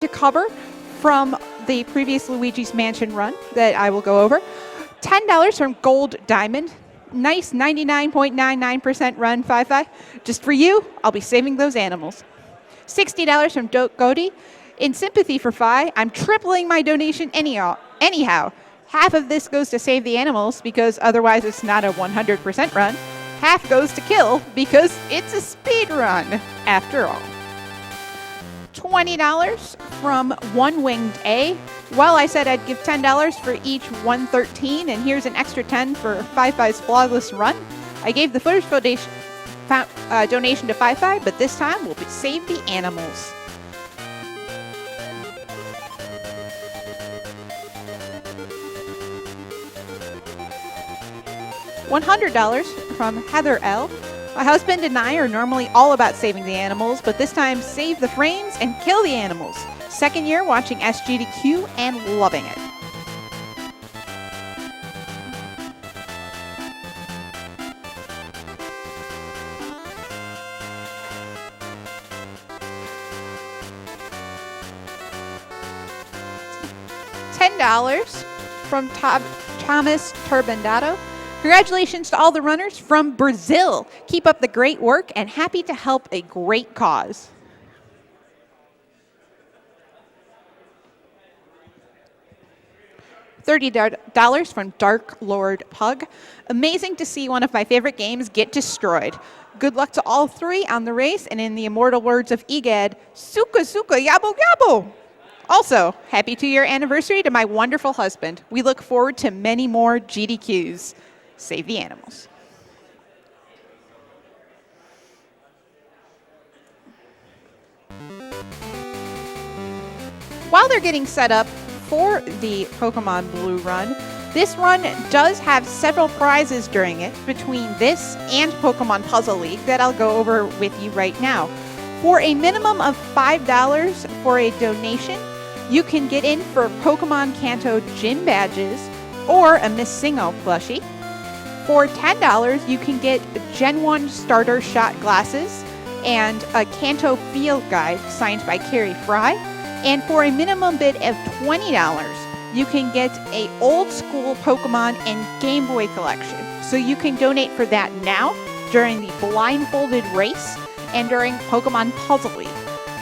to cover from the previous Luigi's Mansion run that I will go over. $10 from Gold Diamond. Nice 99.99% run, 5-5. Just for you, I'll be saving those animals. $60 from Godi. In sympathy for Fi, I'm tripling my donation anyhow. Half of this goes to save the animals because otherwise it's not a 100% run. Half goes to kill because it's a speed run after all. $20 from One Winged A. Well, I said I'd give $10 for each 113, and here's an extra 10 for 5-5's flawless run. I gave the first donation to 5-5, but this time we'll save the animals. $100 from Heather L. My husband and I are normally all about saving the animals, but this time save the frames and kill the animals. Second year watching SGDQ and loving it. $10 from Thomas Turbindato. Congratulations to all the runners from Brazil. Keep up the great work and happy to help a great cause. $30 from Dark Lord Pug. Amazing to see one of my favorite games get destroyed. Good luck to all three on the race, and in the immortal words of Egad, Suka Suka Yabo Yabo. Also, happy 2-year anniversary to my wonderful husband. We look forward to many more GDQs. Save the animals. While they're getting set up for the Pokemon Blue run, this run does have several prizes during it between this and Pokemon Puzzle League that I'll go over with you right now. For a minimum of $5 for a donation, you can get in for Pokemon Kanto gym badges or a Miss Singo plushie. For $10, you can get Gen 1 starter shot glasses and a Kanto field guide signed by Carrie Fry. And for a minimum bid of $20, you can get a old school Pokemon and Game Boy collection. So you can donate for that now during the blindfolded race and during Pokemon Puzzle League.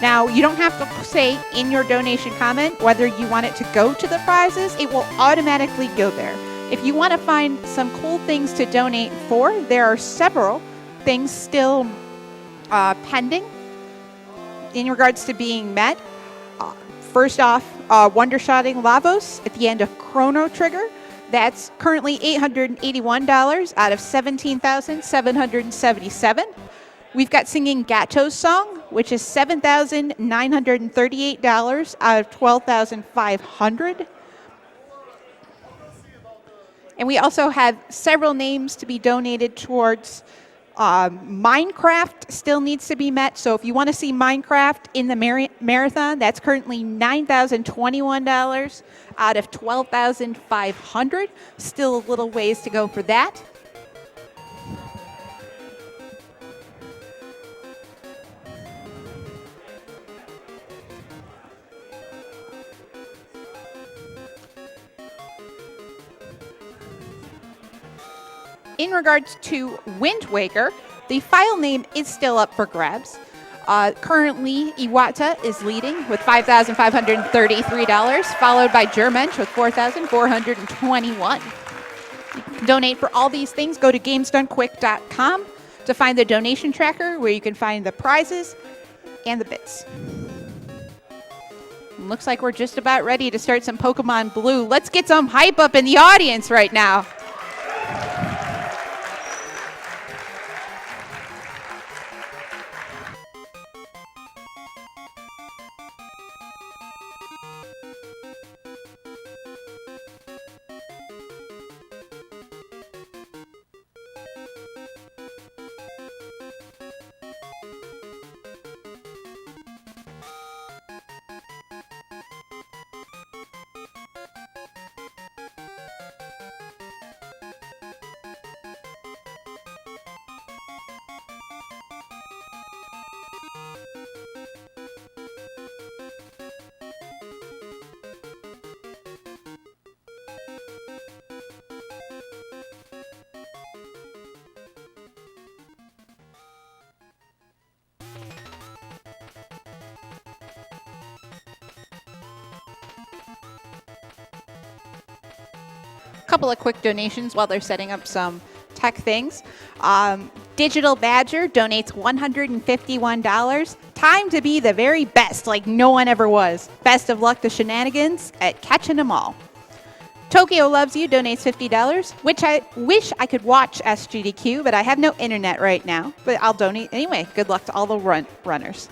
Now, you don't have to say in your donation comment whether you want it to go to the prizes. It will automatically go there. If you want to find some cool things to donate for, there are several things still pending in regards to being met. First off, Wondershotting Lavos at the end of Chrono Trigger. That's currently $881 out of $17,777. We've got Singing Gato's Song, which is $7,938 out of $12,500. And we also have several names to be donated towards Minecraft still needs to be met. So if you want to see Minecraft in the marathon, that's currently $9,021 out of $12,500. Still a little ways to go for that. In regards to Wind Waker, the file name is still up for grabs. Currently, Iwata is leading with $5,533, followed by Germensch with $4,421. You can donate for all these things. Go to GamesDoneQuick.com to find the donation tracker where you can find the prizes and the bits. Looks like we're just about ready to start some Pokemon Blue. Let's get some hype up in the audience right now. couple of quick donations while they're setting up some tech things. Digital Badger donates $151. Time to be the very best, like no one ever was. Best of luck to Shenanagans at catching them all. Tokyo Loves You donates $50, which I wish I could watch SGDQ, but I have no internet right now. But I'll donate anyway. Good luck to all the runners.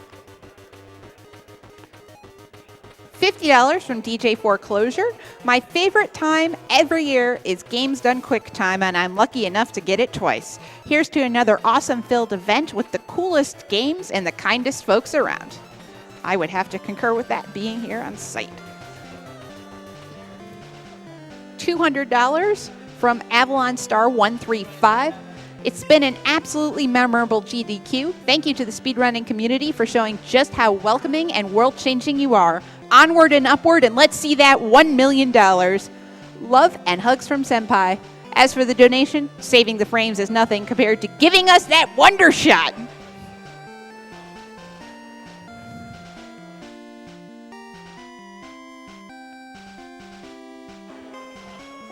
$50 from DJ Foreclosure. My favorite time every year is Games Done Quick Time, and I'm lucky enough to get it twice. Here's to another awesome filled event with the coolest games and the kindest folks around. I would have to concur with that being here on site. $200 from Avalon Star 135. It's been an absolutely memorable GDQ. Thank you to the speedrunning community for showing just how welcoming and world-changing you are. Onward and upward, and let's see that $1 million. Love and hugs from Senpai. As for the donation, saving the frames is nothing compared to giving us that wonder shot.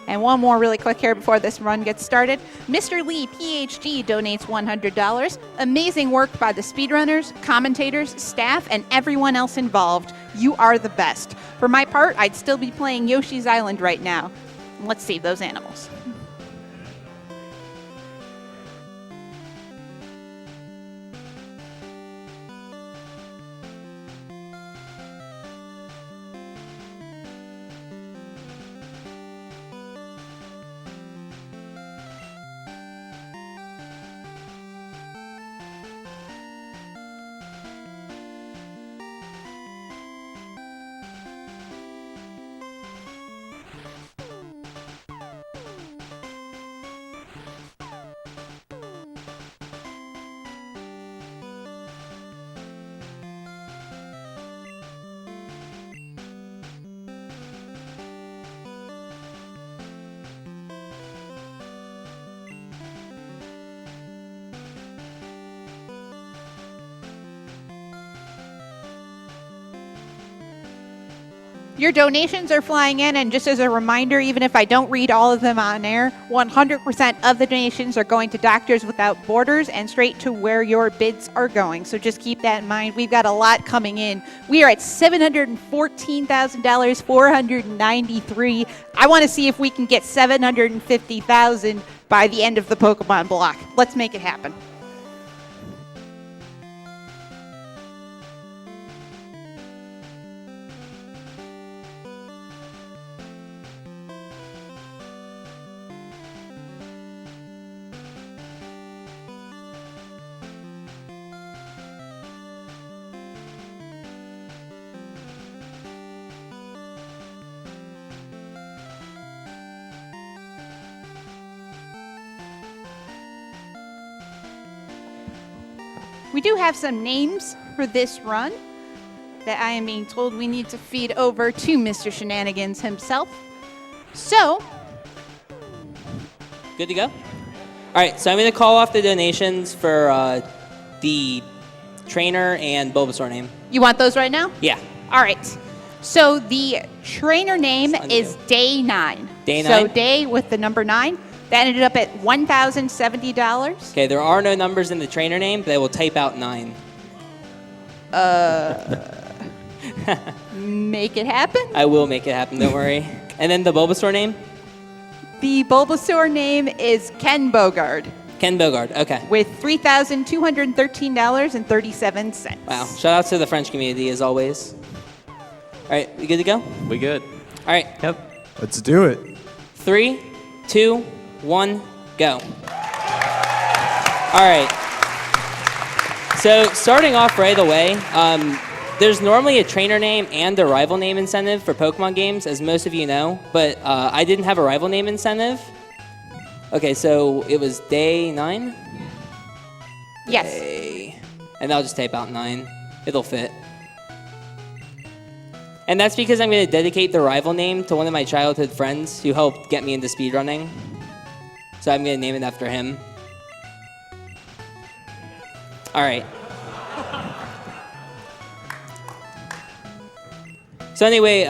And one more really quick here before this run gets started. Mr. Lee, PhD, donates $100. Amazing work by the speedrunners, commentators, staff, and everyone else involved. You are the best. For my part, I'd still be playing Yoshi's Island right now. Let's save those animals. Your donations are flying in, and just as a reminder, even if I don't read all of them on air, 100% of the donations are going to Doctors Without Borders and straight to where your bids are going. So just keep that in mind. We've got a lot coming in. We are at $714,000, 493. I want to see if we can get 750,000 by the end of the Pokemon block. Let's make it happen. We do have some names for this run that I am being told we need to feed over to Mr. Shenanagans himself. So, good to go? All right, so I'm going to call off the donations for the trainer and Bulbasaur name. You want those right now? Yeah. All right. So the trainer name is Day 9. Day 9? So Day with the number 9. That ended up at $1,070. Okay, there are no numbers in the trainer name, but I will type out 9. Make it happen? I will make it happen, don't worry. And then the Bulbasaur name? The Bulbasaur name is Ken Bogard. Ken Bogard, okay. With $3,213.37. Wow, shout out to the French community as always. All right, we good to go? We good. All right. Yep. Let's do it. 3, 2, 1, go. All right. So starting off right away, there's normally a trainer name and a rival name incentive for Pokemon games, as most of you know, but I didn't have a rival name incentive. Okay, so it was Day 9? Yes. Day. And I'll just type out 9. It'll fit. And that's because I'm going to dedicate the rival name to one of my childhood friends who helped get me into speedrunning. So I'm going to name it after him. All right. So anyway,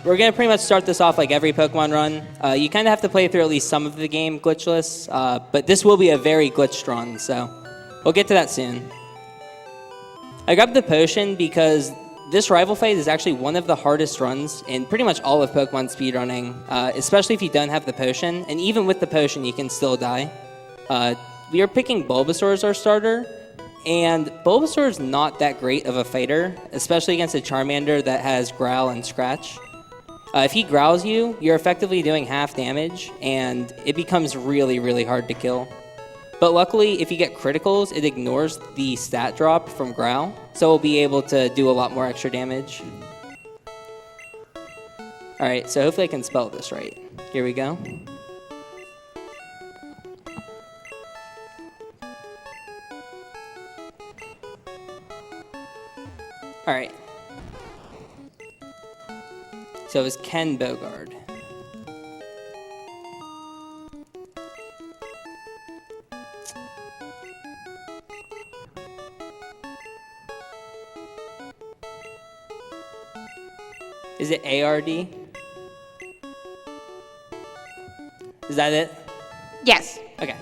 we're going to pretty much start this off like every Pokemon run. You kind of have to play through at least some of the game glitchless, but this will be a very glitched run, so we'll get to that soon. I grabbed the potion because this rival fight is actually one of the hardest runs in pretty much all of Pokemon speedrunning, especially if you don't have the potion, and even with the potion, you can still die. We are picking Bulbasaur as our starter, and Bulbasaur is not that great of a fighter, especially against a Charmander that has Growl and Scratch. If he growls you, you're effectively doing half damage, and it becomes really, really hard to kill. But luckily, if you get criticals, it ignores the stat drop from Growl, so we'll be able to do a lot more extra damage. Alright, so hopefully I can spell this right. Here we go. Alright. So it was Ken Bogard. Is it ARD? Is that it? Yes. Okay.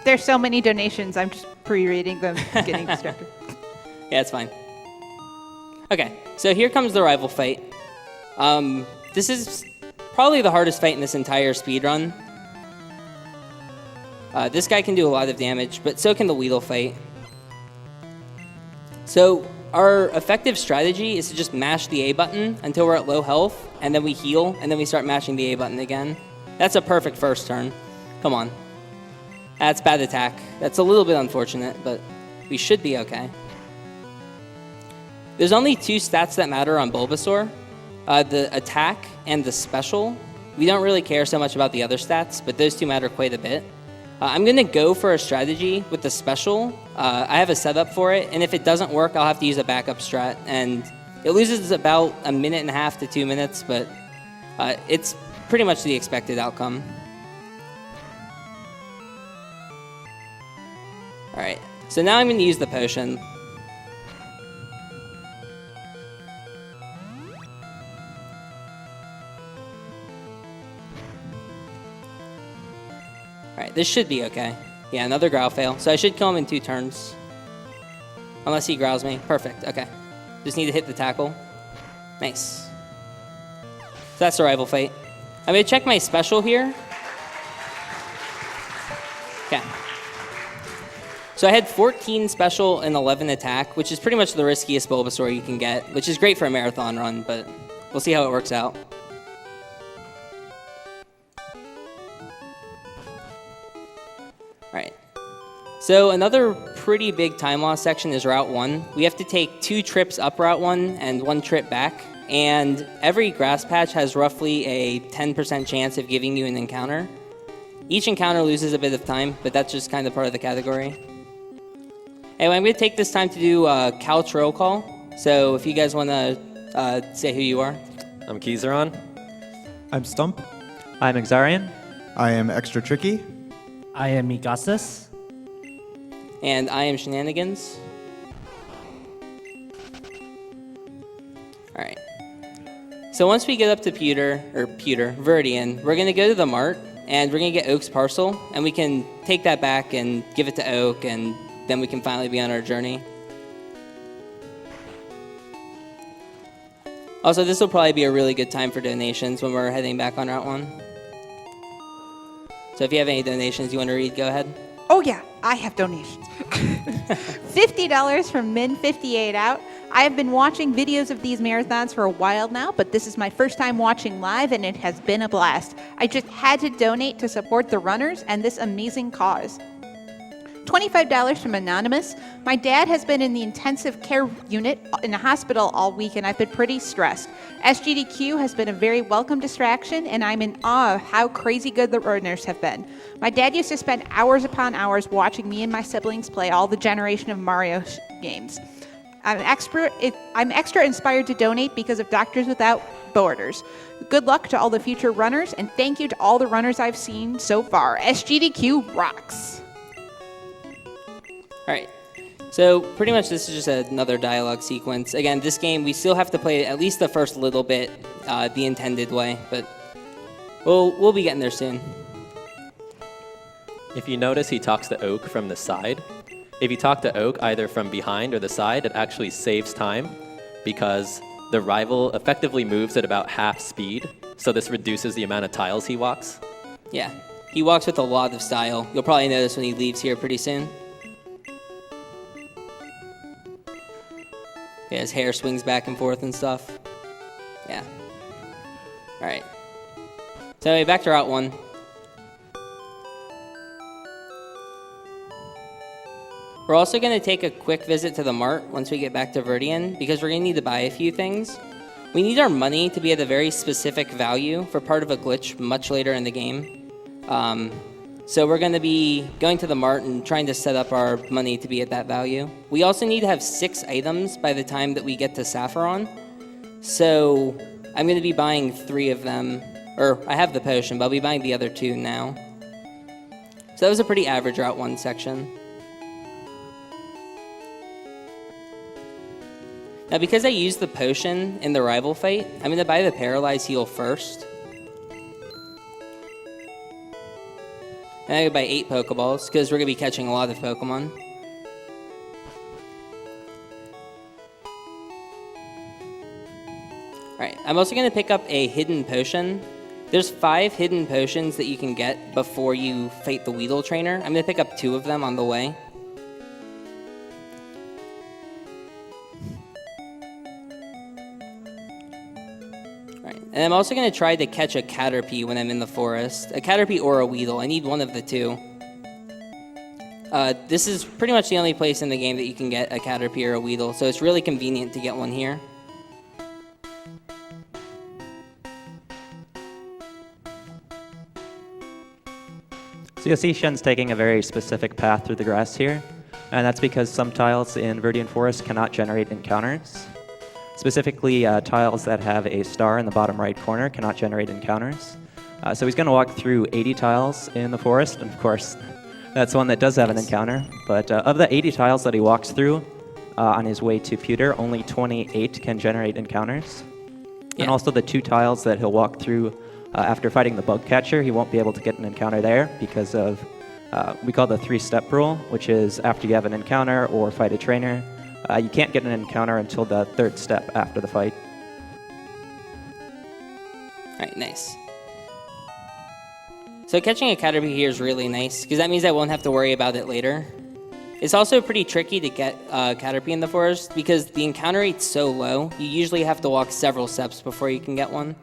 There's so many donations, I'm just pre-reading them, getting distracted. Yeah, it's fine. Okay, so here comes the rival fight. This is probably the hardest fight in this entire speedrun. This guy can do a lot of damage, but so can the Weedle fight. So our effective strategy is to just mash the A button until we're at low health, and then we heal, and then we start mashing the A button again. That's a perfect first turn. Come on. That's bad attack. That's a little bit unfortunate, but we should be okay. There's only two stats that matter on Bulbasaur, the attack and the special. We don't really care so much about the other stats, but those two matter quite a bit. I'm going to go for a strategy with the special. I have a setup for it, and if it doesn't work, I'll have to use a backup strat. And it loses about 1.5 to 2 minutes, but it's pretty much the expected outcome. All right, so now I'm going to use the potion. Alright, this should be okay. Yeah, another growl fail. So I should kill him in 2 turns. Unless he growls me. Perfect, okay. Just need to hit the tackle. Nice. So that's the rival fight. I'm going to check my special here. Okay. So I had 14 special and 11 attack, which is pretty much the riskiest Bulbasaur you can get, which is great for a marathon run, but we'll see how it works out. Alright, so another pretty big time loss section is Route 1. We have to take 2 trips up Route 1 and 1 trip back, and every grass patch has roughly a 10% chance of giving you an encounter. Each encounter loses a bit of time, but that's just kind of part of the category. Anyway, I'm going to take this time to do a couch roll call, so if you guys want to say who you are. I'm Keyzeron. I'm Stump. I'm Exarian. I am Extra Tricky. I am Migasis. And I am Shenanagans. Alright. So once we get up to Viridian, we're going to go to the mart, and we're going to get Oak's parcel, and we can take that back and give it to Oak, and then we can finally be on our journey. Also, this will probably be a really good time for donations when we're heading back on Route 1. So if you have any donations you want to read, go ahead. Oh yeah, I have donations. $50 from Min58 out. I have been watching videos of these marathons for a while now, but this is my first time watching live and it has been a blast. I just had to donate to support the runners and this amazing cause. $25 from Anonymous. My dad has been in the intensive care unit in a hospital all week and I've been pretty stressed. SGDQ has been a very welcome distraction and I'm in awe of how crazy good the runners have been. My dad used to spend hours upon hours watching me and my siblings play all the generation of Mario games. I'm extra inspired to donate because of Doctors Without Borders. Good luck to all the future runners and thank you to all the runners I've seen so far. SGDQ rocks. Alright, so pretty much this is just another dialogue sequence. Again, this game, we still have to play at least the first little bit the intended way, but we'll be getting there soon. If you notice, he talks to Oak from the side. If you talk to Oak either from behind or the side, it actually saves time because the rival effectively moves at about half speed, so this reduces the amount of tiles he walks. Yeah, he walks with a lot of style. You'll probably notice when he leaves here pretty soon. Yeah, his hair swings back and forth and stuff. Yeah. All right. So anyway, back to Route 1. We're also going to take a quick visit to the mart once we get back to Verdian, because we're going to need to buy a few things. We need our money to be at a very specific value for part of a glitch much later in the game. So we're going to be going to the mart and trying to set up our money to be at that value. We also need to have 6 items by the time that we get to Saffron. So I'm going to be buying 3 of them. Or I have the potion, but I'll be buying the other 2 now. So that was a pretty average Route 1 section. Now, because I used the potion in the rival fight, I'm going to buy the Paralyze Heal first. And I'm going to buy 8 Pokeballs, because we're going to be catching a lot of Pokemon. Alright, I'm also going to pick up a hidden potion. There's 5 hidden potions that you can get before you fight the Weedle trainer. I'm going to pick up 2 of them on the way. And I'm also going to try to catch a Caterpie when I'm in the forest. A Caterpie or a Weedle. I need one of the 2. This is pretty much the only place in the game that you can get a Caterpie or a Weedle, so it's really convenient to get one here. So you'll see Shen's taking a very specific path through the grass here, and that's because some tiles in Verdian Forest cannot generate encounters. Specifically, tiles that have a star in the bottom right corner cannot generate encounters. So he's going to walk through 80 tiles in the forest, and of course, that's one that does have an encounter. But of the 80 tiles that he walks through on his way to Pewter, only 28 can generate encounters. Yeah. And also the 2 tiles that he'll walk through after fighting the bug catcher, he won't be able to get an encounter there because of, we call the 3-step rule, which is after you have an encounter or fight a trainer, you can't get an encounter until the 3rd step after the fight. Alright, nice. So catching a Caterpie here is really nice, because that means I won't have to worry about it later. It's also pretty tricky to get a Caterpie in the forest, because the encounter rate's so low, you usually have to walk several steps before you can get one.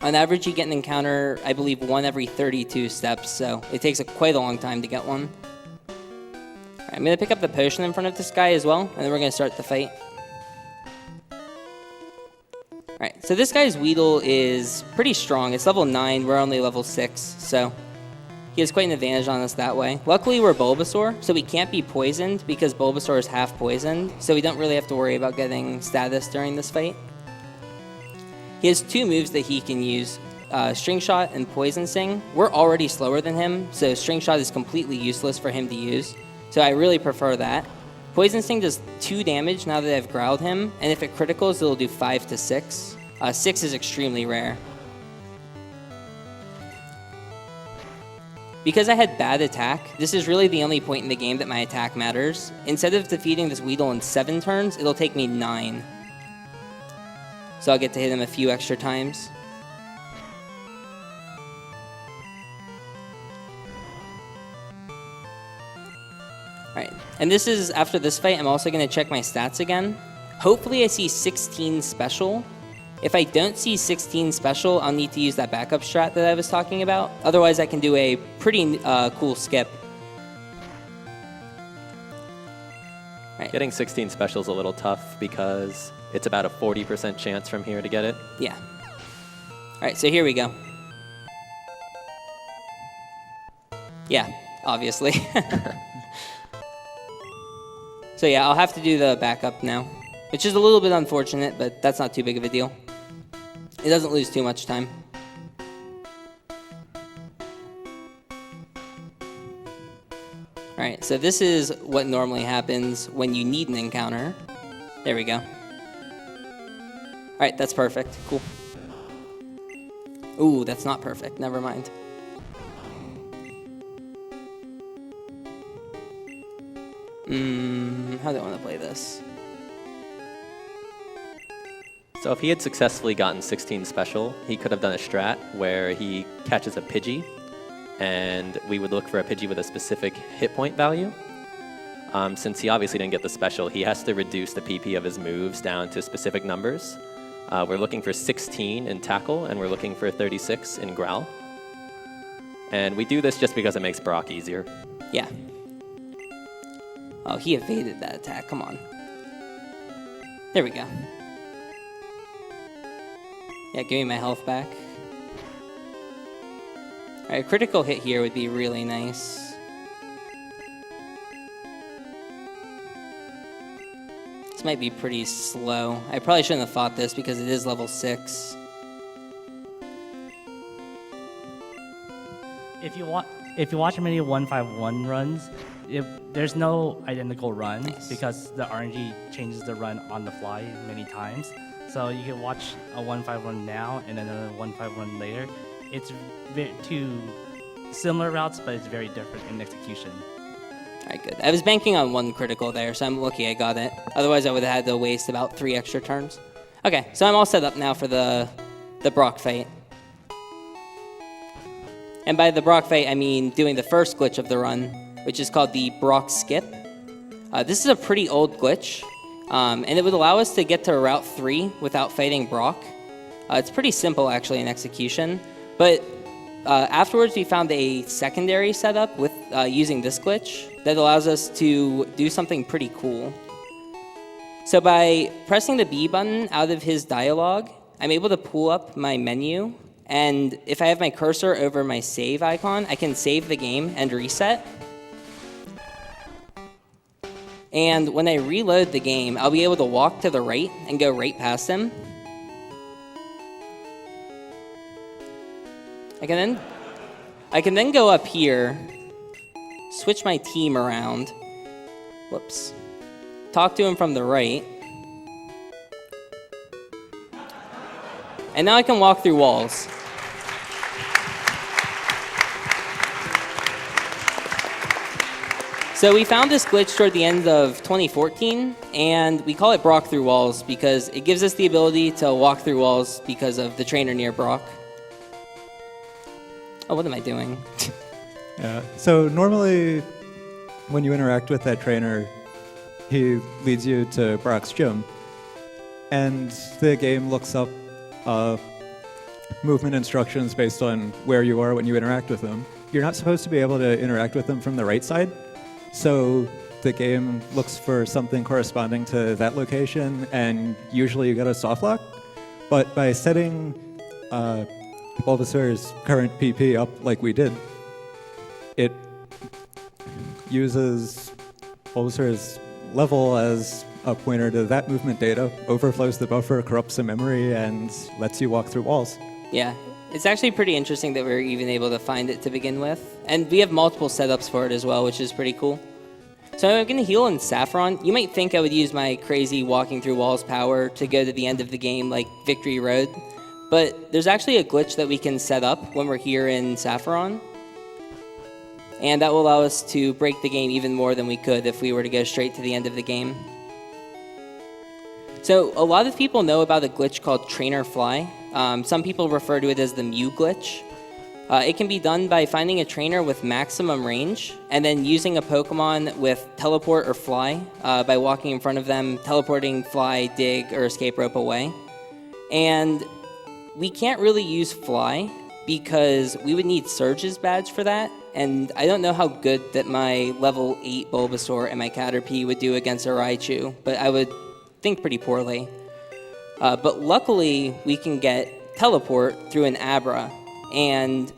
On average, you get an encounter, I believe, 1 every 32 steps, so it takes quite a long time to get one. I'm going to pick up the potion in front of this guy as well, and then we're going to start the fight. Alright, so this guy's Weedle is pretty strong. It's level 9, we're only level 6, so he has quite an advantage on us that way. Luckily, we're Bulbasaur, so we can't be poisoned because Bulbasaur is half poisoned, so we don't really have to worry about getting status during this fight. He has 2 moves that he can use, String Shot and Poison Sting. We're already slower than him, so String Shot is completely useless for him to use. So I really prefer that. Poison Sting does 2 damage now that I've growled him, and if it criticals, it'll do 5 to 6. 6 is extremely rare. Because I had bad attack, this is really the only point in the game that my attack matters. Instead of defeating this Weedle in 7 turns, it'll take me 9. So I'll get to hit him a few extra times. Alright, and this is, after this fight, I'm also going to check my stats again. Hopefully I see 16 special. If I don't see 16 special, I'll need to use that backup strat that I was talking about. Otherwise, I can do a pretty cool skip. Right. Getting 16 special is a little tough because it's about a 40% chance from here to get it. Yeah. Alright, so here we go. Yeah, obviously. So yeah, I'll have to do the backup now, which is a little bit unfortunate, but that's not too big of a deal. It doesn't lose too much time. Alright, so this is what normally happens when you need an encounter. There we go. All right, that's perfect. Cool. Ooh, that's not perfect. Never mind. How do I want to play this? So if he had successfully gotten 16 special, he could have done a strat where he catches a Pidgey, and we would look for a Pidgey with a specific hit point value. Since he obviously didn't get the special, he has to reduce the PP of his moves down to specific numbers. We're looking for 16 in Tackle, and we're looking for 36 in Growl. And we do this just because it makes Brock easier. Yeah. Oh, he evaded that attack. Come on. There we go. Yeah, give me my health back. All right, a critical hit here would be really nice. This might be pretty slow. I probably shouldn't have fought this because it is level 6. If you watch many 151 runs, there's no identical run because the RNG changes the run on the fly many times. So you can watch a 151 now and then another 151 later. It's two similar routes, but it's very different in execution. All right, good. I was banking on 1 critical there, so I'm lucky I got it. Otherwise, I would have had to waste about 3 extra turns. Okay, so I'm all set up now for the Brock fight. And by the Brock fight, I mean doing the first glitch of the run, which is called the Brock Skip. This is a pretty old glitch, and it would allow us to get to Route 3 without fighting Brock. It's pretty simple, actually, in execution. But afterwards, we found a secondary setup with using this glitch that allows us to do something pretty cool. So by pressing the B button out of his dialogue, I'm able to pull up my menu. And if I have my cursor over my save icon, I can save the game and reset. And when I reload the game, I'll be able to walk to the right and go right past him. I can then go up here, switch my team around, whoops, talk to him from the right, and now I can walk through walls. So we found this glitch toward the end of 2014, and we call it Brock Through Walls because it gives us the ability to walk through walls because of the trainer near Brock. Oh, what am I doing? Yeah. So normally, when you interact with that trainer, he leads you to Brock's gym, and the game looks up movement instructions based on where you are when you interact with him. You're not supposed to be able to interact with him from the right side, so the game looks for something corresponding to that location, and usually you get a soft lock. But by setting Bulbasaur's current PP up like we did, it uses Bulbasaur's level as a pointer to that movement data, overflows the buffer, corrupts the memory, and lets you walk through walls. Yeah, it's actually pretty interesting that we were even able to find it to begin with. And we have multiple setups for it as well, which is pretty cool. So I'm going to heal in Saffron. You might think I would use my crazy walking through walls power to go to the end of the game like Victory Road. But there's actually a glitch that we can set up when we're here in Saffron. And that will allow us to break the game even more than we could if we were to go straight to the end of the game. So a lot of people know about a glitch called Trainer Fly. Some people refer to it as the Mew glitch. It can be done by finding a trainer with maximum range and then using a Pokemon with Teleport or Fly by walking in front of them, teleporting, Fly, Dig, or Escape Rope away. And we can't really use Fly because we would need Surge's badge for that, and I don't know how good that my level 8 Bulbasaur and my Caterpie would do against a Raichu, but I would think pretty poorly. But luckily, we can get Teleport through an Abra, and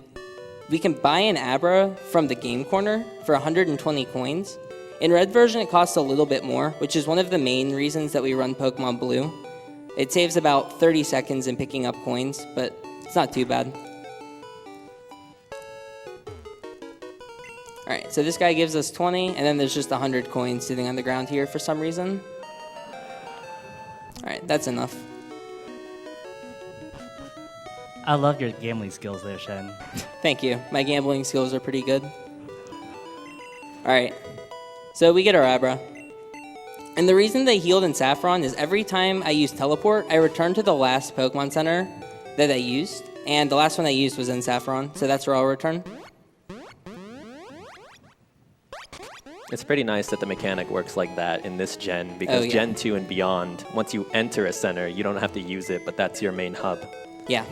we can buy an Abra from the Game Corner for 120 coins. In Red version, it costs a little bit more, which is one of the main reasons that we run Pokemon Blue. It saves about 30 seconds in picking up coins, but it's not too bad. Alright, so this guy gives us 20, and then there's just 100 coins sitting on the ground here for some reason. Alright, that's enough. I love your gambling skills there, Shen. Thank you. My gambling skills are pretty good. All right. So we get our Abra. And the reason they healed in Saffron is every time I use Teleport, I return to the last Pokemon Center that I used. And the last one I used was in Saffron, so that's where I'll return. It's pretty nice that the mechanic works like that in this gen, because yeah. Gen 2 and beyond, once you enter a center, you don't have to use it, but that's your main hub. Yeah.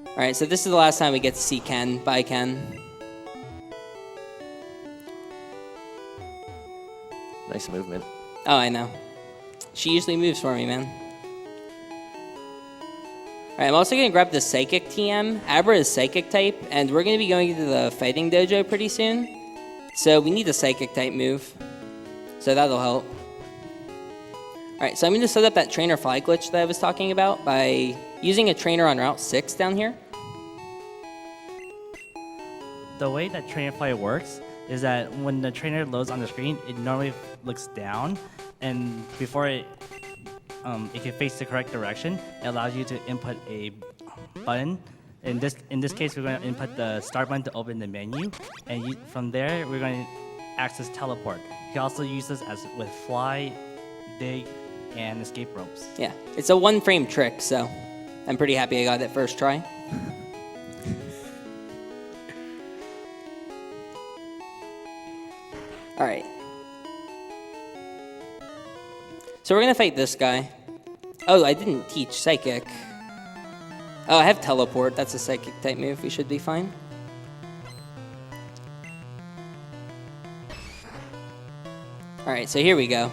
All right, so this is the last time we get to see Ken. Bye, Ken. Nice movement. Oh, I know. She usually moves for me, man. All right, I'm also going to grab the Psychic TM. Abra is Psychic type, and we're going to be going into the Fighting Dojo pretty soon. So we need a Psychic type move. So that'll help. All right, so I'm going to set up that trainer fly glitch that I was talking about by using a trainer on Route 6 down here. The way that trainer fly works is that when the trainer loads on the screen, it normally looks down, and before it can face the correct direction, it allows you to input a button. In this case, we're going to input the start button to open the menu, and from there, we're going to access teleport. You can also use this with fly, dig, and escape ropes. Yeah, it's a one-frame trick, so I'm pretty happy I got it first try. All right. So we're going to fight this guy. Oh, I didn't teach Psychic. Oh, I have Teleport. That's a Psychic type move. We should be fine. All right, so here we go.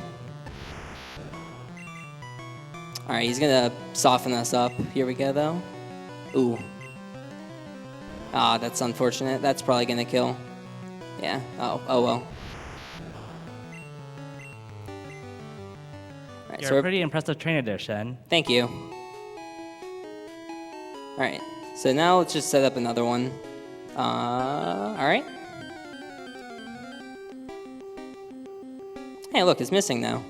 All right, he's going to soften us up. Here we go, though. Ooh. Ah, that's unfortunate. That's probably going to kill. Yeah. Oh well. Right, You're a pretty impressive trainer there, Shen. Thank you. All right, so now let's just set up another one. All right. Hey, look, it's missing now.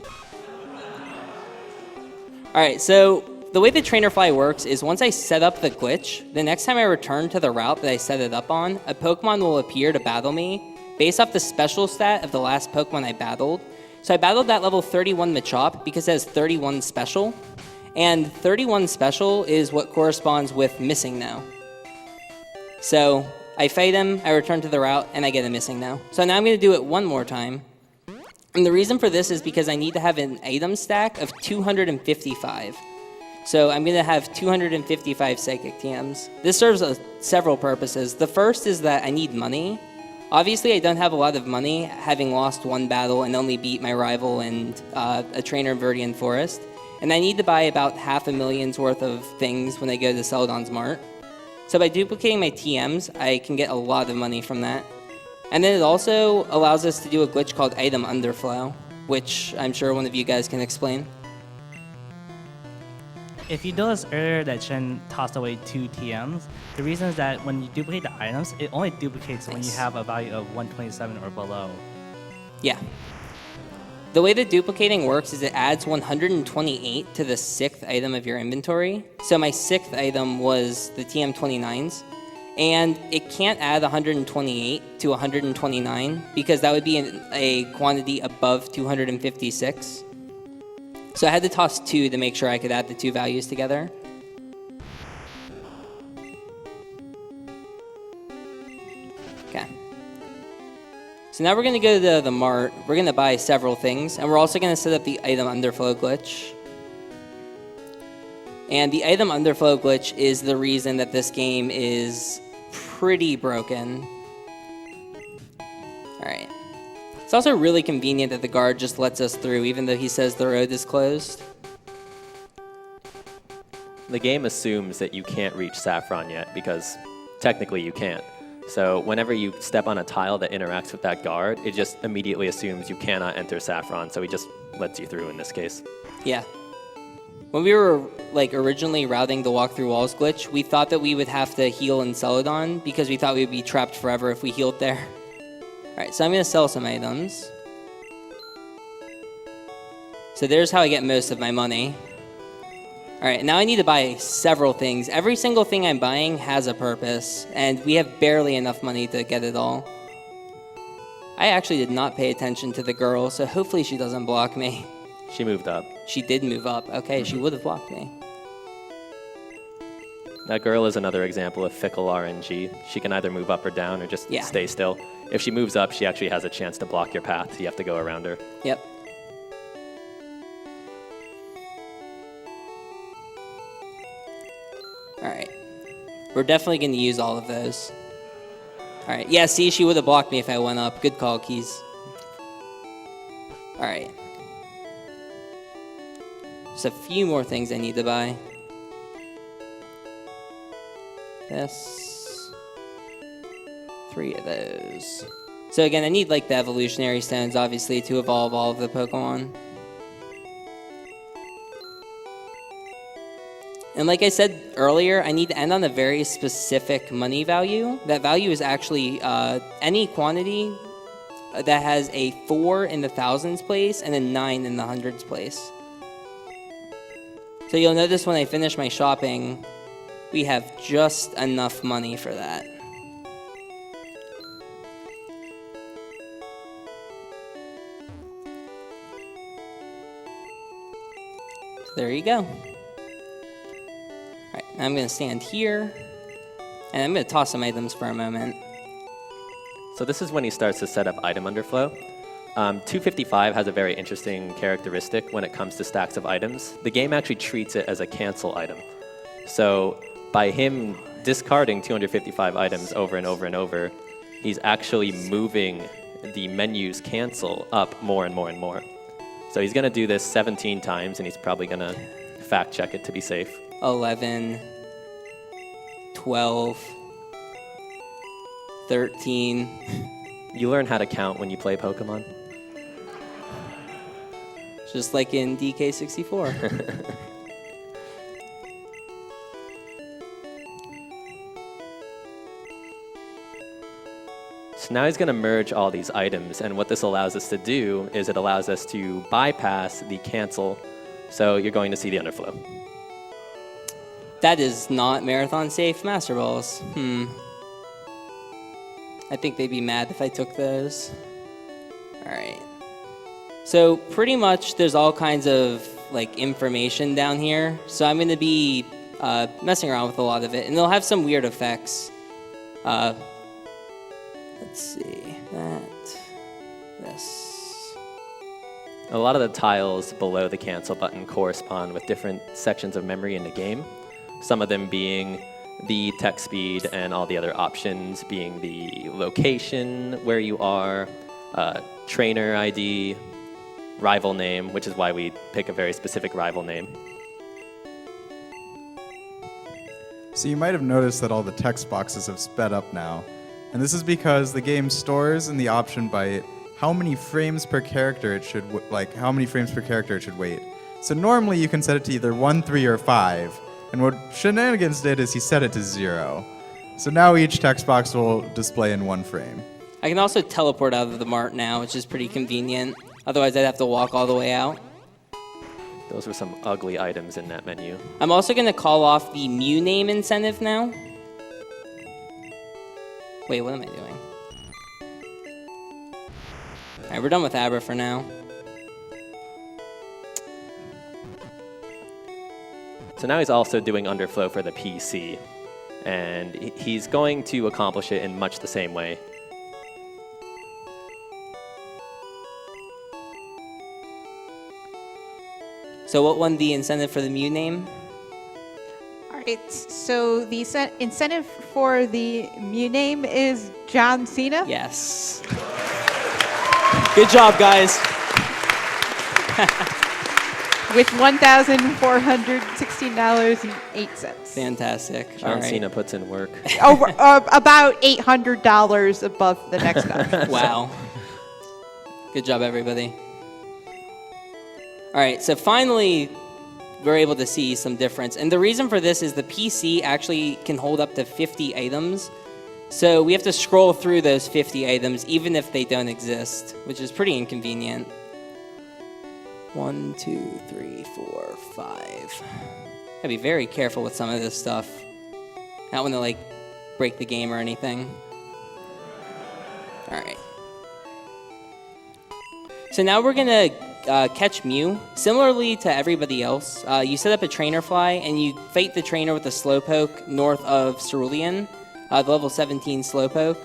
All right, so the way the trainer fly works is once I set up the glitch, the next time I return to the route that I set it up on, a Pokemon will appear to battle me based off the special stat of the last Pokemon I battled. So I battled that level 31 Machop because it has 31 special. And 31 special is what corresponds with missing now. So I fight him, I return to the route, and I get a missing now. So now I'm going to do it one more time. And the reason for this is because I need to have an item stack of 255. So I'm going to have 255 Psychic TMs. This serves several purposes. The first is that I need money. Obviously, I don't have a lot of money, having lost one battle and only beat my rival and a trainer in Viridian Forest. And I need to buy about $500,000's worth of things when I go to Celadon's Mart. So by duplicating my TMs, I can get a lot of money from that. And then it also allows us to do a glitch called Item Underflow, which I'm sure one of you guys can explain. If you noticed earlier that Shen tossed away 2 TMs, the reason is that when you duplicate the items, it only duplicates when you have a value of 127 or below. Yeah. The way that duplicating works is it adds 128 to the 6th item of your inventory. So my 6th item was the TM29s. And it can't add 128 to 129 because that would be a quantity above 256. So I had to toss 2 to make sure I could add the 2 values together. Okay. So now we're going to go to the mart. We're going to buy several things. And we're also going to set up the item underflow glitch. And the item underflow glitch is the reason that this game is pretty broken. All right. It's also really convenient that the guard just lets us through, even though he says the road is closed. The game assumes that you can't reach Saffron yet, because technically you can't. So whenever you step on a tile that interacts with that guard, it just immediately assumes you cannot enter Saffron, so he just lets you through in this case. Yeah. When we were originally routing the walk through walls glitch, we thought that we would have to heal in Celadon because we thought we would be trapped forever if we healed there. Alright, so I'm going to sell some items. So there's how I get most of my money. All right, now I need to buy several things. Every single thing I'm buying has a purpose, and we have barely enough money to get it all. I actually did not pay attention to the girl, so hopefully she doesn't block me. She moved up. She did move up. Okay, she would have blocked me. That girl is another example of fickle RNG. She can either move up or down or just stay still. If she moves up, she actually has a chance to block your path. You have to go around her. Yep. All right. We're definitely going to use all of those. All right. Yeah, see, she would have blocked me if I went up. Good call, Keys. All right. Just a few more things I need to buy. This. 3 of those. So again, I need like the evolutionary stones, obviously, to evolve all of the Pokemon. And like I said earlier, I need to end on a very specific money value. That value is actually any quantity that has a 4 in the thousands place and a 9 in the hundreds place. So you'll notice when I finish my shopping, we have just enough money for that. So there you go. Alright, now I'm going to stand here, and I'm going to toss some items for a moment. So this is when he starts to set up item underflow. 255 has a very interesting characteristic when it comes to stacks of items. The game actually treats it as a cancel item. So by him discarding 255 items over and over and over, he's actually moving the menu's cancel up more and more and more. So he's going to do this 17 times, and he's probably going to fact check it to be safe. 11, 12, 13. You learn how to count when you play Pokemon. Just like in DK64. So now he's going to merge all these items, and what this allows us to do is it allows us to bypass the cancel, so you're going to see the underflow. That is not marathon safe Master Balls. I think they'd be mad if I took those. Alright. So pretty much there's all kinds of like information down here. So I'm going to be messing around with a lot of it, and they'll have some weird effects. Let's see. This. A lot of the tiles below the cancel button correspond with different sections of memory in the game. Some of them being the text speed and all the other options being the location, where you are, trainer ID, rival name, which is why we pick a very specific rival name. So you might have noticed that all the text boxes have sped up now. And this is because the game stores in the option byte how many frames per character it should wait. So normally you can set it to either 1, 3, or 5. And what Shenanagans did is he set it to 0. So now each text box will display in 1 frame. I can also teleport out of the mart now, which is pretty convenient. Otherwise, I'd have to walk all the way out. Those were some ugly items in that menu. I'm also going to call off the Mew name incentive now. Wait, what am I doing? All right, we're done with Abra for now. So now he's also doing underflow for the PC, and he's going to accomplish it in much the same way. So what won the incentive for the Mew name? All right, so the incentive for the Mew name is John Cena. Yes. Good job, guys. With $1,416.08. Fantastic. John Cena puts in work. Over about $800 above the next number. Wow. Good job, everybody. All right, so finally, we're able to see some difference. And the reason for this is the PC actually can hold up to 50 items. So we have to scroll through those 50 items, even if they don't exist, which is pretty inconvenient. 1, 2, 3, 4, 5. Gotta be very careful with some of this stuff. Not want to like break the game or anything. All right. So now we're gonna catch Mew. Similarly to everybody else, you set up a trainer fly and you fight the trainer with a Slowpoke north of Cerulean, the level 17 Slowpoke,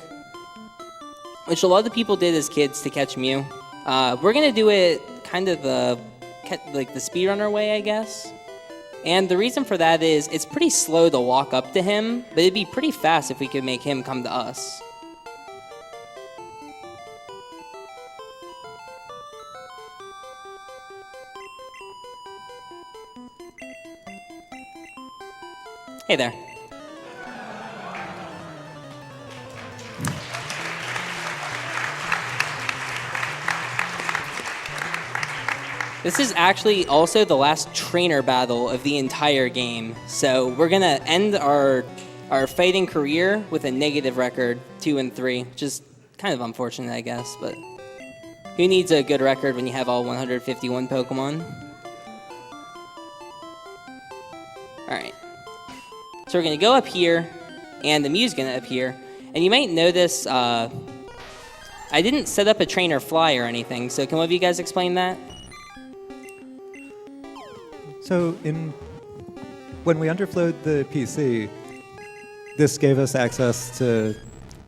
which a lot of people did as kids to catch Mew. We're gonna do it kind of the speedrunner way, I guess. And the reason for that is it's pretty slow to walk up to him, but it'd be pretty fast if we could make him come to us. Hey there. This is actually also the last trainer battle of the entire game. So we're gonna end our fighting career with a negative record, 2-3, which is kind of unfortunate, I guess, but who needs a good record when you have all 151 Pokemon? All right. So we're gonna go up here, and the Mew's gonna appear. And you might notice I didn't set up a trainer fly or anything, so can one of you guys explain that? So when we underflowed the PC, this gave us access to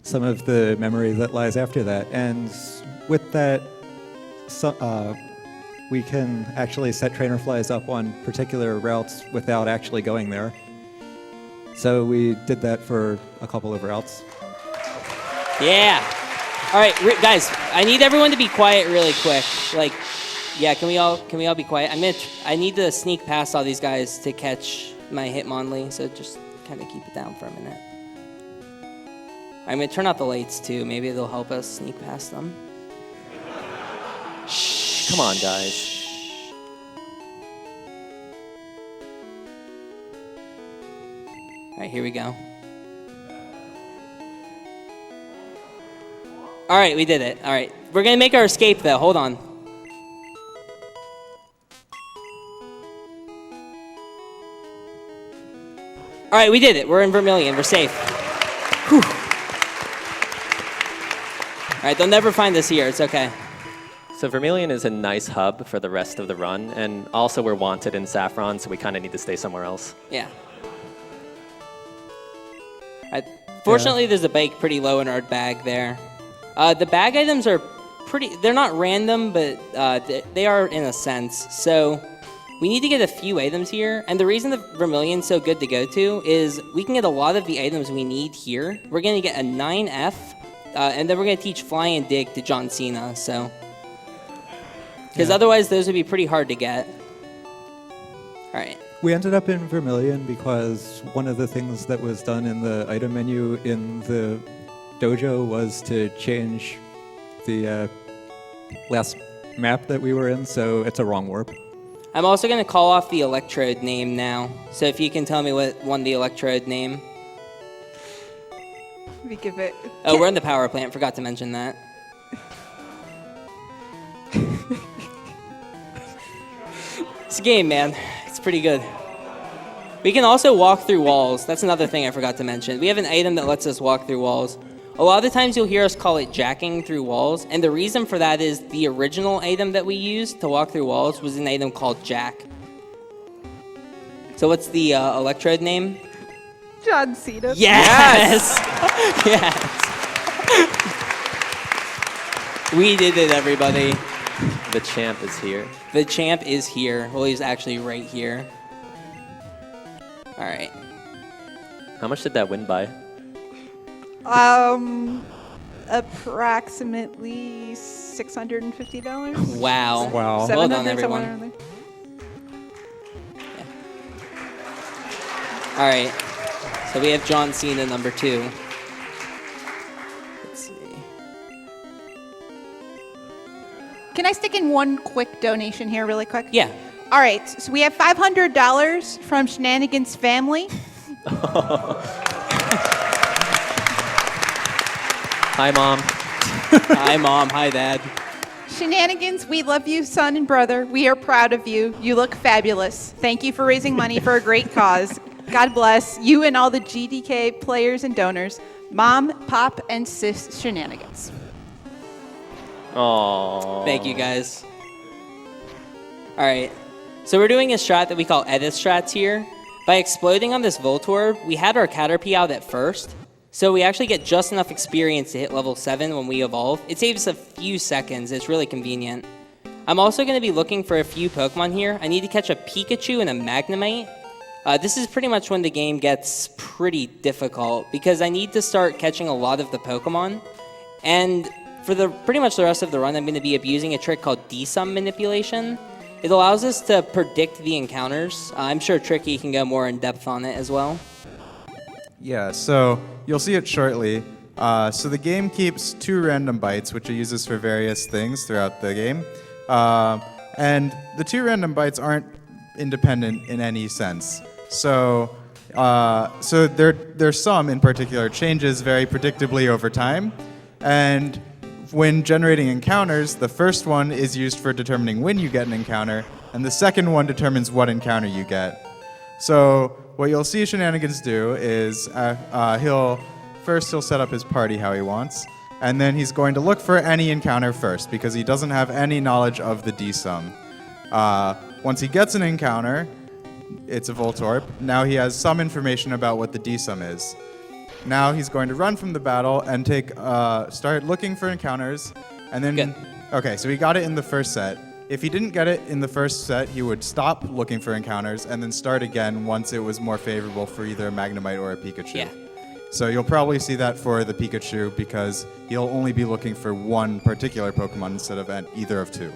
some of the memory that lies after that. And with that, we can actually set trainer flies up on particular routes without actually going there. So we did that for a couple of routes. Yeah. All right, guys, I need everyone to be quiet really quick. Like, yeah, can we all be quiet? I need to sneak past all these guys to catch my Hitmonlee, so just kind of keep it down for a minute. I'm gonna turn out the lights too. Maybe it'll help us sneak past them. Shh, come on, guys. All right, here we go. All right, we did it. All right, we're gonna make our escape though. Hold on. All right, we did it. We're in Vermilion. We're safe. Whew. All right, they'll never find us here. It's okay. So Vermilion is a nice hub for the rest of the run, and also we're wanted in Saffron, so we kind of need to stay somewhere else. Yeah. Fortunately, there's a bike pretty low in our bag there. The bag items are they're not random, but they are in a sense. So we need to get a few items here. And the reason the Vermilion's so good to go to is we can get a lot of the items we need here. We're going to get a 9F, and then we're going to teach Fly and Dig to John Cena. So, because otherwise those would be pretty hard to get. All right. We ended up in Vermilion because one of the things that was done in the item menu in the dojo was to change the last map that we were in, so it's a wrong warp. I'm also going to call off the electrode name now. So if you can tell me what won the electrode name. We give it. Oh, we're in the power plant. Forgot to mention that. It's a game, man. It's pretty good. We can also walk through walls. That's another thing I forgot to mention. We have an item that lets us walk through walls. A lot of the times you'll hear us call it jacking through walls, and the reason for that is the original item that we used to walk through walls was an item called Jack. So what's the electrode name? John Cena. Yes! Yes! We did it, everybody. The champ is here. The champ is here. Well, he's actually right here. All right. How much did that win by? Approximately $650. Wow. Wow. Well done, 700, everyone. somewhere around there. All right. So we have John Cena number 2. Let's see. Can I stick in one quick donation here really quick? Yeah. All right, so we have $500 from Shenanagans family. Hi, Mom. Hi, Mom. Hi, Dad. Shenanigans, we love you, son and brother. We are proud of you. You look fabulous. Thank you for raising money for a great cause. God bless you and all the GDK players and donors. Mom, Pop, and Sis Shenanigans. Aww. Thank you, guys. All right. So we're doing a strat that we call edit strats here. By exploding on this Voltorb, we had our Caterpie out at first. So we actually get just enough experience to hit level 7 when we evolve. It saves a few seconds. It's really convenient. I'm also going to be looking for a few Pokemon here. I need to catch a Pikachu and a Magnemite. This is pretty much when the game gets pretty difficult because I need to start catching a lot of the Pokemon. And for pretty much the rest of the run, I'm going to be abusing a trick called D-sum manipulation. It allows us to predict the encounters. I'm sure Tricky can go more in depth on it as well. Yeah, so you'll see it shortly. So the game keeps 2 random bytes, which it uses for various things throughout the game. And the 2 random bytes aren't independent in any sense. So their sum in particular changes very predictably over time. And when generating encounters, the first one is used for determining when you get an encounter, and the second one determines what encounter you get. So what you'll see Shenanigans do is he'll set up his party how he wants, and then he's going to look for any encounter first because he doesn't have any knowledge of the D-sum. Once he gets an encounter, it's a Voltorb. Now he has some information about what the D-sum is. Now he's going to run from the battle and start looking for encounters, and then... Good. Okay, so he got it in the first set. If he didn't get it in the first set, he would stop looking for encounters and then start again once it was more favorable for either a Magnemite or a Pikachu. Yeah. So you'll probably see that for the Pikachu because he'll only be looking for one particular Pokemon instead of either of 2.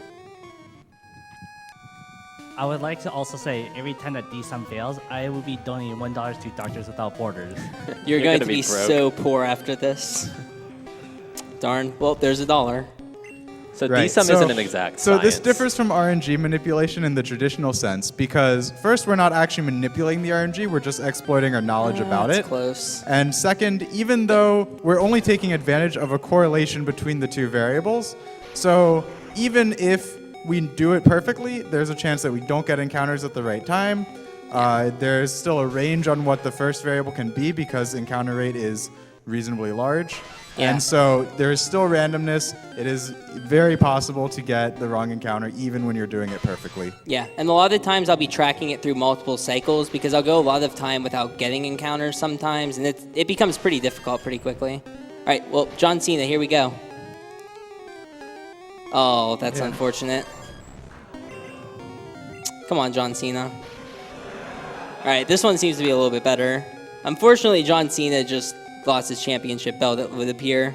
I would like to also say, every time that D-sum fails, I will be donating $1 to Doctors Without Borders. You're going to gonna be broke. so poor after this. Darn. Well, there's $1. So Right, D-sum so- isn't an exact So this science. differs from RNG manipulation in the traditional sense because first, we're not actually manipulating the RNG, we're just exploiting our knowledge about That's it. close. And second, even though we're only taking advantage of a correlation between the 2 variables, so even if we do it perfectly, there's a chance that we don't get encounters at the right time. There's still a range on what the first variable can be because encounter rate is reasonably large. Yeah. And so there is still randomness. It is very possible to get the wrong encounter even when you're doing it perfectly. Yeah, and a lot of times I'll be tracking it through multiple cycles because I'll go a lot of time without getting encounters sometimes, and it becomes pretty difficult pretty quickly. All right, well, John Cena, here we go. Oh, that's unfortunate. Come on, John Cena. All right, this one seems to be a little bit better. Unfortunately, John Cena just lost his championship belt, it would appear.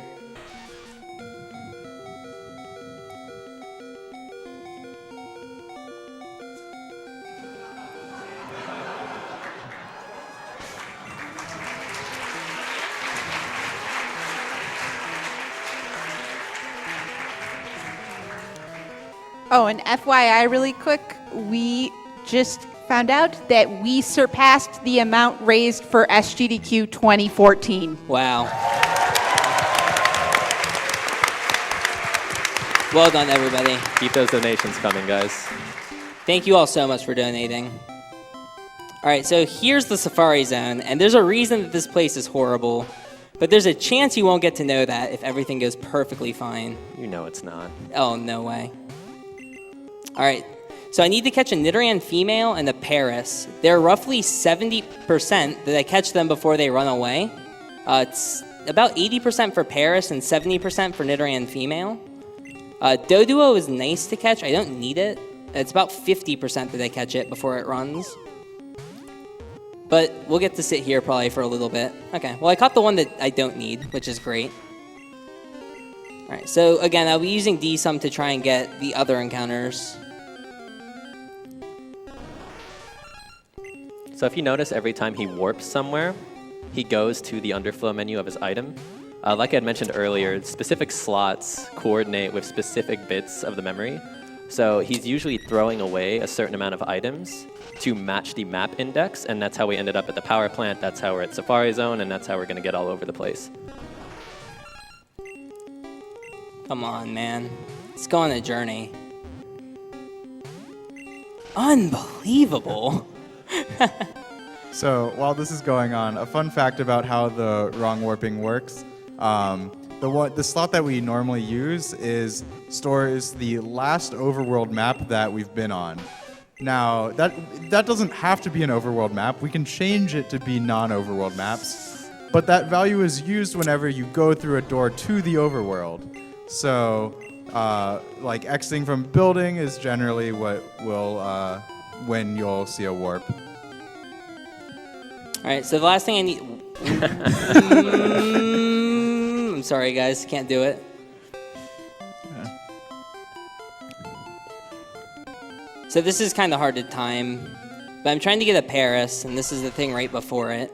Oh, and FYI, really quick, we just found out that we surpassed the amount raised for SGDQ 2014. Wow. Well done, everybody. Keep those donations coming, guys. Thank you all so much for donating. All right, so here's the Safari Zone, and there's a reason that this place is horrible, but there's a chance you won't get to know that if everything goes perfectly fine. You know it's not. Oh, no way. All right, so I need to catch a Nidoran female and a Paris. They're roughly 70% that I catch them before they run away. It's about 80% for Paris and 70% for Nidoran female. Doduo is nice to catch. I don't need it. It's about 50% that I catch it before it runs. But we'll get to sit here probably for a little bit. Okay, well, I caught the one that I don't need, which is great. All right, so again, I'll be using D-sum to try and get the other encounters. So if you notice, every time he warps somewhere, he goes to the underflow menu of his item. Like I had mentioned earlier, specific slots coordinate with specific bits of the memory. So he's usually throwing away a certain amount of items to match the map index, and that's how we ended up at the power plant, that's how we're at Safari Zone, and that's how we're going to get all over the place. Come on, man. Let's go on a journey. Unbelievable. So while this is going on, a fun fact about how the wrong warping works. The slot that we normally use stores the last overworld map that we've been on. Now, that doesn't have to be an overworld map. We can change it to be non-overworld maps. But that value is used whenever you go through a door to the overworld. So, like exiting from building is generally what will, when you'll see a warp. All right, so the last thing I need... I'm sorry, guys. Can't do it. So this is kind of hard to time, but I'm trying to get a Paris, and this is the thing right before it.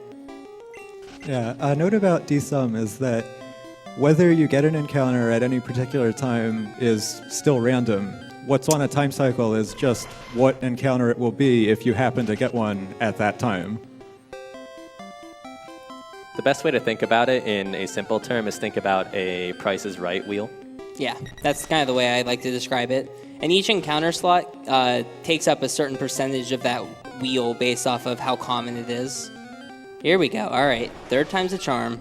Yeah, a note about dsum is that whether you get an encounter at any particular time is still random. What's on a time cycle is just what encounter it will be if you happen to get one at that time. The best way to think about it in a simple term is think about a Price is Right wheel. Yeah, that's kind of the way I like to describe it. And each encounter slot takes up a certain percentage of that wheel based off of how common it is. Here we go. All right, third time's the charm.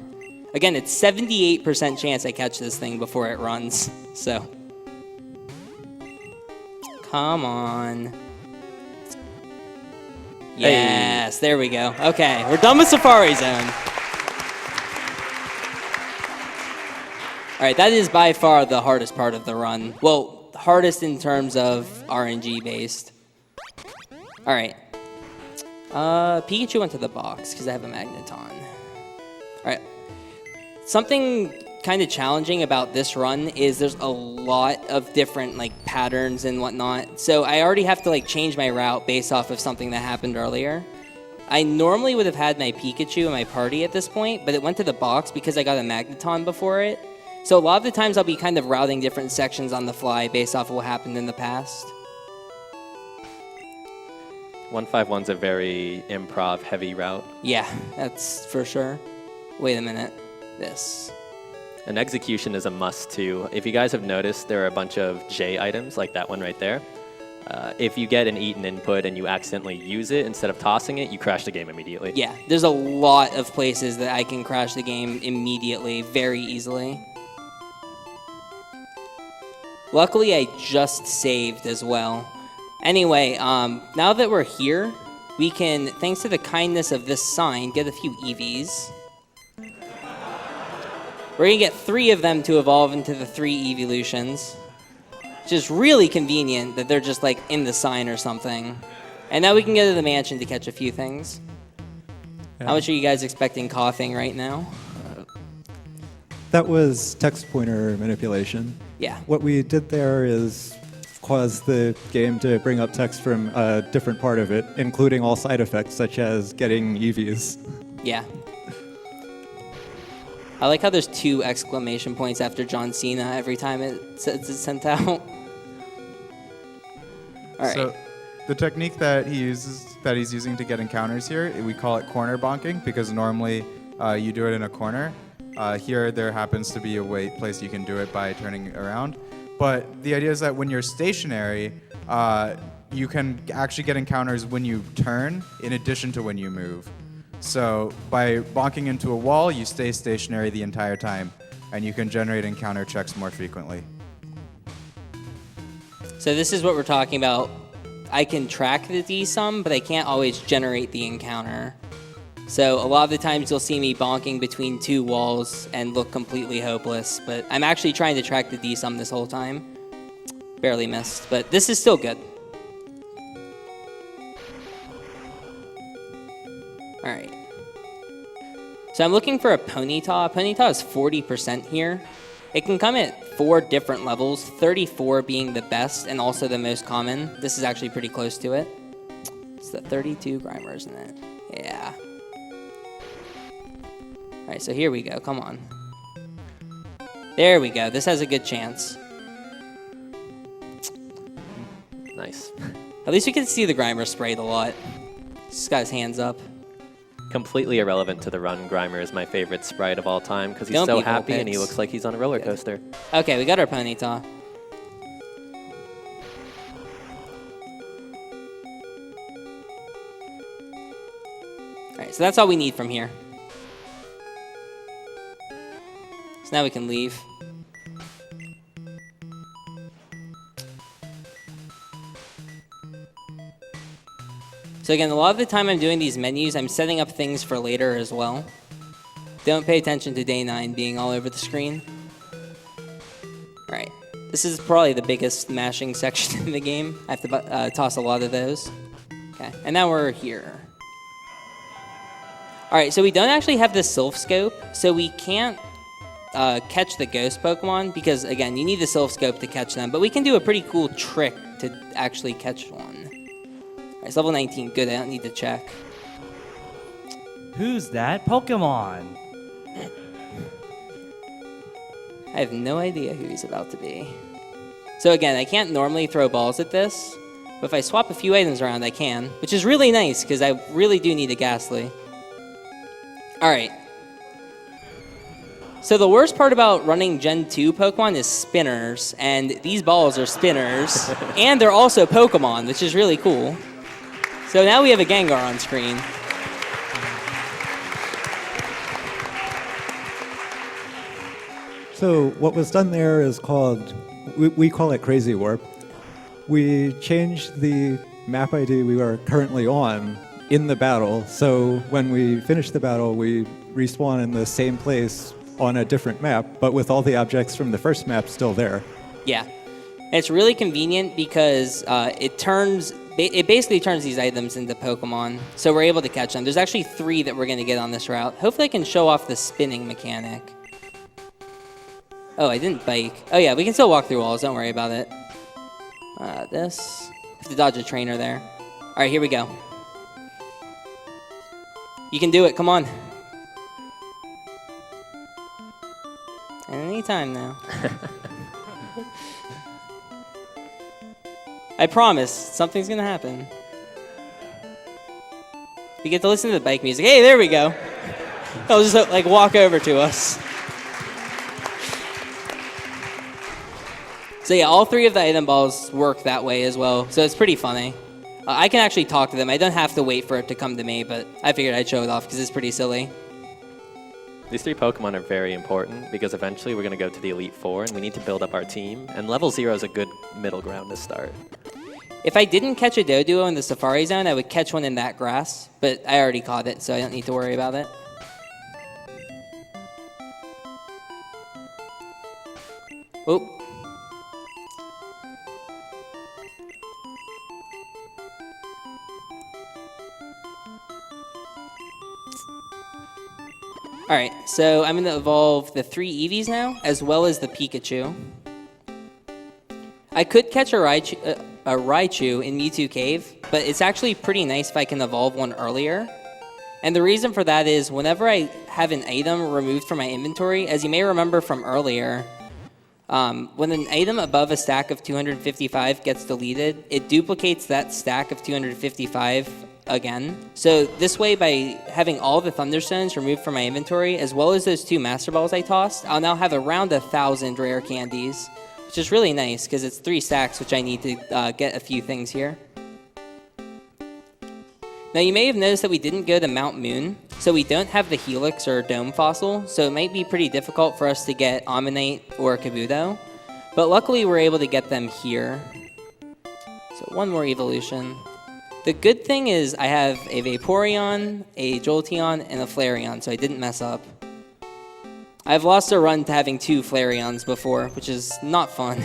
Again, it's 78% chance I catch this thing before it runs. So, come on. Yes, there we go. Okay, we're done with Safari Zone. All right, that is by far the hardest part of the run. Well, hardest in terms of RNG based. All right. Pikachu went to the box because I have a Magneton. All right. Something kind of challenging about this run is there's a lot of different like patterns and whatnot. So I already have to like change my route based off of something that happened earlier. I normally would have had my Pikachu in my party at this point, but it went to the box because I got a Magneton before it. So a lot of the times I'll be kind of routing different sections on the fly based off of what happened in the past. 151's a very improv heavy route. Yeah, that's for sure. Wait a minute. This. And execution is a must too. If you guys have noticed, there are a bunch of J items like that one right there. If you get an eaten input and you accidentally use it instead of tossing it, you crash the game immediately. Yeah, there's a lot of places that I can crash the game immediately, very easily. Luckily, I just saved as well. Anyway, now that we're here, we can, thanks to the kindness of this sign, get a few EVs. We're going to get 3 of them to evolve into the 3 evolutions. Which is really convenient that they're just like in the sign or something. And now we can go to the mansion to catch a few things. Yeah. How much are you guys expecting coughing right now? That was text pointer manipulation. Yeah. What we did there is cause the game to bring up text from a different part of it, including all side effects such as getting EVs. Yeah. I like how there's 2 exclamation points after John Cena every time it's sent out. All right. So the technique that he's using to get encounters here, we call it corner bonking because normally you do it in a corner. Here there happens to be a place you can do it by turning around. But the idea is that when you're stationary, you can actually get encounters when you turn in addition to when you move. So by bonking into a wall, you stay stationary the entire time, and you can generate encounter checks more frequently. So this is what we're talking about. I can track the dsum, but I can't always generate the encounter. So a lot of the times you'll see me bonking between 2 walls and look completely hopeless, but I'm actually trying to track the dsum this whole time. Barely missed, but this is still good. All right. So I'm looking for a Ponyta. Ponyta is 40% here. It can come at 4 different levels, 34 being the best and also the most common. This is actually pretty close to it. It's the 32 Grimer, isn't it? Yeah. All right, so here we go. Come on. There we go. This has a good chance. Nice. At least we can see the Grimer sprayed a lot. He's got his hands up. Completely irrelevant to the run, Grimer is my favorite sprite of all time because he's Don't so be happy and he Vulpix. looks like he's on a roller coaster. Okay, we got our Ponyta. right, so that's all we need from here. So now we can leave. So again, a lot of the time I'm doing these menus, I'm setting up things for later as well. Don't pay attention to day 9 being all over the screen. All right, this is probably the biggest mashing section in the game. I have to toss a lot of those. Okay, and now we're here. All right, so we don't actually have the Sylph Scope, so we can't catch the ghost Pokemon because, again, you need the Sylph Scope to catch them, but we can do a pretty cool trick to actually catch one. All right, it's level 19. Good, I don't need to check. Who's that Pokemon? I have no idea who he's about to be. So again, I can't normally throw balls at this, but if I swap a few items around, I can, which is really nice because I really do need a Ghastly. All right. So the worst part about running Gen 2 Pokemon is spinners, and these balls are spinners, and they're also Pokemon, which is really cool. So now we have a Gengar on screen. So what was done there is called, we call it Crazy Warp. We changed the map ID we are currently on in the battle, so when we finish the battle, we respawn in the same place on a different map, but with all the objects from the first map still there. Yeah. And it's really convenient because it basically turns these items into Pokemon, so we're able to catch them. There's actually 3 that we're going to get on this route. Hopefully I can show off the spinning mechanic. Oh, I didn't bike. Oh yeah, we can still walk through walls, don't worry about it. This. I have to dodge a trainer there. All right, here we go. You can do it, come on. Anytime now. I promise, something's gonna happen. You get to listen to the bike music. Hey, there we go. They'll just like walk over to us. So yeah, all 3 of the item balls work that way as well, so it's pretty funny. I can actually talk to them. I don't have to wait for it to come to me, but I figured I'd show it off because it's pretty silly. These 3 Pokemon are very important because eventually we're going to go to the Elite Four and we need to build up our team, and level 0 is a good middle ground to start. If I didn't catch a Doduo in the Safari Zone, I would catch one in that grass, but I already caught it, so I don't need to worry about it. Oh. Alright, so I'm going to evolve the 3 Eevees now, as well as the Pikachu. I could catch a Raichu in Mewtwo Cave, but it's actually pretty nice if I can evolve one earlier. And the reason for that is whenever I have an item removed from my inventory, as you may remember from earlier, when an item above a stack of 255 gets deleted, it duplicates that stack of 255 again. So this way, by having all the Thunderstones removed from my inventory, as well as those 2 Master Balls I tossed, I'll now have around 1,000 rare candies, which is really nice because it's 3 stacks, which I need to get a few things here. Now you may have noticed that we didn't go to Mount Moon, so we don't have the Helix or Dome Fossil, so it might be pretty difficult for us to get Omanyte or Kabuto, but luckily we're able to get them here. So 1 more evolution. The good thing is I have a Vaporeon, a Jolteon, and a Flareon, so I didn't mess up. I've lost a run to having 2 Flareons before, which is not fun.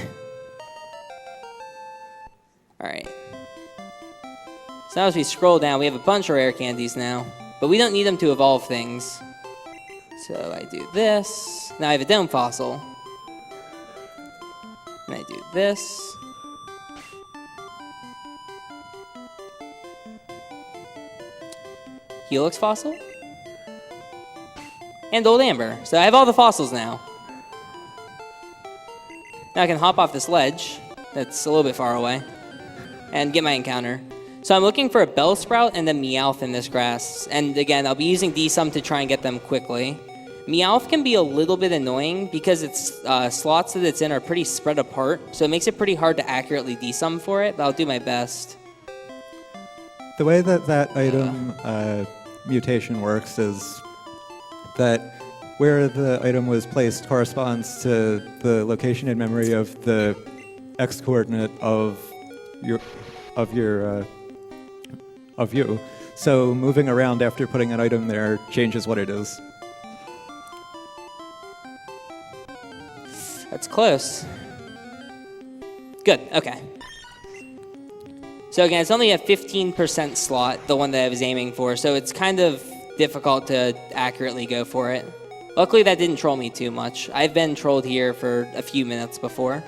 Alright. So now as we scroll down, we have a bunch of rare candies now, but we don't need them to evolve things. So I do this. Now I have a Dome Fossil. And I do this. Helix Fossil. And Old Amber. So I have all the fossils now. Now I can hop off this ledge that's a little bit far away and get my encounter. So I'm looking for a Bellsprout and a Meowth in this grass. And again, I'll be using D-Sum to try and get them quickly. Meowth can be a little bit annoying because its slots that it's in are pretty spread apart. So it makes it pretty hard to accurately D-Sum for it, but I'll do my best. The way that item mutation works is that where the item was placed corresponds to the location in memory of the x coordinate of you. So moving around after putting an item there changes what it is. That's close. Good, okay. So again, it's only a 15% slot, the one that I was aiming for, so it's kind of difficult to accurately go for it. Luckily, that didn't troll me too much. I've been trolled here for a few minutes before.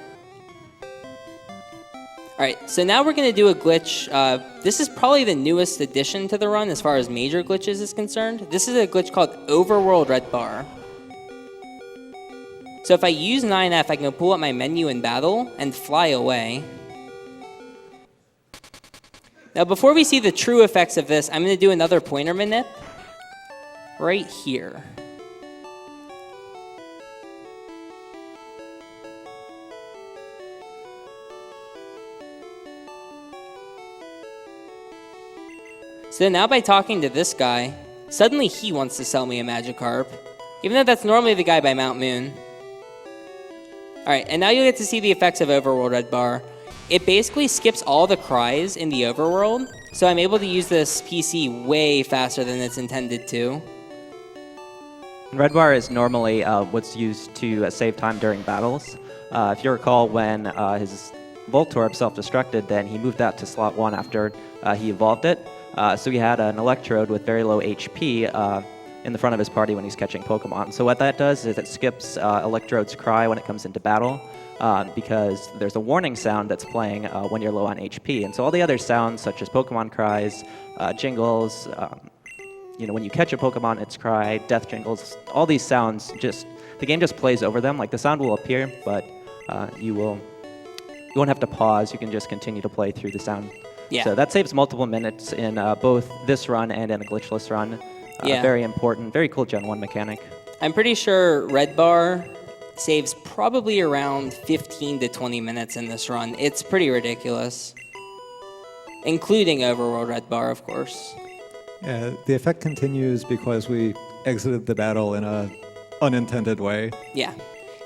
All right, so now we're going to do a glitch. This is probably the newest addition to the run as far as major glitches is concerned. This is a glitch called Overworld Red Bar. So if I use 9F, I can pull up my menu in battle and fly away. Now, before we see the true effects of this, I'm going to do another pointer manip right here. So now by talking to this guy, suddenly he wants to sell me a Magikarp, even though that's normally the guy by Mount Moon. Alright, and now you get to see the effects of Overworld Red Bar. It basically skips all the cries in the overworld, so I'm able to use this PC way faster than it's intended to. Red bar is normally what's used to save time during battles. If you recall, when his Voltorb self-destructed, then he moved that to slot 1 after he evolved it. So he had an Electrode with very low HP in the front of his party when he's catching Pokemon. So what that does is it skips Electrode's cry when it comes into battle, because there's a warning sound that's playing when you're low on HP. And so all the other sounds, such as Pokemon cries, jingles, when you catch a Pokemon, its cry, death jingles, all these sounds, the game just plays over them. Like, the sound will appear, but you won't have to pause. You can just continue to play through the sound. Yeah. So that saves multiple minutes in both this run and in a glitchless run. Yeah. Very important, very cool Gen 1 mechanic. I'm pretty sure Red Bar saves probably around 15 to 20 minutes in this run. It's pretty ridiculous. Including Overworld Red Bar, of course. Yeah, the effect continues because we exited the battle in a unintended way. Yeah.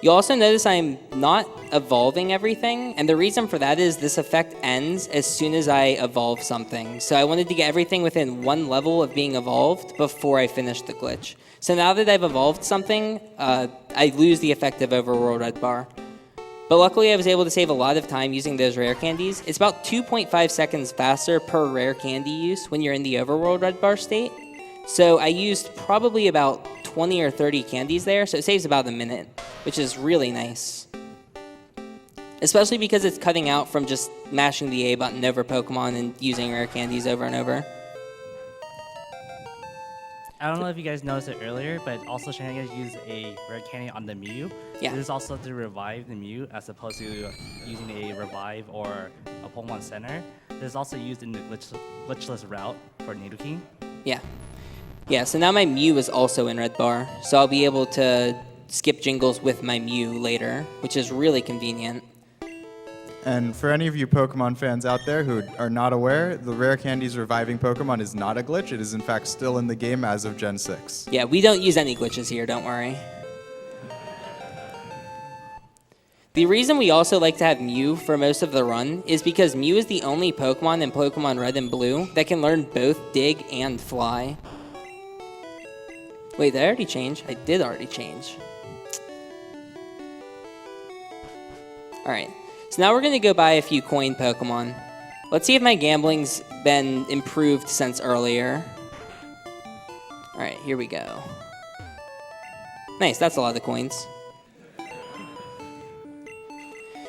You'll also notice I'm not evolving everything, and the reason for that is this effect ends as soon as I evolve something. So I wanted to get everything within one level of being evolved before I finish the glitch. So now that I've evolved something, I lose the effect of Overworld Red Bar. But luckily I was able to save a lot of time using those rare candies. It's about 2.5 seconds faster per rare candy use when you're in the Overworld Red Bar state. So I used probably about 20 or 30 candies there, so it saves about a minute, which is really nice. Especially because it's cutting out from just mashing the A button over Pokemon and using rare candies over and over. I don't know if you guys noticed it earlier, but also Shenanagans used a rare candy on the Mew. Yeah. This is also to revive the Mew as opposed to using a revive or a Pokemon Center. This is also used in the glitchless route for Nidoking. Yeah. Yeah, so now my Mew is also in Red Bar, so I'll be able to skip jingles with my Mew later, which is really convenient. And for any of you Pokemon fans out there who are not aware, the Rare Candies reviving Pokemon is not a glitch. It is in fact still in the game as of Gen 6. Yeah, we don't use any glitches here, don't worry. The reason we also like to have Mew for most of the run is because Mew is the only Pokemon in Pokemon Red and Blue that can learn both Dig and Fly. Wait, did I already change? I did already change. Alright, so now we're going to go buy a few coin Pokemon. Let's see if my gambling's been improved since earlier. Alright, here we go. Nice, that's a lot of coins.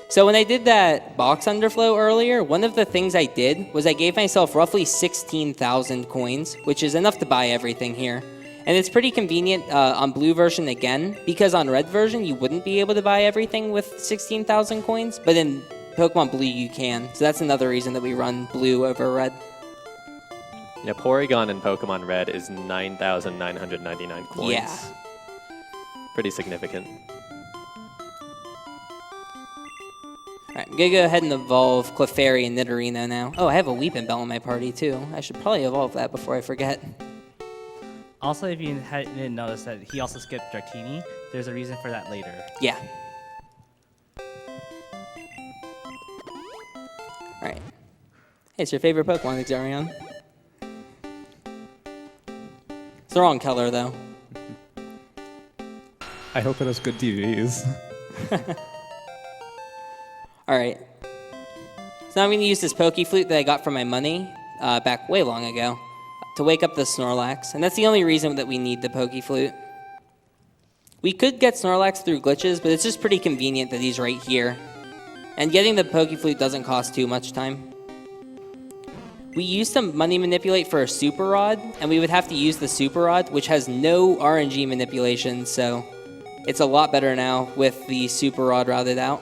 So when I did that box underflow earlier, one of the things I did was I gave myself roughly 16,000 coins, which is enough to buy everything here. And it's pretty convenient on blue version again, because on red version you wouldn't be able to buy everything with 16,000 coins, but in Pokemon Blue you can. So that's another reason that we run blue over red. Yeah, Porygon in Pokemon Red is 9,999 coins. Yeah. Pretty significant. Alright, I'm gonna go ahead and evolve Clefairy and Nidorino now. Oh, I have a Weepinbell in my party too. I should probably evolve that before I forget. Also, if you didn't notice that he also skipped Dratini, there's a reason for that later. Yeah. All right. Hey, it's your favorite Pokemon, Xarion. It's the wrong color, though. I hope it has good TVs. All right. So now I'm going to use this Pokeflute that I got for my money back way long ago to wake up the Snorlax. And that's the only reason that we need the Pokeflute. We could get Snorlax through glitches, but it's just pretty convenient that he's right here. And getting the Pokeflute doesn't cost too much time. We used to money manipulate for a Super Rod, and we would have to use the Super Rod, which has no RNG manipulation, so it's a lot better now with the Super Rod routed out.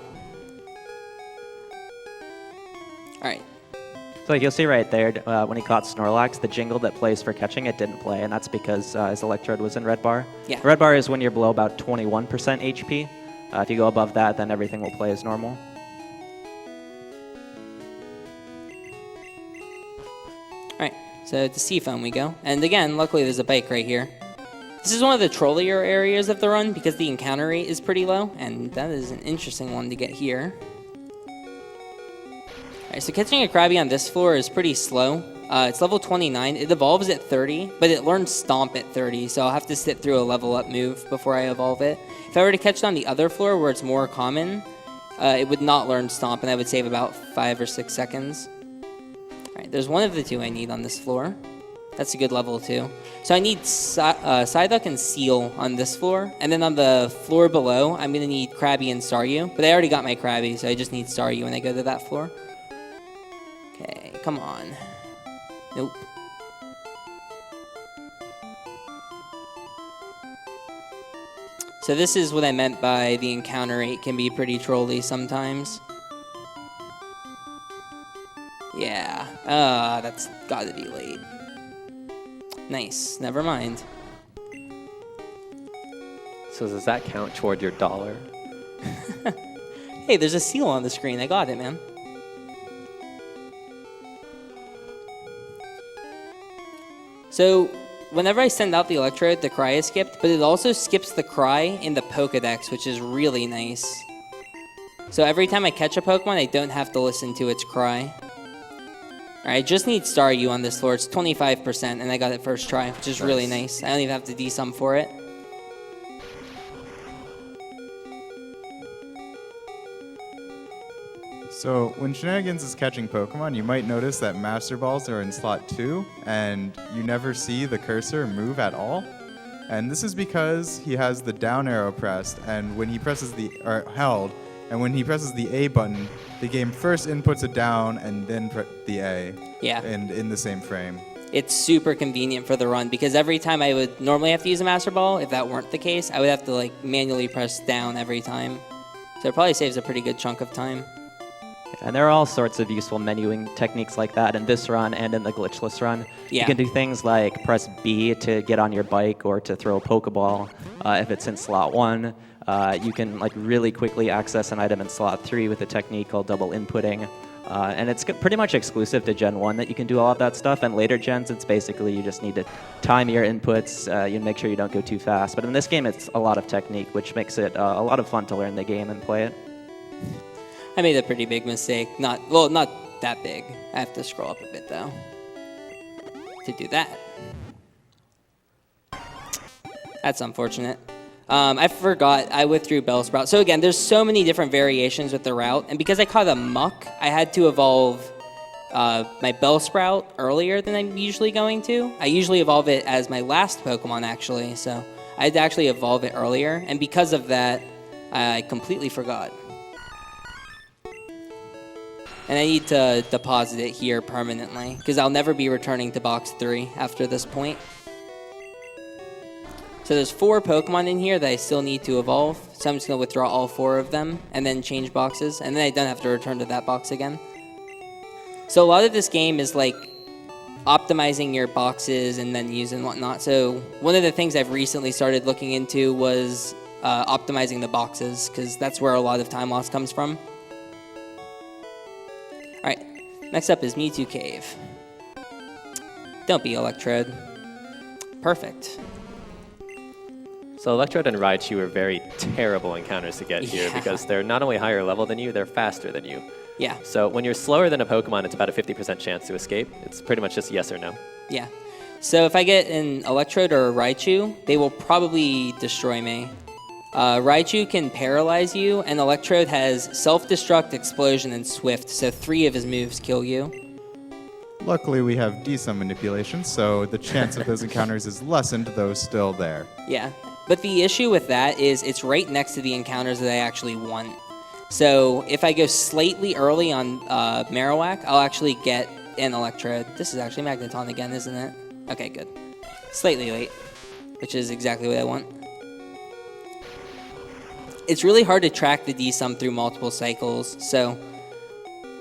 All right. So you'll see right there, when he caught Snorlax, the jingle that plays for catching it didn't play, and that's because his Electrode was in red bar. Yeah. Red bar is when you're below about 21% HP. If you go above that, then everything will play as normal. All right, so to Seafoam we go. And again, luckily there's a bike right here. This is one of the trollier areas of the run because the encounter rate is pretty low, and that is an interesting one to get here. All right, so catching a Krabby on this floor is pretty slow. It's level 29. It evolves at 30, but it learns Stomp at 30, so I'll have to sit through a level up move before I evolve it. If I were to catch it on the other floor where it's more common, it would not learn Stomp, and I would save about 5 or 6 seconds. All right, there's one of the two I need on this floor. That's a good level too. So I need Psyduck and Seal on this floor, and then on the floor below, I'm gonna need Krabby and Staryu, but I already got my Krabby, so I just need Staryu when I go to that floor. Okay, come on. Nope. So this is what I meant by the encounter rate can be pretty trolly sometimes. Yeah, that's gotta be late. Nice, never mind. So does that count toward your dollar? Hey, there's a seal on the screen. I got it, man. So, whenever I send out the Electrode, the cry is skipped, but it also skips the cry in the Pokedex, which is really nice. So every time I catch a Pokemon, I don't have to listen to its cry. Alright, I just need Staryu on this floor. It's 25%, and I got it first try, which is really nice. I don't even have to desum for it. So when Shenanagans is catching Pokemon, you might notice that Master Balls are in slot 2, and you never see the cursor move at all. And this is because he has the down arrow pressed, and when he presses held, and when he presses the A button, the game first inputs it down and then the A. Yeah. And in the same frame. It's super convenient for the run because every time I would normally have to use a Master Ball, if that weren't the case, I would have to like manually press down every time. So it probably saves a pretty good chunk of time. And there are all sorts of useful menuing techniques like that in this run and in the glitchless run. Yeah. You can do things like press B to get on your bike or to throw a Pokeball if it's in slot 1. You can like really quickly access an item in slot 3 with a technique called double inputting. And it's pretty much exclusive to Gen 1 that you can do all of that stuff. And later gens, it's basically you just need to time your inputs. You make sure you don't go too fast. But in this game, it's a lot of technique, which makes it a lot of fun to learn the game and play it. I made a pretty big mistake. Not that big. I have to scroll up a bit, though, to do that. That's unfortunate. I forgot. I withdrew Bellsprout. So again, there's so many different variations with the route, and because I caught a Muck, I had to evolve my Bellsprout earlier than I'm usually going to. I usually evolve it as my last Pokemon, actually, so I had to actually evolve it earlier, and because of that, I completely forgot. And I need to deposit it here permanently, because I'll never be returning to box 3 after this point. So there's 4 Pokemon in here that I still need to evolve, so I'm just going to withdraw all 4 of them, and then change boxes, and then I don't have to return to that box again. So a lot of this game is like optimizing your boxes and menus and whatnot. So one of the things I've recently started looking into was optimizing the boxes, because that's where a lot of time loss comes from. Alright, next up is Mewtwo Cave. Don't be Electrode. Perfect. So Electrode and Raichu are very terrible encounters to get here Yeah. because they're not only higher level than you, they're faster than you. Yeah. So when you're slower than a Pokemon, it's about a 50% chance to escape. It's pretty much just yes or no. Yeah. So if I get an Electrode or a Raichu, they will probably destroy me. Raichu can paralyze you, and Electrode has Self-Destruct, Explosion, and Swift, so 3 of his moves kill you. Luckily, we have D-sum manipulation, so the chance of those encounters is lessened, though still there. Yeah. But the issue with that is it's right next to the encounters that I actually want. So if I go slightly early on Marowak, I'll actually get an Electrode. This is actually Magneton again, isn't it? Okay, good. Slightly late, which is exactly what I want. It's really hard to track the D-sum through multiple cycles, so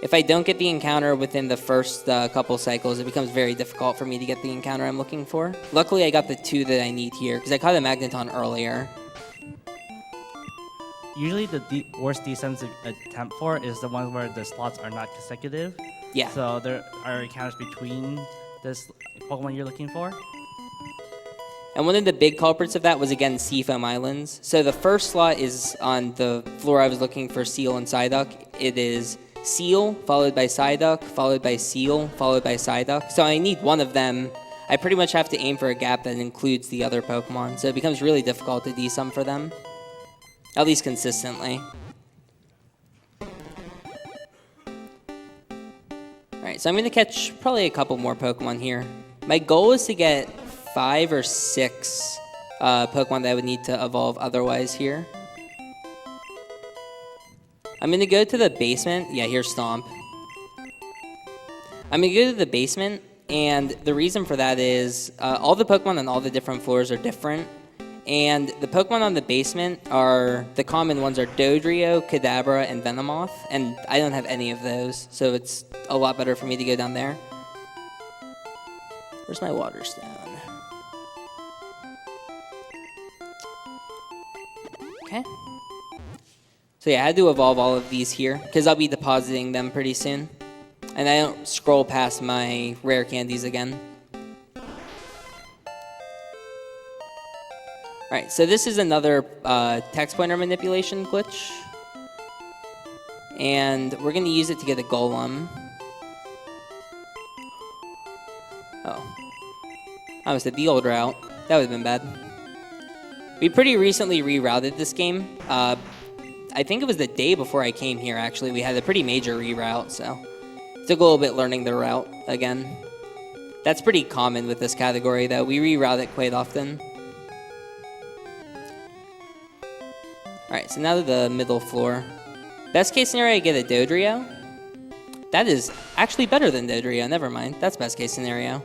if I don't get the encounter within the first couple cycles, it becomes very difficult for me to get the encounter I'm looking for. Luckily, I got the 2 that I need here, because I caught a Magneton earlier. Usually the worst D-sums to attempt for is the ones where the slots are not consecutive. Yeah. So there are encounters between this Pokemon you're looking for. And one of the big culprits of that was, again, Seafoam Islands. So the first slot is on the floor I was looking for Seal and Psyduck. It is Seal, followed by Psyduck, followed by Seal, followed by Psyduck. So I need one of them. I pretty much have to aim for a gap that includes the other Pokemon. So it becomes really difficult to D-sum for them. At least consistently. Alright, so I'm going to catch probably a couple more Pokemon here. My goal is to get 5 or 6 Pokemon that I would need to evolve otherwise here. I'm going to go to the basement. Yeah, here's Stomp. I'm going to go to the basement, and the reason for that is all the Pokemon on all the different floors are different. And the Pokemon on the basement are, the common ones are Dodrio, Kadabra, and Venomoth. And I don't have any of those, so it's a lot better for me to go down there. Where's my Water Stone? Okay. So yeah, I had to evolve all of these here, because I'll be depositing them pretty soon. And I don't scroll past my rare candies again. Alright, so this is another text pointer manipulation glitch. And we're going to use it to get a Golem. Oh. I almost did the old route. That would have been bad. We pretty recently rerouted this game. I think it was the day before I came here, actually. We had a pretty major reroute, so it took a little bit learning the route again. That's pretty common with this category, though. We reroute it quite often. Alright, so now to the middle floor. Best case scenario, I get a Dodrio. That is actually better than Dodrio. Never mind. That's best case scenario.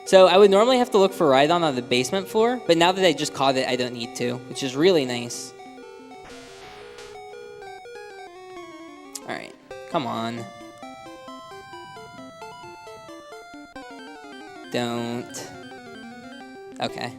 So I would normally have to look for Rhydon on the basement floor, but now that I just caught it, I don't need to, which is really nice. Alright, come on. Don't. Okay.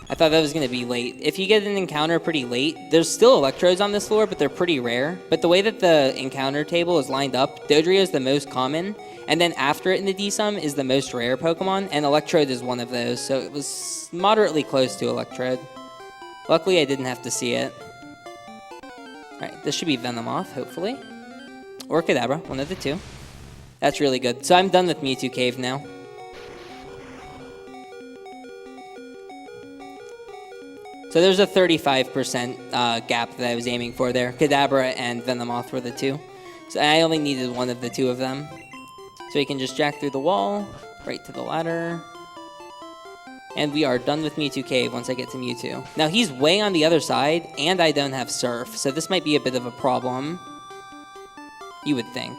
I thought that was going to be late. If you get an encounter pretty late, there's still Electrodes on this floor, but they're pretty rare. But the way that the encounter table is lined up, Dodrio is the most common, and then after it in the D-sum is the most rare Pokemon, and Electrode is one of those, so it was moderately close to Electrode. Luckily, I didn't have to see it. Alright, this should be Venomoth, hopefully. Or Kadabra, one of the two. That's really good. So I'm done with Mewtwo Cave now. So there's a 35% gap that I was aiming for there. Kadabra and Venomoth were the two. So I only needed one of the two of them. So you can just jack through the wall, right to the ladder. And we are done with Mewtwo Cave once I get to Mewtwo. Now he's way on the other side, and I don't have Surf. So this might be a bit of a problem. You would think.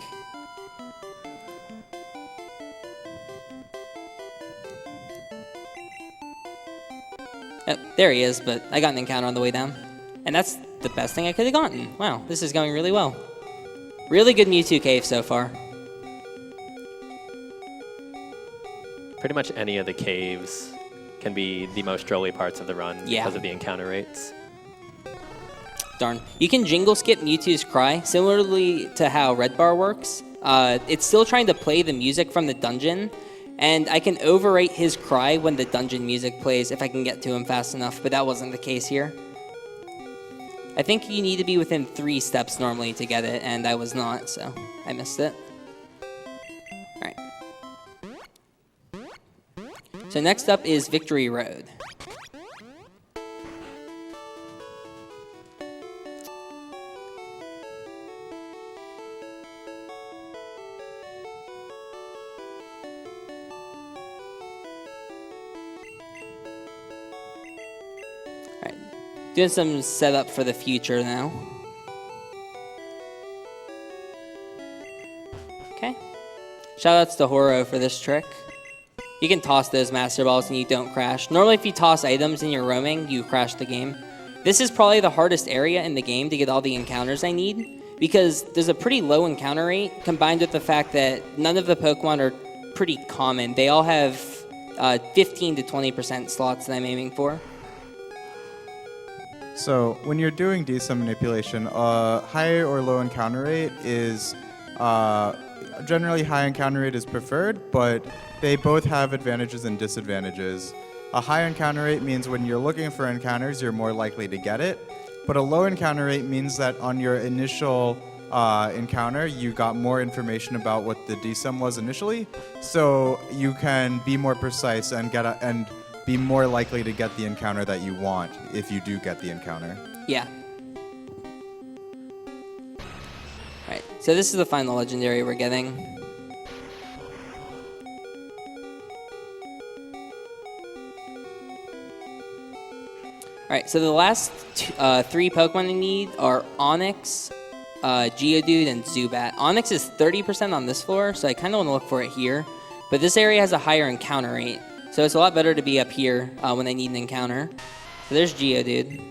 Oh, there he is, but I got an encounter on the way down. And that's the best thing I could have gotten. Wow, this is going really well. Really good Mewtwo Cave so far. Pretty much any of the caves can be the most trolly parts of the run because of the encounter rates. Darn. You can jingle skip Mewtwo's Cry, similarly to how Red Bar works. It's still trying to play the music from the dungeon, And I can overwrite his cry when the dungeon music plays if I can get to him fast enough, but that wasn't the case here. I think you need to be within 3 steps normally to get it, and I was not, so I missed it. Alright. So next up is Victory Road. Doing some setup for the future now. Okay. Shoutouts to Horo for this trick. You can toss those Master Balls and you don't crash. Normally if you toss items and you're roaming, you crash the game. This is probably the hardest area in the game to get all the encounters I need, because there's a pretty low encounter rate combined with the fact that none of the Pokemon are pretty common. They all have 15 to 20% slots that I'm aiming for. So when you're doing DSUM manipulation, high or low encounter rate is generally high encounter rate is preferred, but they both have advantages and disadvantages. A high encounter rate means when you're looking for encounters, you're more likely to get it, but a low encounter rate means that on your initial encounter, you got more information about what the DSUM was initially, so you can be more precise and and be more likely to get the encounter that you want if you do get the encounter. Yeah. Alright, so this is the final legendary we're getting. Alright, so the last 3 Pokemon I need are Onyx, Geodude, and Zubat. Onyx is 30% on this floor, so I kind of want to look for it here. But this area has a higher encounter rate, so it's a lot better to be up here when I need an encounter. So there's Geodude.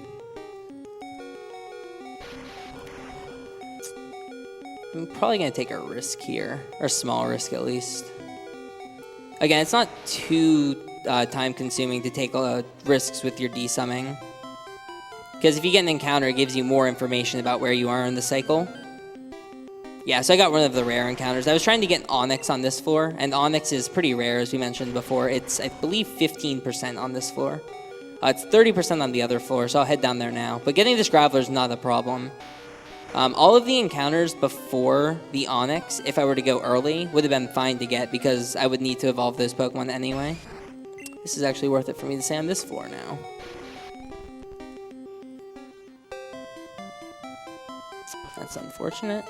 I'm probably going to take a risk here, or a small risk at least. Again, it's not too time-consuming to take risks with your desumming, because if you get an encounter, it gives you more information about where you are in the cycle. Yeah, so I got one of the rare encounters. I was trying to get Onyx on this floor, and Onyx is pretty rare, as we mentioned before. It's, I believe, 15% on this floor. It's 30% on the other floor, so I'll head down there now. But getting this Graveler is not a problem. All of the encounters before the Onyx, if I were to go early, would have been fine to get, because I would need to evolve those Pokemon anyway. This is actually worth it for me to stay on this floor now. That's unfortunate.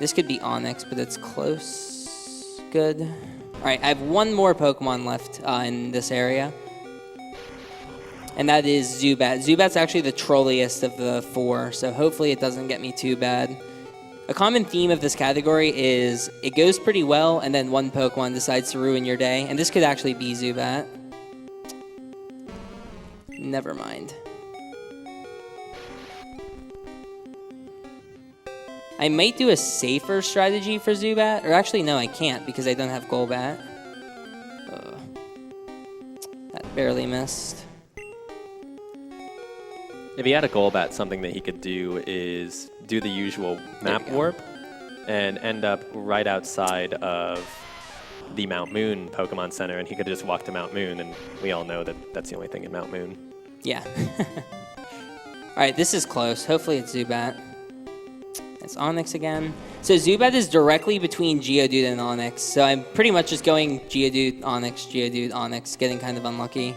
This could be Onyx, but it's close. Good. Alright, I have one more Pokemon left in this area. And that is Zubat. Zubat's actually the trolliest of the 4, so hopefully it doesn't get me too bad. A common theme of this category is it goes pretty well, and then one Pokemon decides to ruin your day. And this could actually be Zubat. Never mind. I might do a safer strategy for Zubat. Or actually, no, I can't because I don't have Golbat. That barely missed. If he had a Golbat, something that he could do is do the usual map warp and end up right outside of the Mount Moon Pokemon Center, and he could just walk to Mount Moon, and we all know that that's the only thing in Mount Moon. Yeah. Alright, this is close. Hopefully it's Zubat. It's Onyx again. So Zubat is directly between Geodude and Onyx, so I'm pretty much just going Geodude, Onyx, getting kind of unlucky.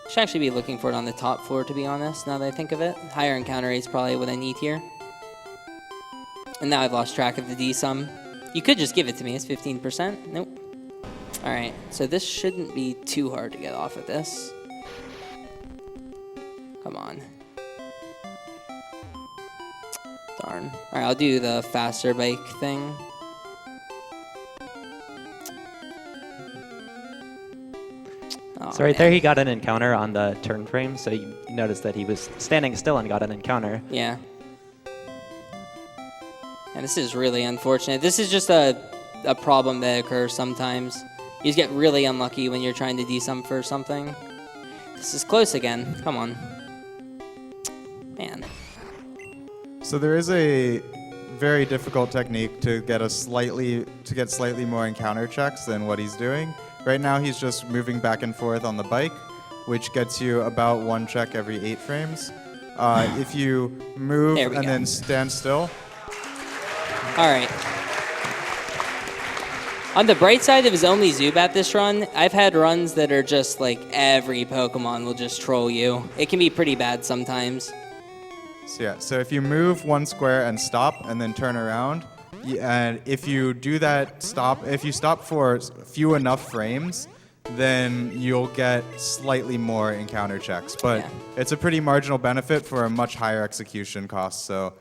Should actually be looking for it on the top floor, to be honest, now that I think of it. Higher encounter rate is probably what I need here. And now I've lost track of the D-sum. You could just give it to me. It's 15%. Nope. Alright, so this shouldn't be too hard to get off of this. Come on. Darn. Alright, I'll do the faster bike thing. Oh, So right there, he got an encounter on the turn frame, so you noticed that he was standing still and got an encounter. Yeah. And this is really unfortunate. This is just a problem that occurs sometimes. You just get really unlucky when you're trying to desum for something. This is close again. Come on. Man. So there is a very difficult technique to get slightly more encounter checks than what he's doing. Right now he's just moving back and forth on the bike, which gets you about 1 check every 8 frames. If you move and then stand still. All right. On the bright side of his only Zubat this run, I've had runs that are just like every Pokemon will just troll you. It can be pretty bad sometimes. So yeah, so if you move 1 square and stop and then turn around, and if you do that if you stop for few enough frames, then you'll get slightly more encounter checks. But it's a pretty marginal benefit for a much higher execution cost, so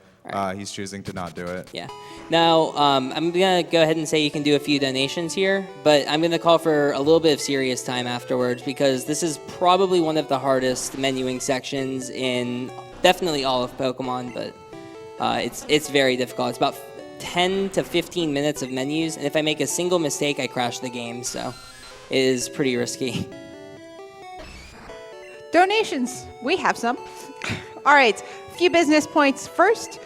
he's choosing to not do it. Yeah. Now, I'm going to go ahead and say you can do a few donations here, but I'm going to call for a little bit of serious time afterwards because this is probably one of the hardest menuing sections in definitely all of Pokemon, but it's very difficult. It's about 10 to 15 minutes of menus, and if I make a single mistake, I crash the game, so it is pretty risky. Donations. We have some. All right, a few business points. First,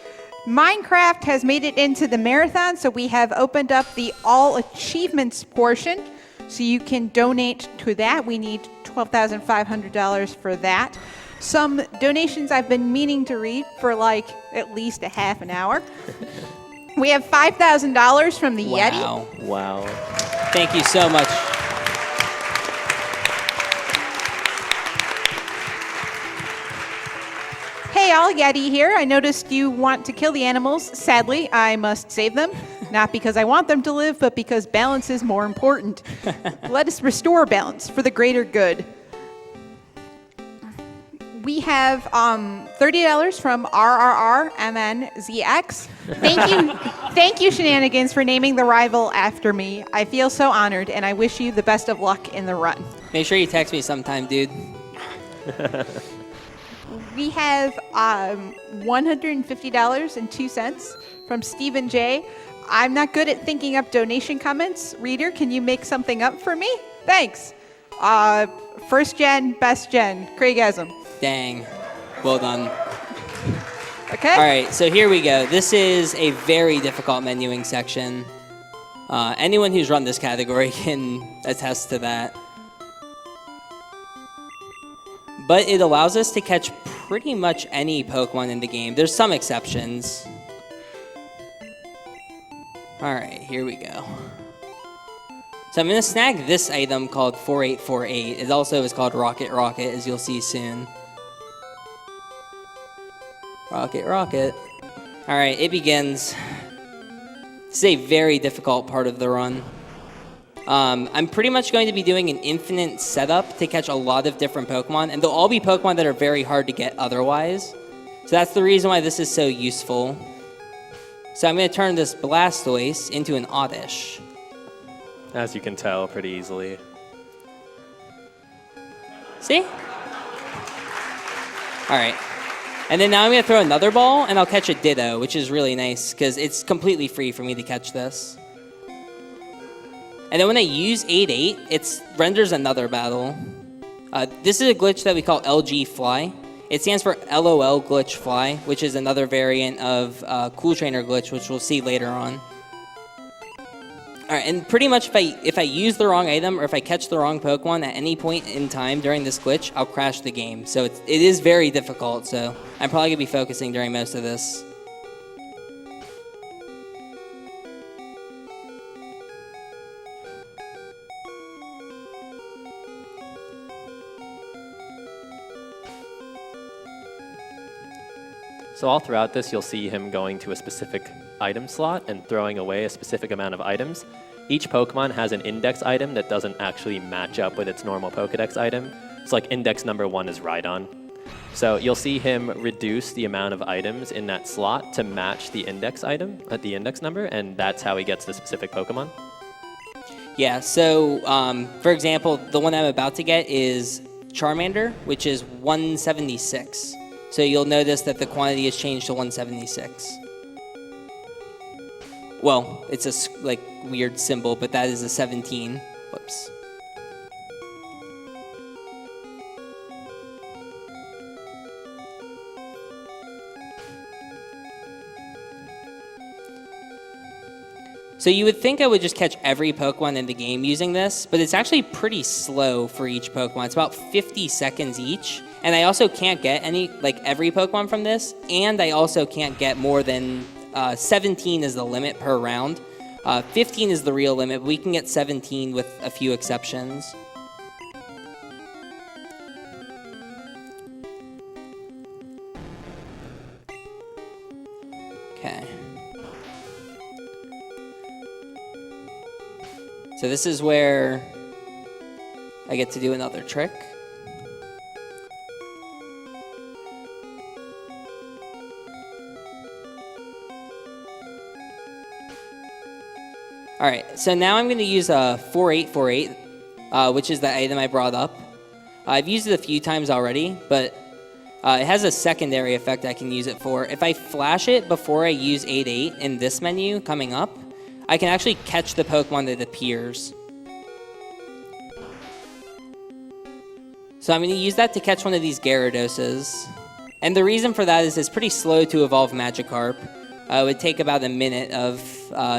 Minecraft has made it into the marathon, so we have opened up the all achievements portion, so you can donate to that. We need $12,500 for that. Some donations I've been meaning to read for like at least a half an hour. We have $5,000 from the Yeti. Wow. Thank you so much. Hey, all, Yeti here. I noticed you want to kill the animals. Sadly, I must save them. Not because I want them to live, but because balance is more important. Let us restore balance for the greater good. We have $30 from RRRMNZX. Thank you, Shenanagans, for naming the rival after me. I feel so honored, and I wish you the best of luck in the run. Make sure you text me sometime, dude. We have $150.02 from Stephen J. I'm not good at thinking up donation comments. Reader, can you make something up for me? Thanks. First gen, best gen, Craigasm. Dang. Well done. Okay. All right, so here we go. This is a very difficult menuing section. Anyone who's run this category can attest to that. But it allows us to catch pretty much any Pokemon in the game. There's some exceptions. All right, here we go. So I'm going to snag this item called 4848. It also is called Rocket Rocket, as you'll see soon. Rocket Rocket. All right, it begins. This is a very difficult part of the run. I'm pretty much going to be doing an infinite setup to catch a lot of different Pokemon, and they'll all be Pokemon that are very hard to get otherwise. So that's the reason why this is so useful. So I'm going to turn this Blastoise into an Oddish. As you can tell pretty easily. See? All right. And then now I'm going to throw another ball, and I'll catch a Ditto, which is really nice, because it's completely free for me to catch this. And then when I use 8-8, it renders another battle. This is a glitch that we call LG Fly. It stands for LOL Glitch Fly, which is another variant of Cool Trainer Glitch, which we'll see later on. All right, and pretty much if I use the wrong item or if I catch the wrong Pokemon at any point in time during this glitch, I'll crash the game. So it is very difficult, so I'm probably going to be focusing during most of this. So all throughout this, you'll see him going to a specific item slot and throwing away a specific amount of items. Each Pokemon has an index item that doesn't actually match up with its normal Pokedex item. It's like index number 1 is Rhydon. So you'll see him reduce the amount of items in that slot to match the index item at the index number, and that's how he gets the specific Pokemon. Yeah, so for example, the one I'm about to get is Charmander, which is 176. So you'll notice that the quantity has changed to 176. Well, it's a weird symbol, but that is a 17. Whoops. So you would think I would just catch every Pokemon in the game using this, but it's actually pretty slow for each Pokemon. It's about 50 seconds each. And I also can't get every Pokemon from this, and I also can't get more than 17 is the limit per round. 15 is the real limit, but we can get 17 with a few exceptions. Okay. So this is where I get to do another trick. All right, so now I'm going to use a 4848, which is the item I brought up. I've used it a few times already, but it has a secondary effect I can use it for. If I flash it before I use 88 in this menu coming up, I can actually catch the Pokemon that appears. So I'm going to use that to catch one of these Gyarados. And the reason for that is it's pretty slow to evolve Magikarp. It would take about a minute of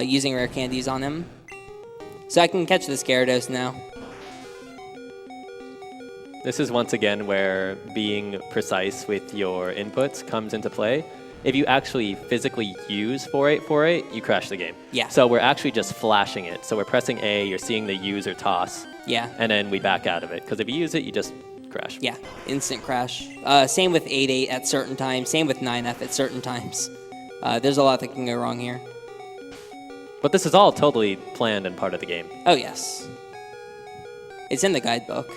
using rare candies on him. So I can catch this Gyarados now. This is once again where being precise with your inputs comes into play. If you actually physically use 4848, you crash the game. Yeah. So we're actually just flashing it. So we're pressing A, you're seeing the use or toss. Yeah. And then we back out of it. Because if you use it, you just crash. Yeah, instant crash. Same with 88 at certain times. Same with 9F at certain times. There's a lot that can go wrong here. But this is all totally planned and part of the game. Oh, yes. It's in the guidebook.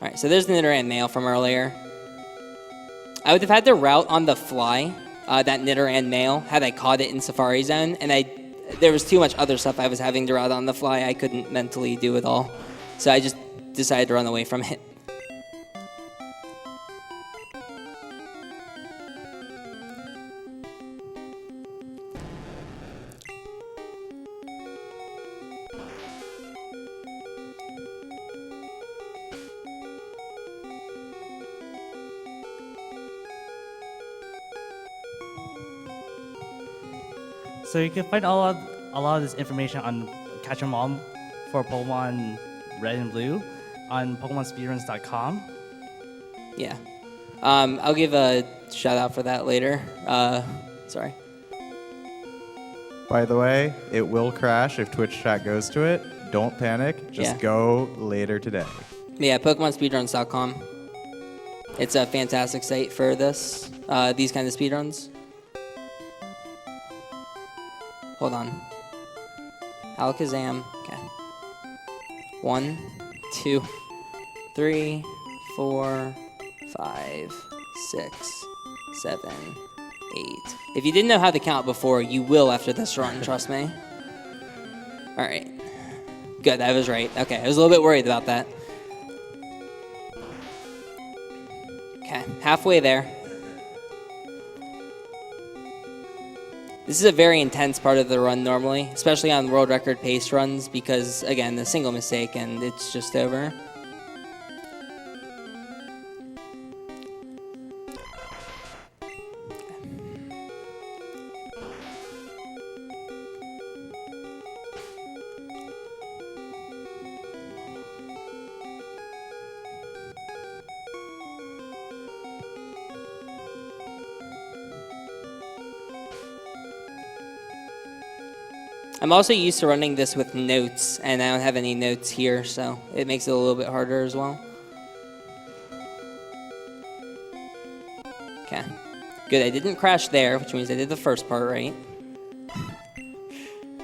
All right, so there's the Nidoran mail from earlier. I would have had to route on the fly that Nidoran mail had I caught it in Safari Zone, and there was too much other stuff I was having to route on the fly. I couldn't mentally do it all. So I just decided to run away from it. So you can find a lot of this information on Catch 'em All for Pokemon Red and Blue on PokemonSpeedruns.com. Yeah. I'll give a shout out for that later. Sorry. By the way, it will crash if Twitch chat goes to it. Don't panic. Just Yeah. go later today. Yeah, PokemonSpeedruns.com. It's a fantastic site for this, these kind of speedruns. Hold on. Alakazam. Okay. 1, 2, 3, 4, 5, 6, 7, 8. If you didn't know how to count before, you will after this run, trust me. All right. Good, I was right. Okay, I was a little bit worried about that. Okay, halfway there. This is a very intense part of the run normally, especially on world record pace runs because, again, a single mistake and it's just over. I'm also used to running this with notes, and I don't have any notes here, so it makes it a little bit harder as well. Okay. Good, I didn't crash there, which means I did the first part right.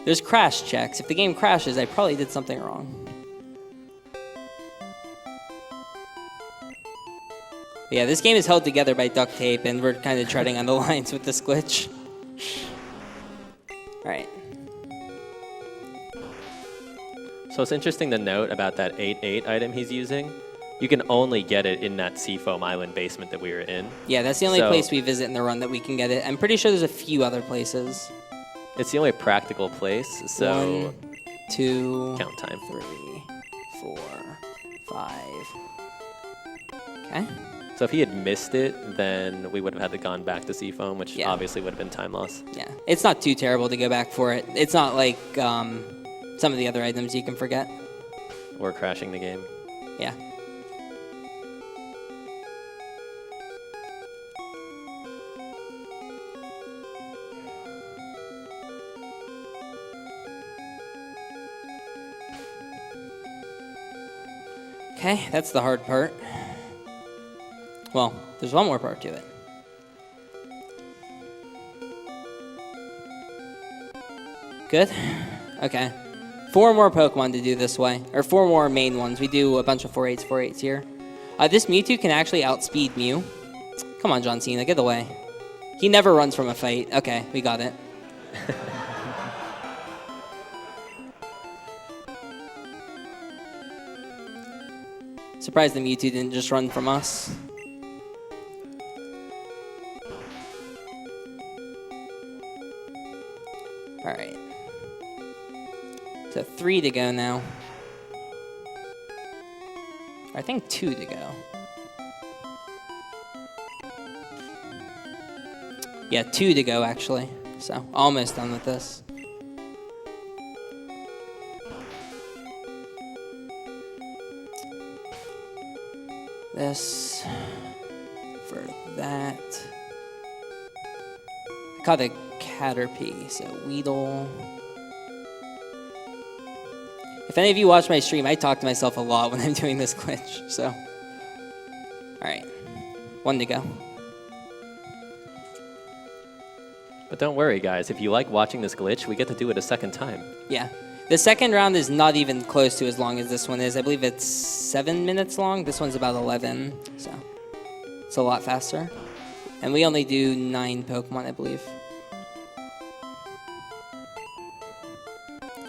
There's crash checks. If the game crashes, I probably did something wrong. Yeah, this game is held together by duct tape, and we're kind of treading on the lines with this glitch. All right. So it's interesting to note about that 8-8 item he's using. You can only get it in that Seafoam Island basement that we were in. Yeah, that's the only place we visit in the run that we can get it. I'm pretty sure there's a few other places. It's the only practical place, so 1, 2, count time. 3, 4, 5. Okay. So if he had missed it, then we would have had to gone back to Seafoam, which Yeah. obviously would have been time loss. Yeah. It's not too terrible to go back for it. It's not like some of the other items you can forget. Or crashing the game. Yeah. Okay, that's the hard part. Well, there's one more part to it. Good? Okay. 4 more Pokemon to do this way, or 4 more main ones. We do a bunch of 4-8s, 4-8s here. This Mewtwo can actually outspeed Mew. Come on, John Cena, get away. He never runs from a fight. Okay, we got it. Surprised the Mewtwo didn't just run from us. All right. So 3 to go now. I think 2 to go. Yeah, 2 to go actually. So almost done with this. This for that. I caught a Caterpie, so Weedle. If any of you watch my stream, I talk to myself a lot when I'm doing this glitch, so. Alright, 1 to go. But don't worry, guys. If you like watching this glitch, we get to do it a second time. Yeah. The second round is not even close to as long as this one is. I believe it's 7 minutes long. This one's about 11, so it's a lot faster. And we only do 9 Pokemon, I believe.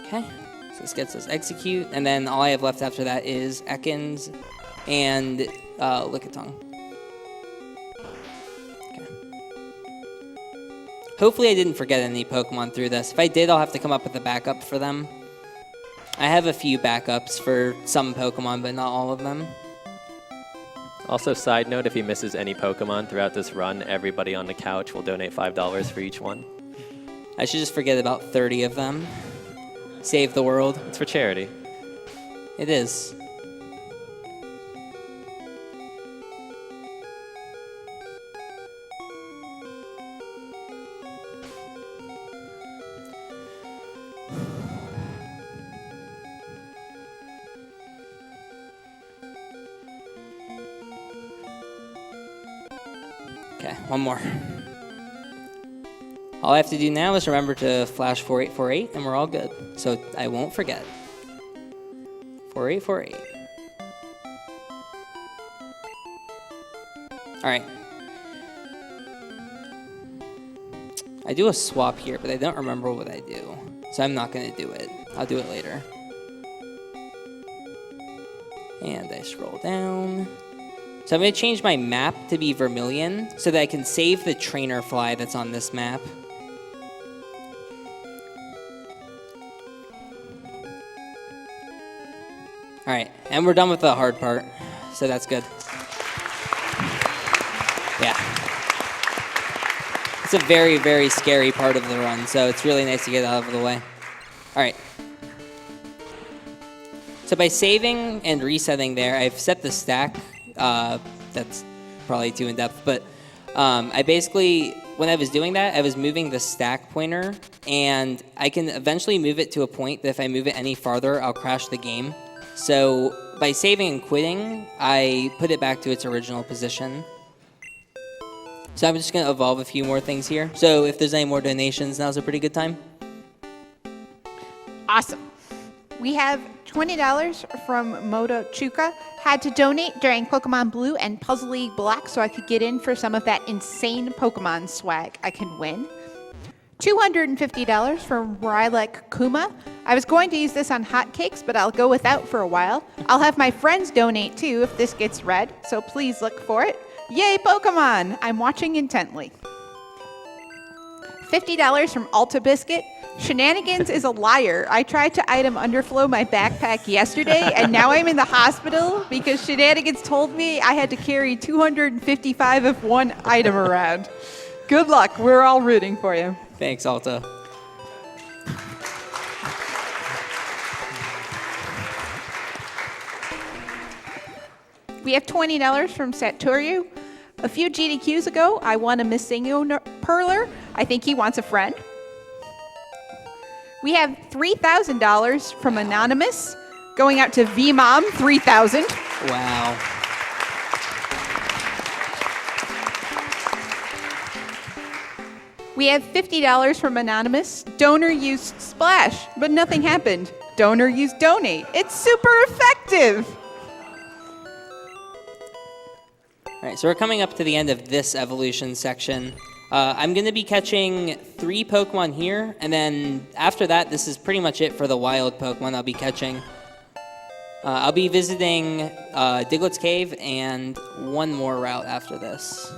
Okay, so this gets us Execute, and then all I have left after that is Ekans and Lickitung. Okay. Hopefully I didn't forget any Pokemon through this. If I did, I'll have to come up with a backup for them. I have a few backups for some Pokemon, but not all of them. Also, side note, if he misses any Pokemon throughout this run, everybody on the couch will donate $5 for each one. I should just forget about 30 of them. Save the world. It's for charity. It is. Okay, one more. All I have to do now is remember to flash 4848 and we're all good. So I won't forget. 4848. All right. I do a swap here, but I don't remember what I do. So I'm not going to do it. I'll do it later. And I scroll down. So I'm going to change my map to be Vermilion so that I can save the trainer fly that's on this map. All right, and we're done with the hard part, so that's good. Yeah. It's a very, very scary part of the run, so it's really nice to get out of the way. All right. So by saving and resetting there, I've set the stack. That's probably too in-depth, but I basically, when I was doing that, I was moving the stack pointer, and I can eventually move it to a point that if I move it any farther, I'll crash the game. So by saving and quitting, I put it back to its original position. So I'm just going to evolve a few more things here. So if there's any more donations, now's a pretty good time. Awesome. We have $20 from Moto Chuka. Had to donate during Pokemon Blue and Puzzle League Black so I could get in for some of that insane Pokemon swag I can win. $250 from Rylek Kuma. I was going to use this on hotcakes, but I'll go without for a while. I'll have my friends donate too if this gets read, so please look for it. Yay, Pokemon! I'm watching intently. $50 from Alta Biscuit. Shenanagans is a liar. I tried to item underflow my backpack yesterday, and now I'm in the hospital because Shenanagans told me I had to carry 255 of one item around. Good luck. We're all rooting for you. Thanks, Alta. We have $20 from Satoru. A few GDQs ago, I won a Missingo Perler. I think he wants a friend. We have $3,000 from Anonymous, going out to VMom 3000. Wow. We have $50 from Anonymous. Donor used Splash, but nothing happened. Donor used Donate. It's super effective. All right, so we're coming up to the end of this evolution section. I'm going to be catching 3 Pokemon here, and then after that, this is pretty much it for the wild Pokemon I'll be catching. I'll be visiting Diglett's Cave and one more route after this.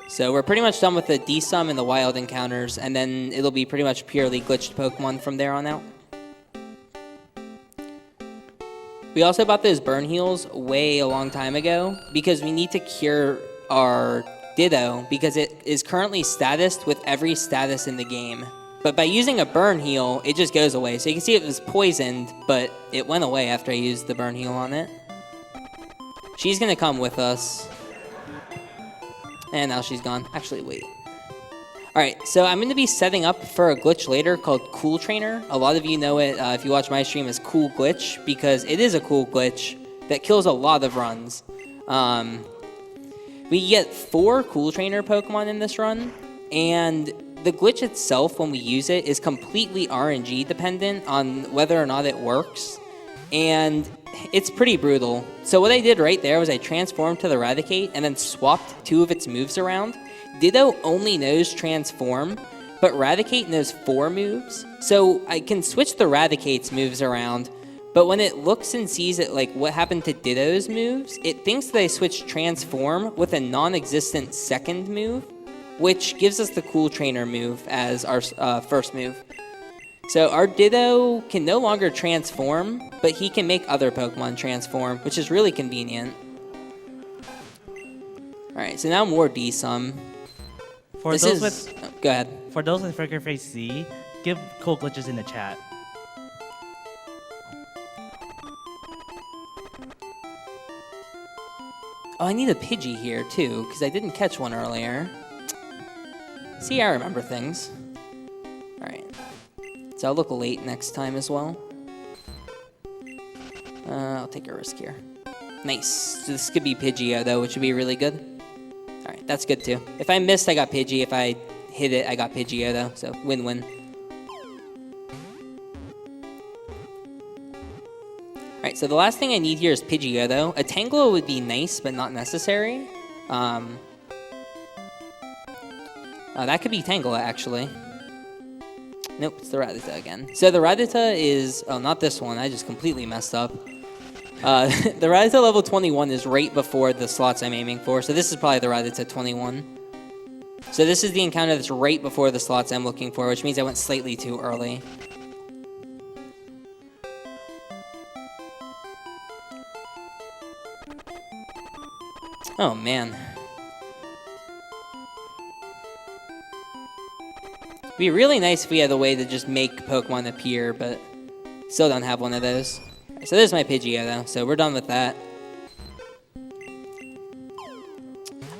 So we're pretty much done with the D-Sum and the wild encounters, and then it'll be pretty much purely glitched Pokemon from there on out. We also bought those burn heals way a long time ago because we need to cure our Ditto because it is currently statused with every status in the game. But by using a burn heal, it just goes away. So you can see it was poisoned, but it went away after I used the burn heal on it. She's going to come with us. And now she's gone. Actually, wait. Alright, so I'm going to be setting up for a glitch later called Cool Trainer. A lot of you know it, if you watch my stream, as Cool Glitch, because it is a cool glitch that kills a lot of runs. We get 4 Cool Trainer Pokemon in this run, and the glitch itself, when we use it, is completely RNG dependent on whether or not it works, and it's pretty brutal. So what I did right there was I transformed to the Raticate and then swapped 2 of its moves around. Ditto only knows Transform, but Raticate knows 4 moves, so I can switch the Raticate's moves around, but when it looks and sees it, like what happened to Ditto's moves, it thinks that I switched Transform with a non-existent second move, which gives us the Cool Trainer move as our first move. So our Ditto can no longer transform, but he can make other Pokemon transform, which is really convenient. Alright, so now more D-Sum. For those with go ahead. For those with Freaker Face Z, give cool glitches in the chat. Oh, I need a Pidgey here, too, because I didn't catch one earlier. See, I remember things. Alright. So I'll look late next time as well. I'll take a risk here. Nice. So this could be Pidgeot, though, which would be really good. Alright, that's good, too. If I missed, I got Pidgey. If I hit it, I got Pidgeot, though. So win-win. Alright, so the last thing I need here is Pidgeot, though. A Tangela would be nice, but not necessary. That could be Tangela, actually. Nope, it's the Rattata again. So the Rattata is... Oh, not this one. I just completely messed up. The Rattata level 21 is right before the slots I'm aiming for. So this is probably the Rattata 21. So this is the encounter that's right before the slots I'm looking for, which means I went slightly too early. Oh, man. It'd be really nice if we had a way to just make Pokemon appear, but still don't have one of those. So there's my Pidgeot, though, so we're done with that.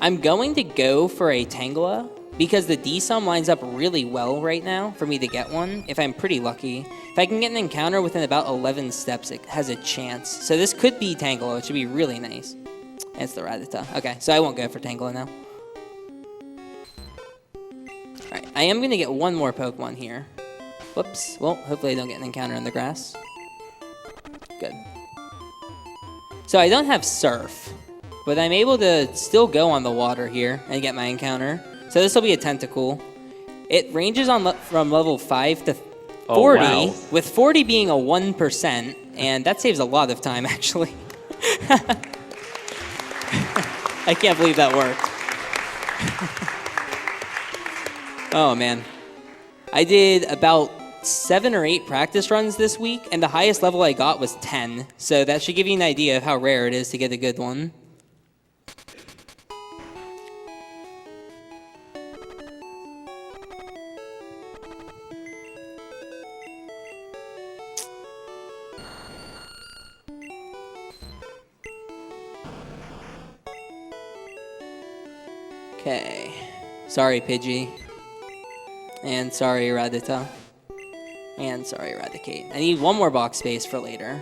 I'm going to go for a Tangela, because the D-Sum lines up really well right now for me to get one, if I'm pretty lucky. If I can get an encounter within about 11 steps, it has a chance. So this could be Tangela, which would be really nice. It's the Rattata. Okay, so I won't go for Tangela now. Alright, I am going to get one more Pokemon here. Whoops. Well, hopefully I don't get an encounter in the grass. Good. So I don't have Surf, but I'm able to still go on the water here and get my encounter. So this will be a Tentacool. It ranges on from level 5 to 40, wow. with 40 being a 1%, and that saves a lot of time, actually. I can't believe that worked. Oh, man. I did about 7 or 8 practice runs this week, and the highest level I got was 10. So that should give you an idea of how rare it is to get a good one. Okay. Sorry, Pidgey. And sorry, Radita. And sorry, Eradicate. I need one more box space for later.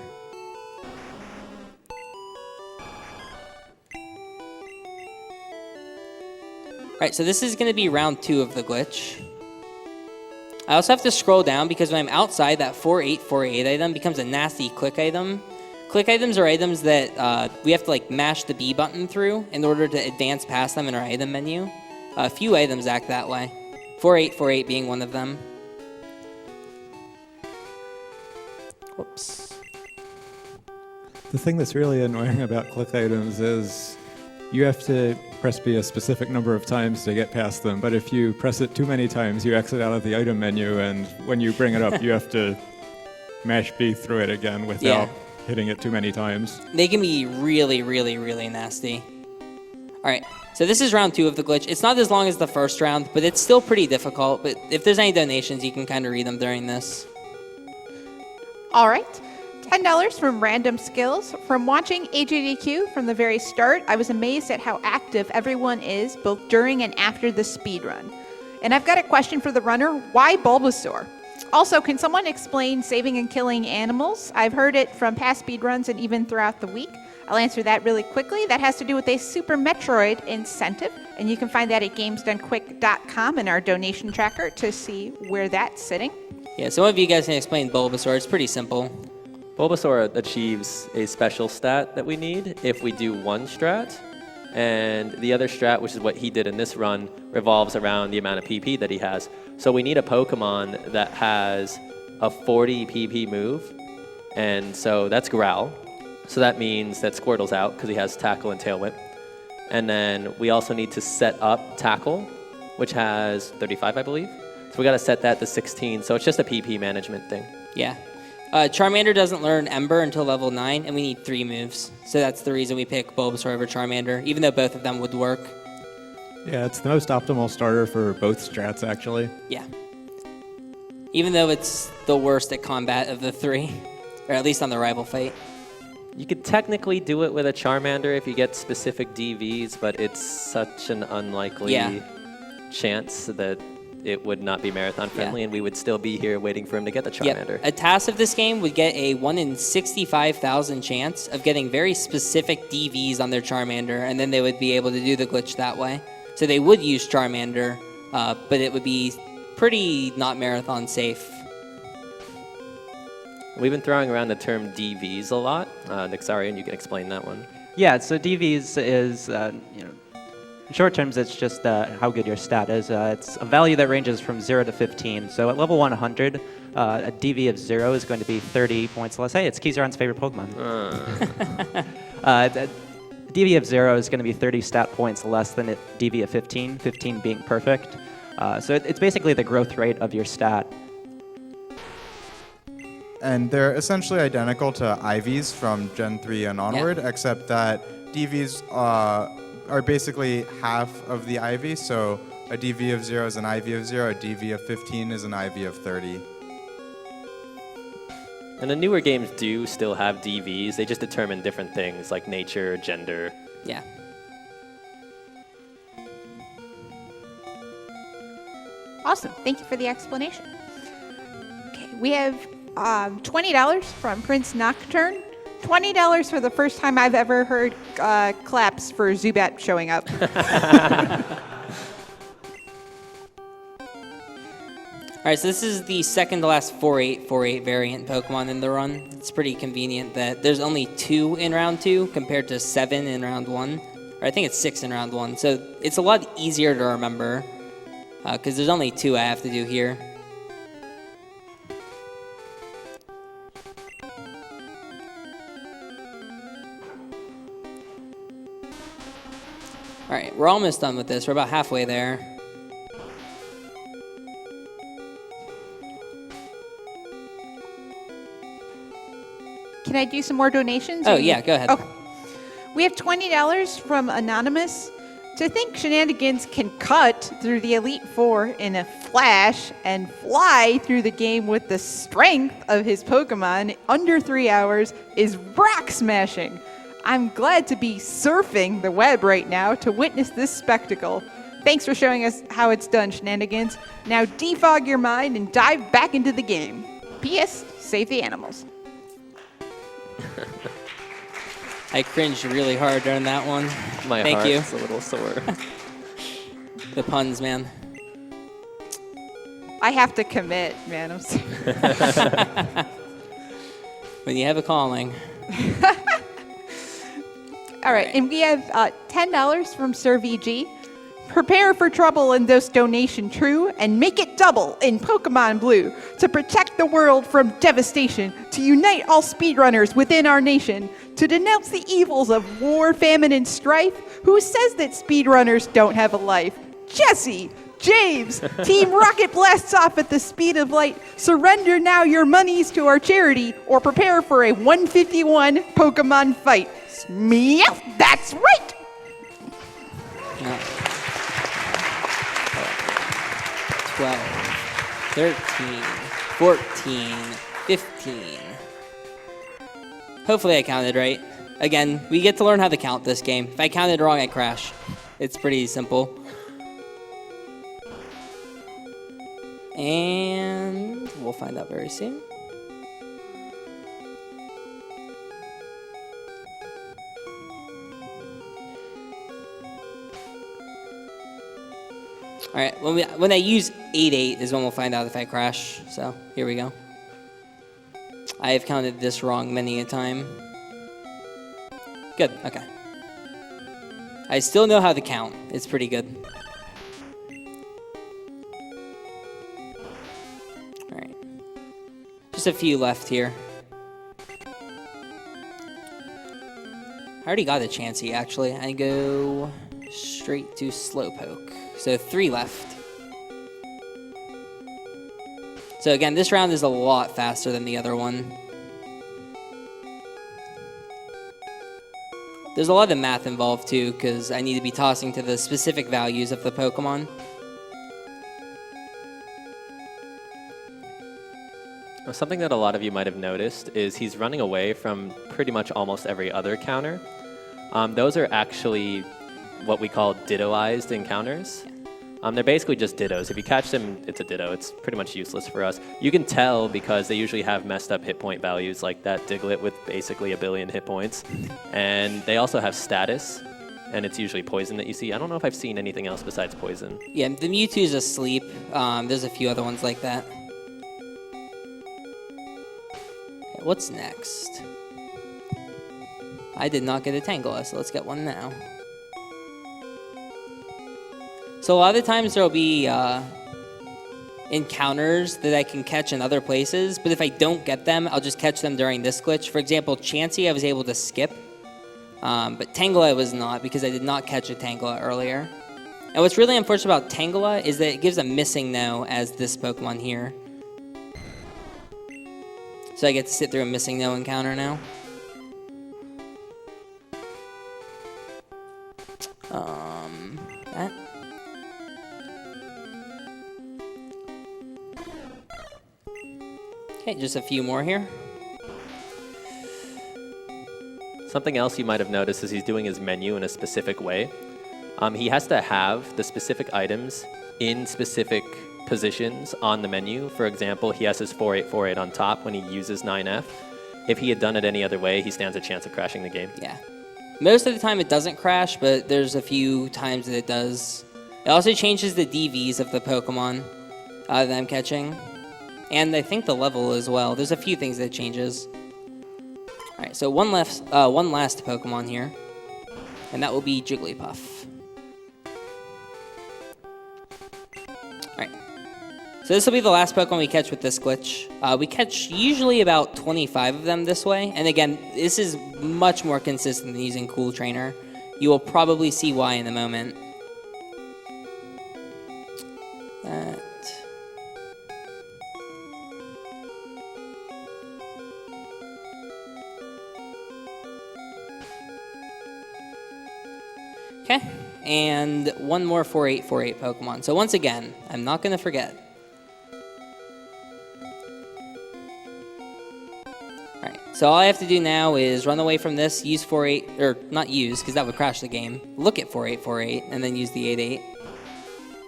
Alright, so this is going to be round 2 of the glitch. I also have to scroll down because when I'm outside, that 4848 item becomes a nasty click item. Click items are items that we have to like mash the B button through in order to advance past them in our item menu. A few items act that way. 4848 being one of them. Whoops. The thing that's really annoying about click items is you have to press B a specific number of times to get past them, but if you press it too many times, you exit out of the item menu, and when you bring it up, you have to mash B through it again without hitting it too many times. They can be really, really, really nasty. Alright, so this is round 2 of the glitch. It's not as long as the first round, but it's still pretty difficult. But if there's any donations, you can kind of read them during this. All right. $10 from Random Skills. From watching AJDQ from the very start, I was amazed at how active everyone is, both during and after the speedrun. And I've got a question for the runner. Why Bulbasaur? Also, can someone explain saving and killing animals? I've heard it from past speedruns and even throughout the week. I'll answer that really quickly. That has to do with a Super Metroid incentive, and you can find that at gamesdonequick.com in our donation tracker to see where that's sitting. Yeah, some of you guys can explain Bulbasaur. It's pretty simple. Bulbasaur achieves a special stat that we need if we do one strat, and the other strat, which is what he did in this run, revolves around the amount of PP that he has. So we need a Pokemon that has a 40 PP move, and so that's Growl. So that means that Squirtle's out because he has Tackle and Tail Whip. And then we also need to set up Tackle, which has 35, I believe. So we got to set that to 16, so it's just a PP management thing. Yeah. Charmander doesn't learn Ember until level 9, and we need 3 moves. So that's the reason we pick Bulbasaur over Charmander, even though both of them would work. Yeah, it's the most optimal starter for both strats, actually. Yeah. Even though it's the worst at combat of the 3, or at least on the rival fight. You could technically do it with a Charmander if you get specific DVs, but it's such an unlikely chance that it would not be marathon friendly, and we would still be here waiting for him to get the Charmander. A task of this game would get a 1 in 65,000 chance of getting very specific DVs on their Charmander, and then they would be able to do the glitch that way. So they would use Charmander, but it would be pretty not marathon safe. We've been throwing around the term DVs a lot. Nixarian, you can explain that one. Yeah, so DVs is, in short terms, it's just how good your stat is. It's a value that ranges from 0 to 15. So at level 100, a DV of 0 is going to be 30 points less. Hey, it's Kizaron's favorite Pokemon. The DV of 0 is going to be 30 stat points less than a DV of 15, 15 being perfect. So it's basically the growth rate of your stat. And they're essentially identical to IVs from Gen 3 and onward, except that DVs are basically half of the IV. So a DV of 0 is an IV of 0, a DV of 15 is an IV of 30. And the newer games do still have DVs. They just determine different things like nature, gender. Yeah. Awesome. Thank you for the explanation. Okay, we have $20 from Prince Nocturne. $20 for the first time I've ever heard claps for Zubat showing up. All right, so this is the second to last 4848 variant Pokemon in the run. It's pretty convenient that there's only 2 in round 2 compared to 7 in round 1. Or I think it's 6 in round 1. So it's a lot easier to remember because there's only 2 I have to do here. All right, we're almost done with this. We're about halfway there. can I do some more donations? Oh, Or you- yeah, go ahead. Okay. We have $20 from Anonymous. To think Shenanagans can cut through the Elite Four in a flash and fly through the game with the strength of his Pokemon under 3 hours is rock smashing. I'm glad to be surfing the web right now to witness this spectacle. Thanks for showing us how it's done, Shenanagans. Now defog your mind and dive back into the game. P.S. Save the animals. I cringed really hard during that one. My Thank you. heart's a little sore. The puns, man. I have to commit, man. I'm sorry. When you have a calling. All right, and we have $10 from Sir VG. Prepare for trouble in this donation true and make it double in Pokemon Blue to protect the world from devastation, to unite all speedrunners within our nation, to denounce the evils of war, famine, and strife. Who says that speedrunners don't have a life? Jesse! James! Team Rocket blasts off at the speed of light. Surrender now your monies to our charity or prepare for a 151 Pokemon fight. Meow! That's right! No. 12, 13, 14, 15. Hopefully I counted right. Again, we get to learn how to count this game. If I counted wrong, I crash. It's pretty simple. And we'll find out very soon. All right, when I use 8-8 is when we'll find out if I crash. So here we go. I have counted this wrong many a time. Good, okay. I still know how to count. It's pretty good. All right. Just a few left here. I already got a Chansey, actually. I go straight to Slowpoke. So 3 left. So again, this round is a lot faster than the other one. There's a lot of math involved too, because I need to be tossing to the specific values of the Pokemon. Something that a lot of you might have noticed is he's running away from pretty much almost every other counter. Those are actually what we call dittoized encounters. They're basically just dittos. If you catch them, it's a ditto. It's pretty much useless for us. You can tell because they usually have messed up hit point values, like that Diglett with basically 1 billion hit points. And they also have status, and it's usually poison that you see. I don't know if I've seen anything else besides poison. Yeah, the Mewtwo's asleep. There's a few other ones like that. Okay, what's next? I did not get a Tangela, so let's get one now. So a lot of the times there'll be encounters that I can catch in other places, but if I don't get them, I'll just catch them during this glitch. For example, Chansey I was able to skip, but Tangela I was not because I did not catch a Tangela earlier. And what's really unfortunate about Tangela is that it gives a missing no as this Pokemon here. So I get to sit through a missing no encounter now. That. Okay, just a few more here. Something else you might have noticed is he's doing his menu in a specific way. He has to have the specific items in specific positions on the menu. For example, he has his 4848 on top when he uses 9F. If he had done it any other way, he stands a chance of crashing the game. Yeah. Most of the time it doesn't crash, but there's a few times that it does. It also changes the DVs of the Pokemon that I'm catching. And I think the level as well. There's a few things that it changes. All right, so one last Pokemon here, and that will be Jigglypuff. All right, so this will be the last Pokemon we catch with this glitch. We catch usually about 25 of them this way, and again, this is much more consistent than using Cool Trainer. You will probably see why in a moment. Okay, and one more 4848 Pokemon. So once again, I'm not going to forget. Alright, so all I have to do now is run away from this, use 48, or not use, because that would crash the game. Look at 4848, and then use the 88.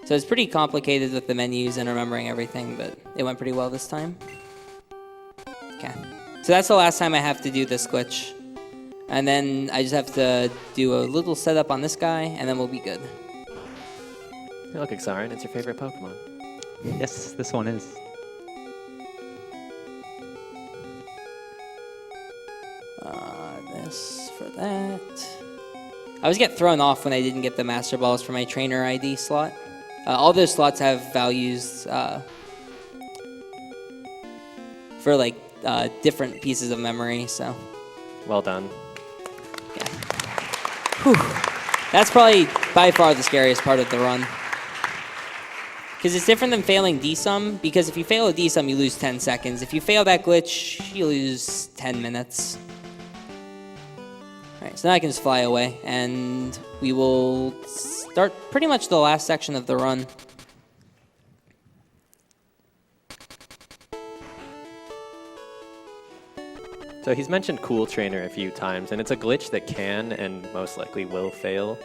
So it's pretty complicated with the menus and remembering everything, but it went pretty well this time. Okay, so that's the last time I have to do this glitch. And then I just have to do a little setup on this guy, and then we'll be good. Hey, look, Xarin, it's your favorite Pokemon. Yes, this one is. This for that. I always get thrown off when I didn't get the Master Balls for my trainer ID slot. All those slots have values for like different pieces of memory, so. Well done. Yeah. Whew. That's probably by far the scariest part of the run. Because it's different than failing D-Sum, because if you fail a D-Sum, you lose 10 seconds. If you fail that glitch, you lose 10 minutes. Alright, so now I can just fly away, and we will start pretty much the last section of the run. So he's mentioned Cool Trainer a few times, and it's a glitch that can and most likely will fail.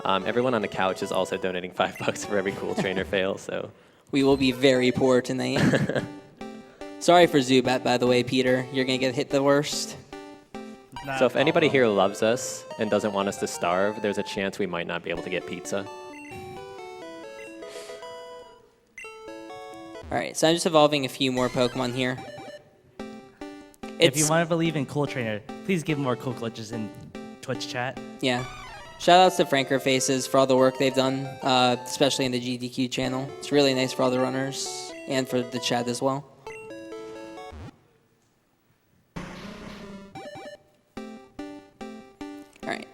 Everyone on the couch is also donating $5 for every Cool Trainer fail, so. We will be very poor tonight. Sorry for Zubat, by the way, Peter. You're going to get hit the worst. So if anybody here loves us and doesn't want us to starve, there's a chance we might not be able to get pizza. Alright, so I'm just evolving a few more Pokemon here. If you want to believe in Cool Trainer, please give more cool glitches in Twitch chat. Yeah. Shoutouts to Franker Faces for all the work they've done, especially in the GDQ channel. It's really nice for all the runners and for the chat as well. Alright.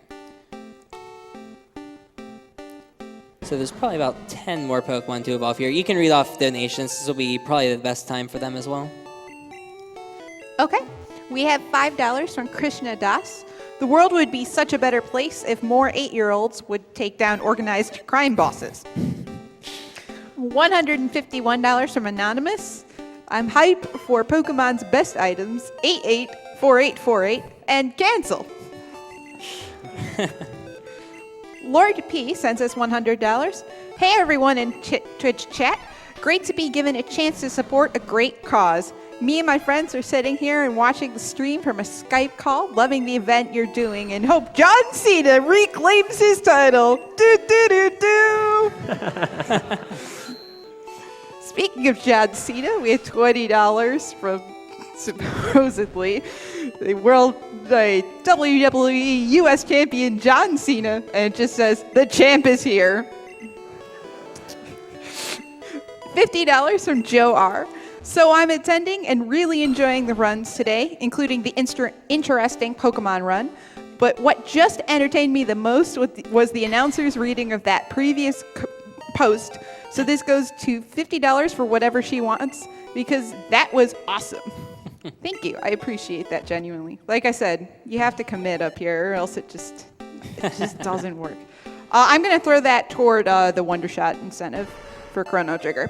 So there's probably about 10 more Pokemon to evolve here. You can read off donations. This will be probably the best time for them as well. Okay, we have $5 from Krishna Das. The world would be such a better place if more 8-year-olds would take down organized crime bosses. $151 from Anonymous. I'm hype for Pokemon's best items, 884848, and cancel. Lord P sends us $100. Hey everyone in Twitch chat. Great to be given a chance to support a great cause. Me and my friends are sitting here and watching the stream from a Skype call, loving the event you're doing, and hope John Cena reclaims his title. Do do do do. Speaking of John Cena, we have $20 from supposedly the WWE US champion John Cena, and it just says the champ is here. $50 from Joe R. So I'm attending and really enjoying the runs today, including the interesting Pokemon run. But what just entertained me the most was the announcer's reading of that previous post. So this goes to $50 for whatever she wants, because that was awesome. Thank you. I appreciate that genuinely. Like I said, you have to commit up here, or else it just doesn't work. I'm going to throw that toward the Wonder Shot incentive for Chrono Trigger.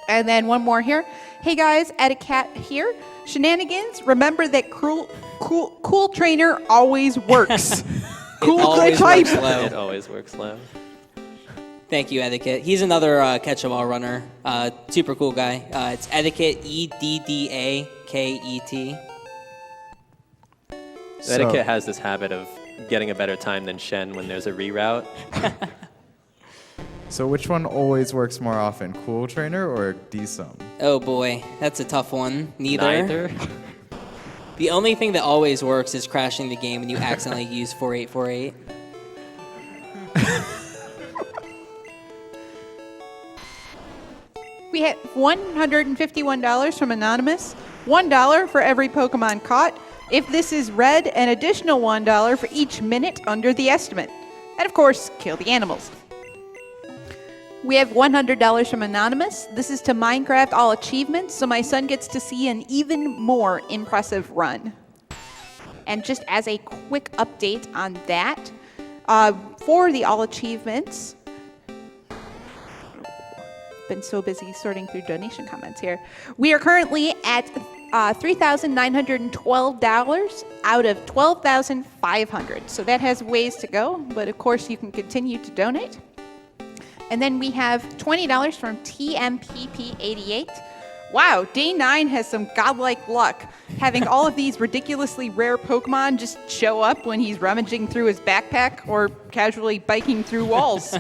And then one more here. Hey guys, Etiquette here. Shenanagans, remember that cool trainer always works. Cool glitch hype. It always works low. Thank you, Etiquette. He's another catch-a-ball runner. Super cool guy. It's Etiquette, EDDAKET. Etiquette has this habit of getting a better time than Shen when there's a reroute. So which one always works more often, Cool Trainer or D-Sum? Oh boy, that's a tough one. Neither. The only thing that always works is crashing the game when you accidentally use 4848. We have $151 from Anonymous. $1 for every Pokemon caught. If this is red, an additional $1 for each minute under the estimate. And of course, kill the animals. We have $100 from Anonymous. This is to Minecraft all achievements, so my son gets to see an even more impressive run. And just as a quick update on that, For the all achievements, been so busy sorting through donation comments here. We are currently at $3,912 out of $12,500. So that has ways to go, but of course you can continue to donate. And then we have $20 from TMPP88. Wow, Day 9 has some godlike luck, having all of these ridiculously rare Pokemon just show up when he's rummaging through his backpack or casually biking through walls.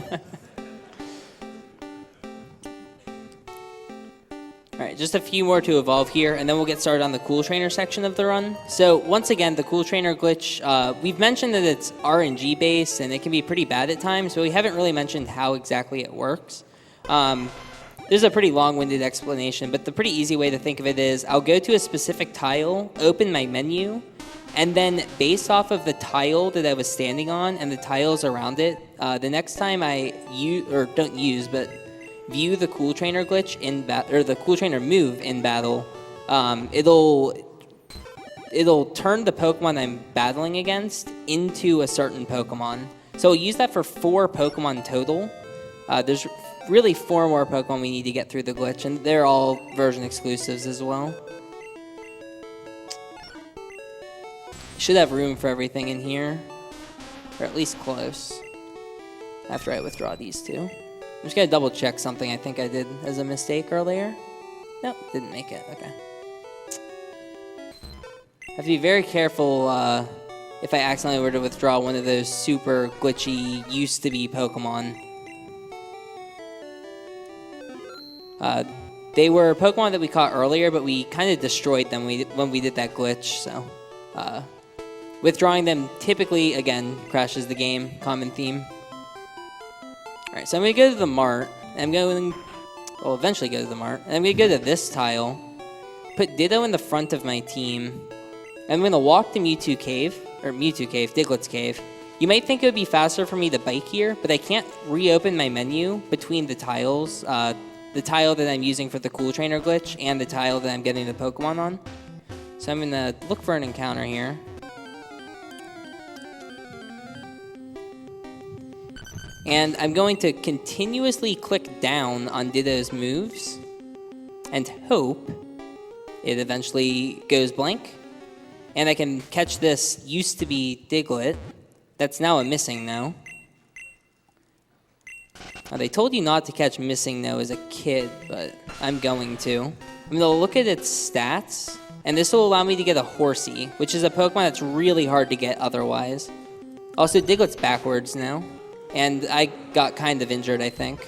All right, just a few more to evolve here, and then we'll get started on the Cool Trainer section of the run. So once again, the Cool Trainer glitch, we've mentioned that it's RNG based, and it can be pretty bad at times, but we haven't really mentioned how exactly it works. There's a pretty long-winded explanation, but the pretty easy way to think of it is I'll go to a specific tile, open my menu, and then based off of the tile that I was standing on and the tiles around it, the next time I view the Cool Trainer glitch or the Cool Trainer move in battle, it'll turn the Pokemon I'm battling against into a certain Pokemon. So I'll use that for 4 Pokemon total. There's really 4 more Pokemon we need to get through the glitch, and they're all version exclusives as well. Should have room for everything in here, or at least close, after I withdraw these 2. I'm just going to double check something I think I did as a mistake earlier. Nope, didn't make it. Okay. I have to be very careful if I accidentally were to withdraw one of those super glitchy used-to-be Pokemon. They were Pokemon that we caught earlier, but we kind of destroyed them when we did that glitch. So withdrawing them typically, again, crashes the game. Common theme. All right, so I'm going to go to the mart. I'll eventually go to the mart. And I'm going to go to this tile, put Ditto in the front of my team. I'm going to walk to Diglett's cave. You might think it would be faster for me to bike here, but I can't reopen my menu between the tiles, the tile that I'm using for the Cool Trainer glitch and the tile that I'm getting the Pokemon on. So I'm going to look for an encounter here. And I'm going to continuously click down on Ditto's moves and hope it eventually goes blank. And I can catch this used-to-be Diglett that's now a Missing No. Now, they told you not to catch Missing No as a kid, but I'm going to. I'm going to look at its stats, and this will allow me to get a Horsey, which is a Pokemon that's really hard to get otherwise. Also, Diglett's backwards now. And I got kind of injured, I think.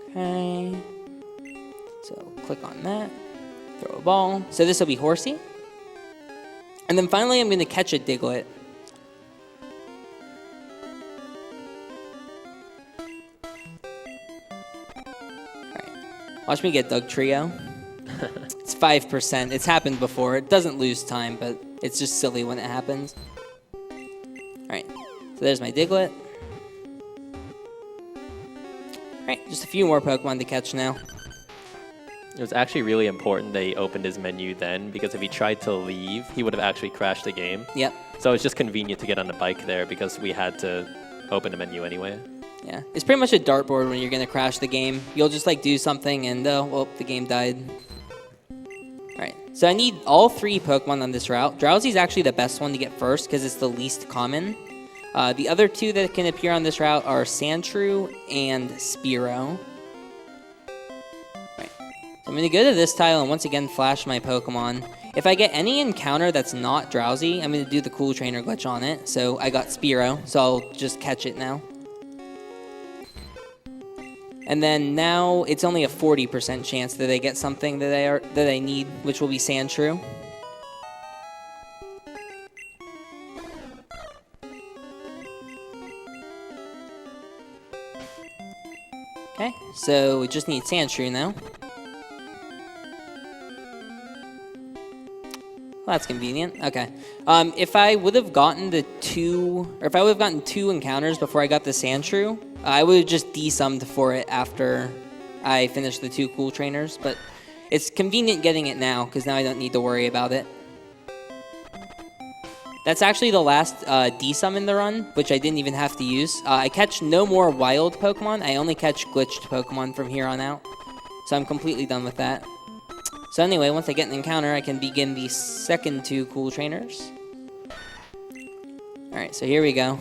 Okay. So click on that. Throw a ball. So this will be Horsey. And then finally, I'm going to catch a Diglett. Alright. Watch me get Doug Trio. It's 5%. It's happened before. It doesn't lose time, but it's just silly when it happens. Alright. So there's my Diglett. Alright, just a few more Pokemon to catch now. It was actually really important that he opened his menu then, because if he tried to leave, he would have actually crashed the game. Yep. So it's just convenient to get on the bike there because we had to open the menu anyway. Yeah, it's pretty much a dartboard when you're going to crash the game. You'll just like do something and, well, the game died. Alright, so I need all 3 Pokemon on this route. Drowsy's actually the best one to get first because it's the least common. The other 2 that can appear on this route are Sandshrew and Spearow. Right. So I'm going to go to this tile and once again flash my Pokemon. If I get any encounter that's not Drowsy, I'm going to do the Cool Trainer glitch on it. So I got Spearow, so I'll just catch it now. And then now it's only a 40% chance that I get something that I need, which will be Sandshrew. Okay, so we just need Sandshrew now. Well, that's convenient. Okay. If I would have gotten two encounters before I got the Sandshrew, I would have just desummed for it after I finished the 2 Cool Trainers, but it's convenient getting it now, because now I don't need to worry about it. That's actually the last D-sum in the run, which I didn't even have to use. I catch no more wild Pokemon. I only catch glitched Pokemon from here on out. So I'm completely done with that. So anyway, once I get an encounter, I can begin the second 2 cool trainers. Alright, so here we go.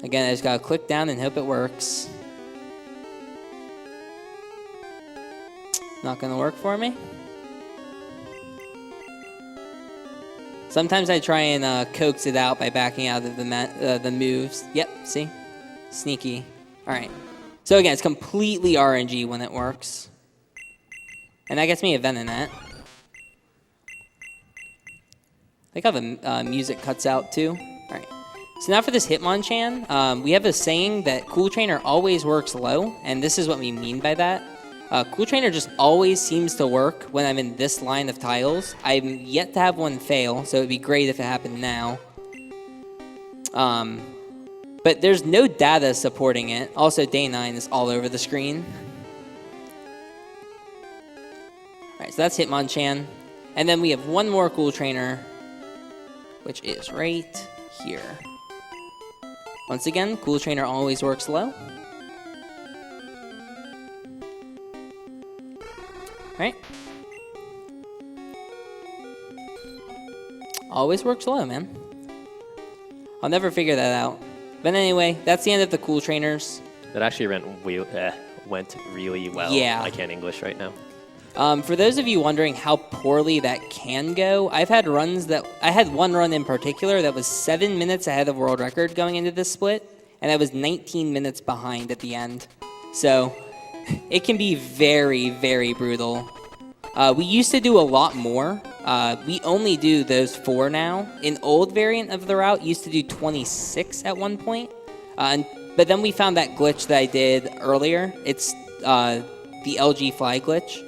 Again, I just gotta click down and hope it works. Not gonna work for me. Sometimes I try and coax it out by backing out of the moves. Yep, see? Sneaky. Alright. So again, it's completely RNG when it works. And that gets me a Venonat. I like how the music cuts out too. Alright. So now for this Hitmonchan, we have a saying that Cool Trainer always works low, and this is what we mean by that. Cool Trainer just always seems to work when I'm in this line of tiles. I'm yet to have one fail, so it'd be great if it happened now. But there's no data supporting it. Also, Day 9 is all over the screen. Alright, so that's Hitmonchan. And then we have one more Cool Trainer, which is right here. Once again, Cool Trainer always works low. Right? Always works low, man. I'll never figure that out. But anyway, that's the end of the cool trainers. That actually went really well. Yeah. I can't English right now. For those of you wondering how poorly that can go, I had one run in particular that was 7 minutes ahead of world record going into this split, and I was 19 minutes behind at the end. So it can be very, very brutal. We used to do a lot more. We only do those 4 now. An old variant of the route used to do 26 at one point. But then we found that glitch that I did earlier. It's the LG fly glitch.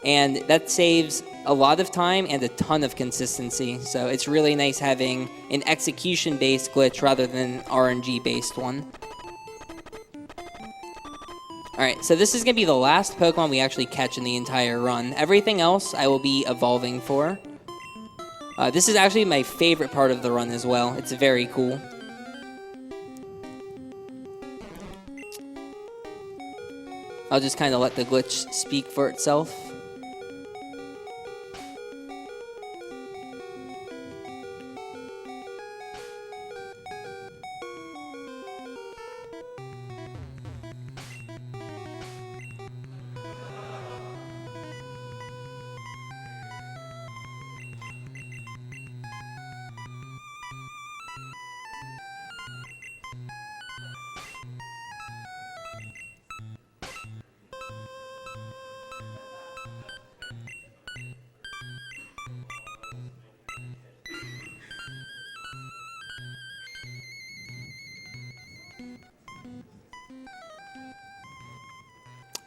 And that saves a lot of time and a ton of consistency. So it's really nice having an execution-based glitch rather than an RNG-based one. Alright, so this is going to be the last Pokemon we actually catch in the entire run. Everything else I will be evolving for. This is actually my favorite part of the run as well. It's very cool. I'll just kind of let the glitch speak for itself.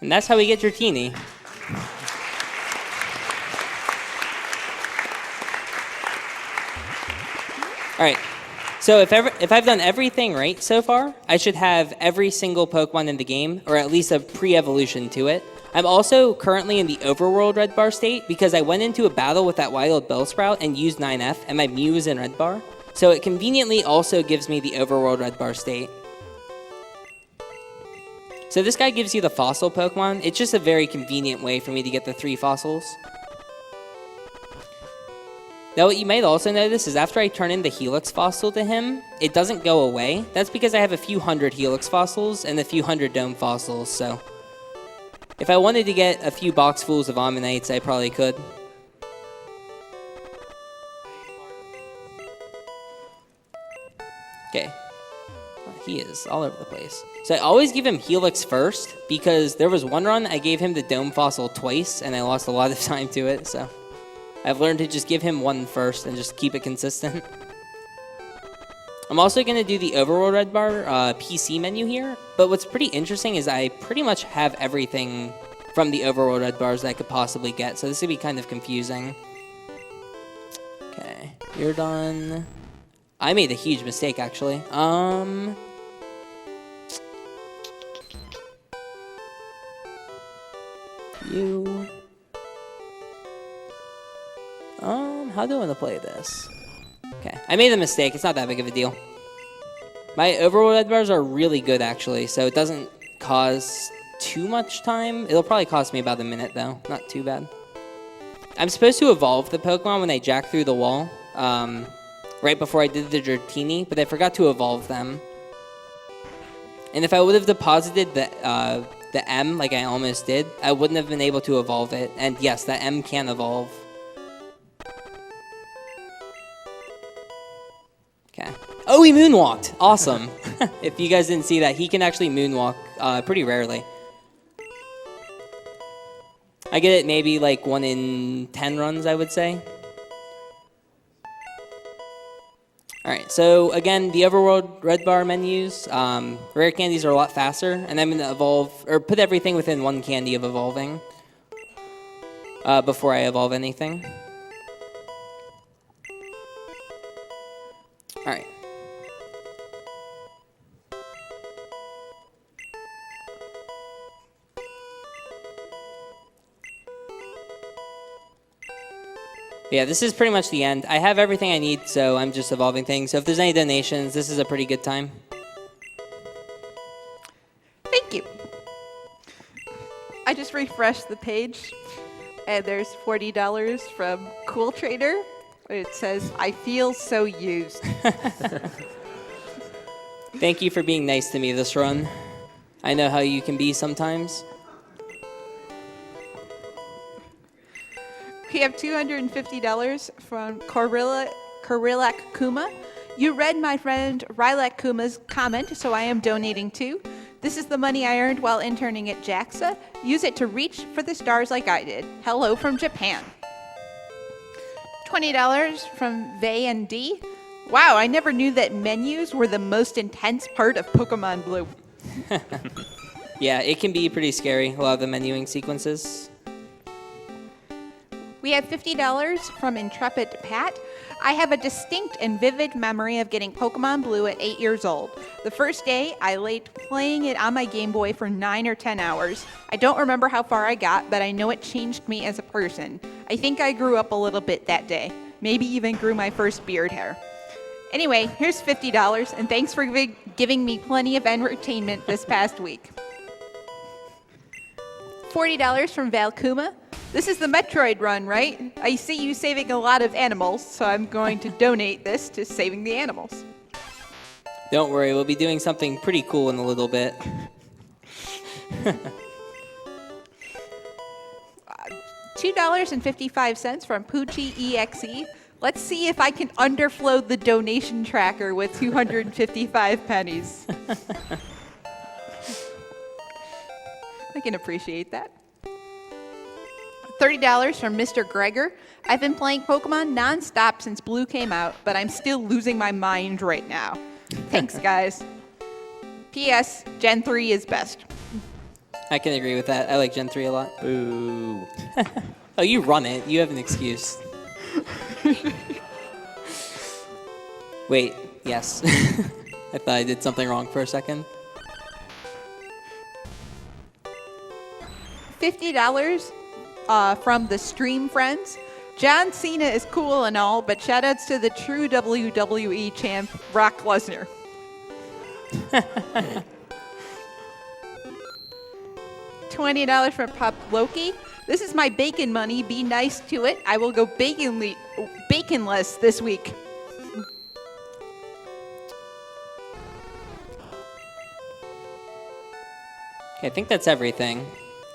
And that's how we get your teenie. All right. So if I've done everything right so far, I should have every single Pokemon in the game, or at least a pre-evolution to it. I'm also currently in the overworld red bar state because I went into a battle with that wild Bellsprout and used 9F, and my Mew is in red bar. So it conveniently also gives me the overworld red bar state. So this guy gives you the fossil Pokemon. It's just a very convenient way for me to get the 3 fossils. Now what you might also notice is after I turn in the Helix fossil to him, it doesn't go away. That's because I have a few hundred Helix fossils and a few hundred Dome fossils, so if I wanted to get a few boxfuls of Ammonites, I probably could. Okay. He is all over the place. So I always give him Helix first, because there was one run I gave him the Dome Fossil twice, and I lost a lot of time to it, so I've learned to just give him one first and just keep it consistent. I'm also going to do the Overworld Red Bar PC menu here, but what's pretty interesting is I pretty much have everything from the Overworld Red Bars that I could possibly get, so this would be kind of confusing. Okay, you're done. I made a huge mistake, actually. How do I want to play this? Okay, I made a mistake. It's not that big of a deal. My overworld red bars are really good, actually, so it doesn't cause too much time. It'll probably cost me about a minute, though. Not too bad. I'm supposed to evolve the Pokemon when I jack through the wall, right before I did the Dratini, but I forgot to evolve them. And if I would have deposited the M like I almost did, I wouldn't have been able to evolve it. And yes, that M can evolve. Okay. Oh, he moonwalked. Awesome. If you guys didn't see that, he can actually moonwalk pretty rarely. I get it maybe like 1 in 10 runs, I would say. All right, so again, the Overworld Red Bar menus, rare candies are a lot faster, and I'm gonna evolve, or put everything within 1 candy of evolving before I evolve anything. All right. Yeah, this is pretty much the end. I have everything I need, so I'm just evolving things. So if there's any donations, this is a pretty good time. Thank you. I just refreshed the page, and there's $40 from Cool Trader. It says, I feel so used. Thank you for being nice to me this run. I know how you can be sometimes. We have $250 from Korilak Kuma. You read my friend Rilak Kuma's comment, so I am donating too. This is the money I earned while interning at JAXA. Use it to reach for the stars like I did. Hello from Japan. $20 from Vey and D. Wow, I never knew that menus were the most intense part of Pokemon Blue. Yeah, it can be pretty scary, a lot of the menuing sequences. We have $50 from Intrepid Pat. I have a distinct and vivid memory of getting Pokemon Blue at 8 years old. The first day, I laid playing it on my Game Boy for 9 or 10 hours. I don't remember how far I got, but I know it changed me as a person. I think I grew up a little bit that day. Maybe even grew my first beard hair. Anyway, here's $50, and thanks for giving me plenty of entertainment this past week. $40 from Valkuma. This is the Metroid run, right? I see you saving a lot of animals, so I'm going to donate this to saving the animals. Don't worry, we'll be doing something pretty cool in a little bit. $2.55 from Poochie EXE. Let's see if I can underflow the donation tracker with 255 pennies. I can appreciate that. $30 from Mr. Gregor. I've been playing Pokemon non-stop since Blue came out, but I'm still losing my mind right now. Thanks, guys. P.S. Gen 3 is best. I can agree with that. I like Gen 3 a lot. Boo. Oh, you run it. You have an excuse. Wait, yes. I thought I did something wrong for a second. $50 from the Stream Friends. John Cena is cool and all, but shoutouts to the true WWE champ, Brock Lesnar. $20 from Pop Loki. This is my bacon money. Be nice to it. I will go baconless this week. Okay, I think that's everything.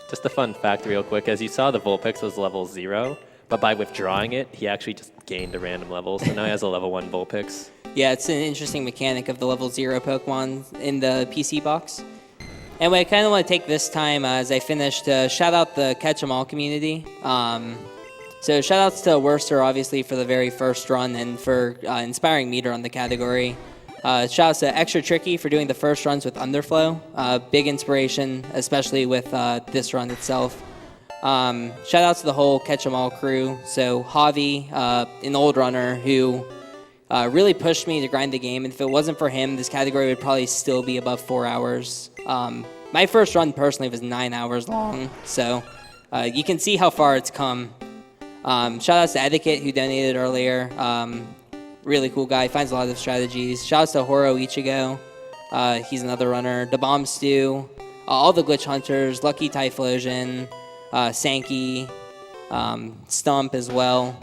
Just a fun fact real quick. As you saw, the Vulpix was level 0, but by withdrawing it, he actually just gained a random level. So now he has a level 1 Vulpix. Yeah, it's an interesting mechanic of the level 0 Pokemon in the PC box. Anyway, I kind of want to take this time as I finish to shout out the Catch 'em All community. So shout outs to Worcester, obviously, for the very first run and for inspiring me to run the category. Shout outs to Extra Tricky for doing the first runs with Underflow. Big inspiration, especially with this run itself. Shout outs to the whole Catch 'em All crew. So Javi, an old runner who really pushed me to grind the game. And if it wasn't for him, this category would probably still be above 4 hours. My first run personally was 9 hours long. So you can see how far it's come. Shout outs to Etiquette, who donated earlier. Really cool guy, finds a lot of strategies. Shout outs to Horo Ichigo. He's another runner. The Bomb Stew. All the Glitch Hunters. Lucky Typhlosion. Sankey. Stump as well.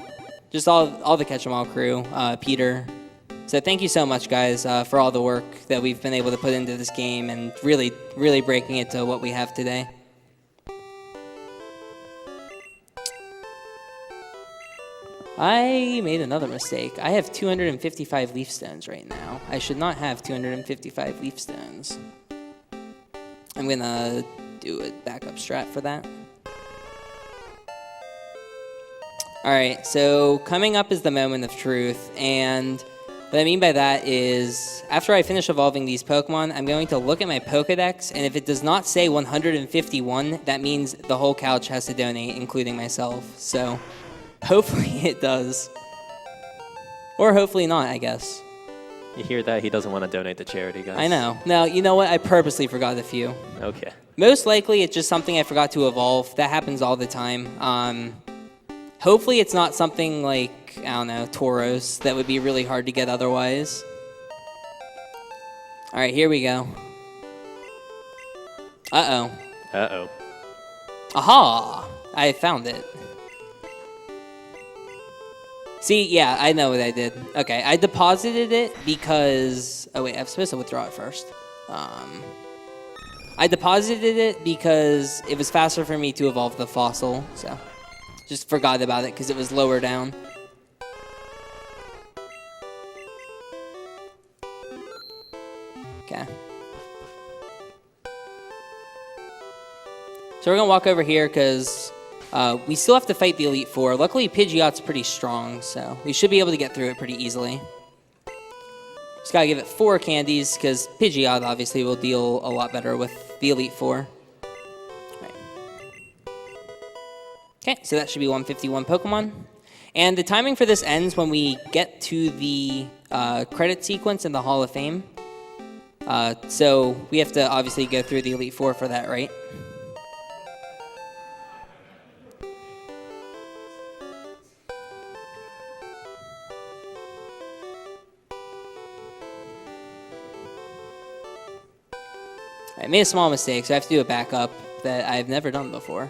Just all the Catch 'em All crew. Peter. So thank you so much, guys, for all the work that we've been able to put into this game and really, really breaking it to what we have today. I made another mistake. I have 255 leaf stones right now. I should not have 255 leaf stones. I'm gonna do a backup strat for that. All right, so coming up is the moment of truth, and what I mean by that is after I finish evolving these Pokemon, I'm going to look at my Pokedex, and if it does not say 151, that means the whole couch has to donate, including myself. So hopefully it does. Or hopefully not, I guess. You hear that? He doesn't want to donate to charity, guys. I know. No, you know what? I purposely forgot a few. Okay. Most likely it's just something I forgot to evolve. That happens all the time. Hopefully it's not something like, I don't know, Tauros. That would be really hard to get otherwise. All right, here we go. Uh-oh. Uh-oh. Aha! I found it. See, yeah, I know what I did. Okay, I deposited it because... Oh, wait, I'm supposed to withdraw it first. I deposited it because it was faster for me to evolve the fossil, so... Just forgot about it because it was lower down. Okay. So we're going to walk over here because we still have to fight the Elite Four. Luckily, Pidgeot's pretty strong, so we should be able to get through it pretty easily. Just got to give it 4 candies because Pidgeot obviously will deal a lot better with the Elite Four. Okay, so that should be 151 Pokemon. And the timing for this ends when we get to the credit sequence in the Hall of Fame. So we have to obviously go through the Elite Four for that, right? I made a small mistake, so I have to do a backup that I've never done before.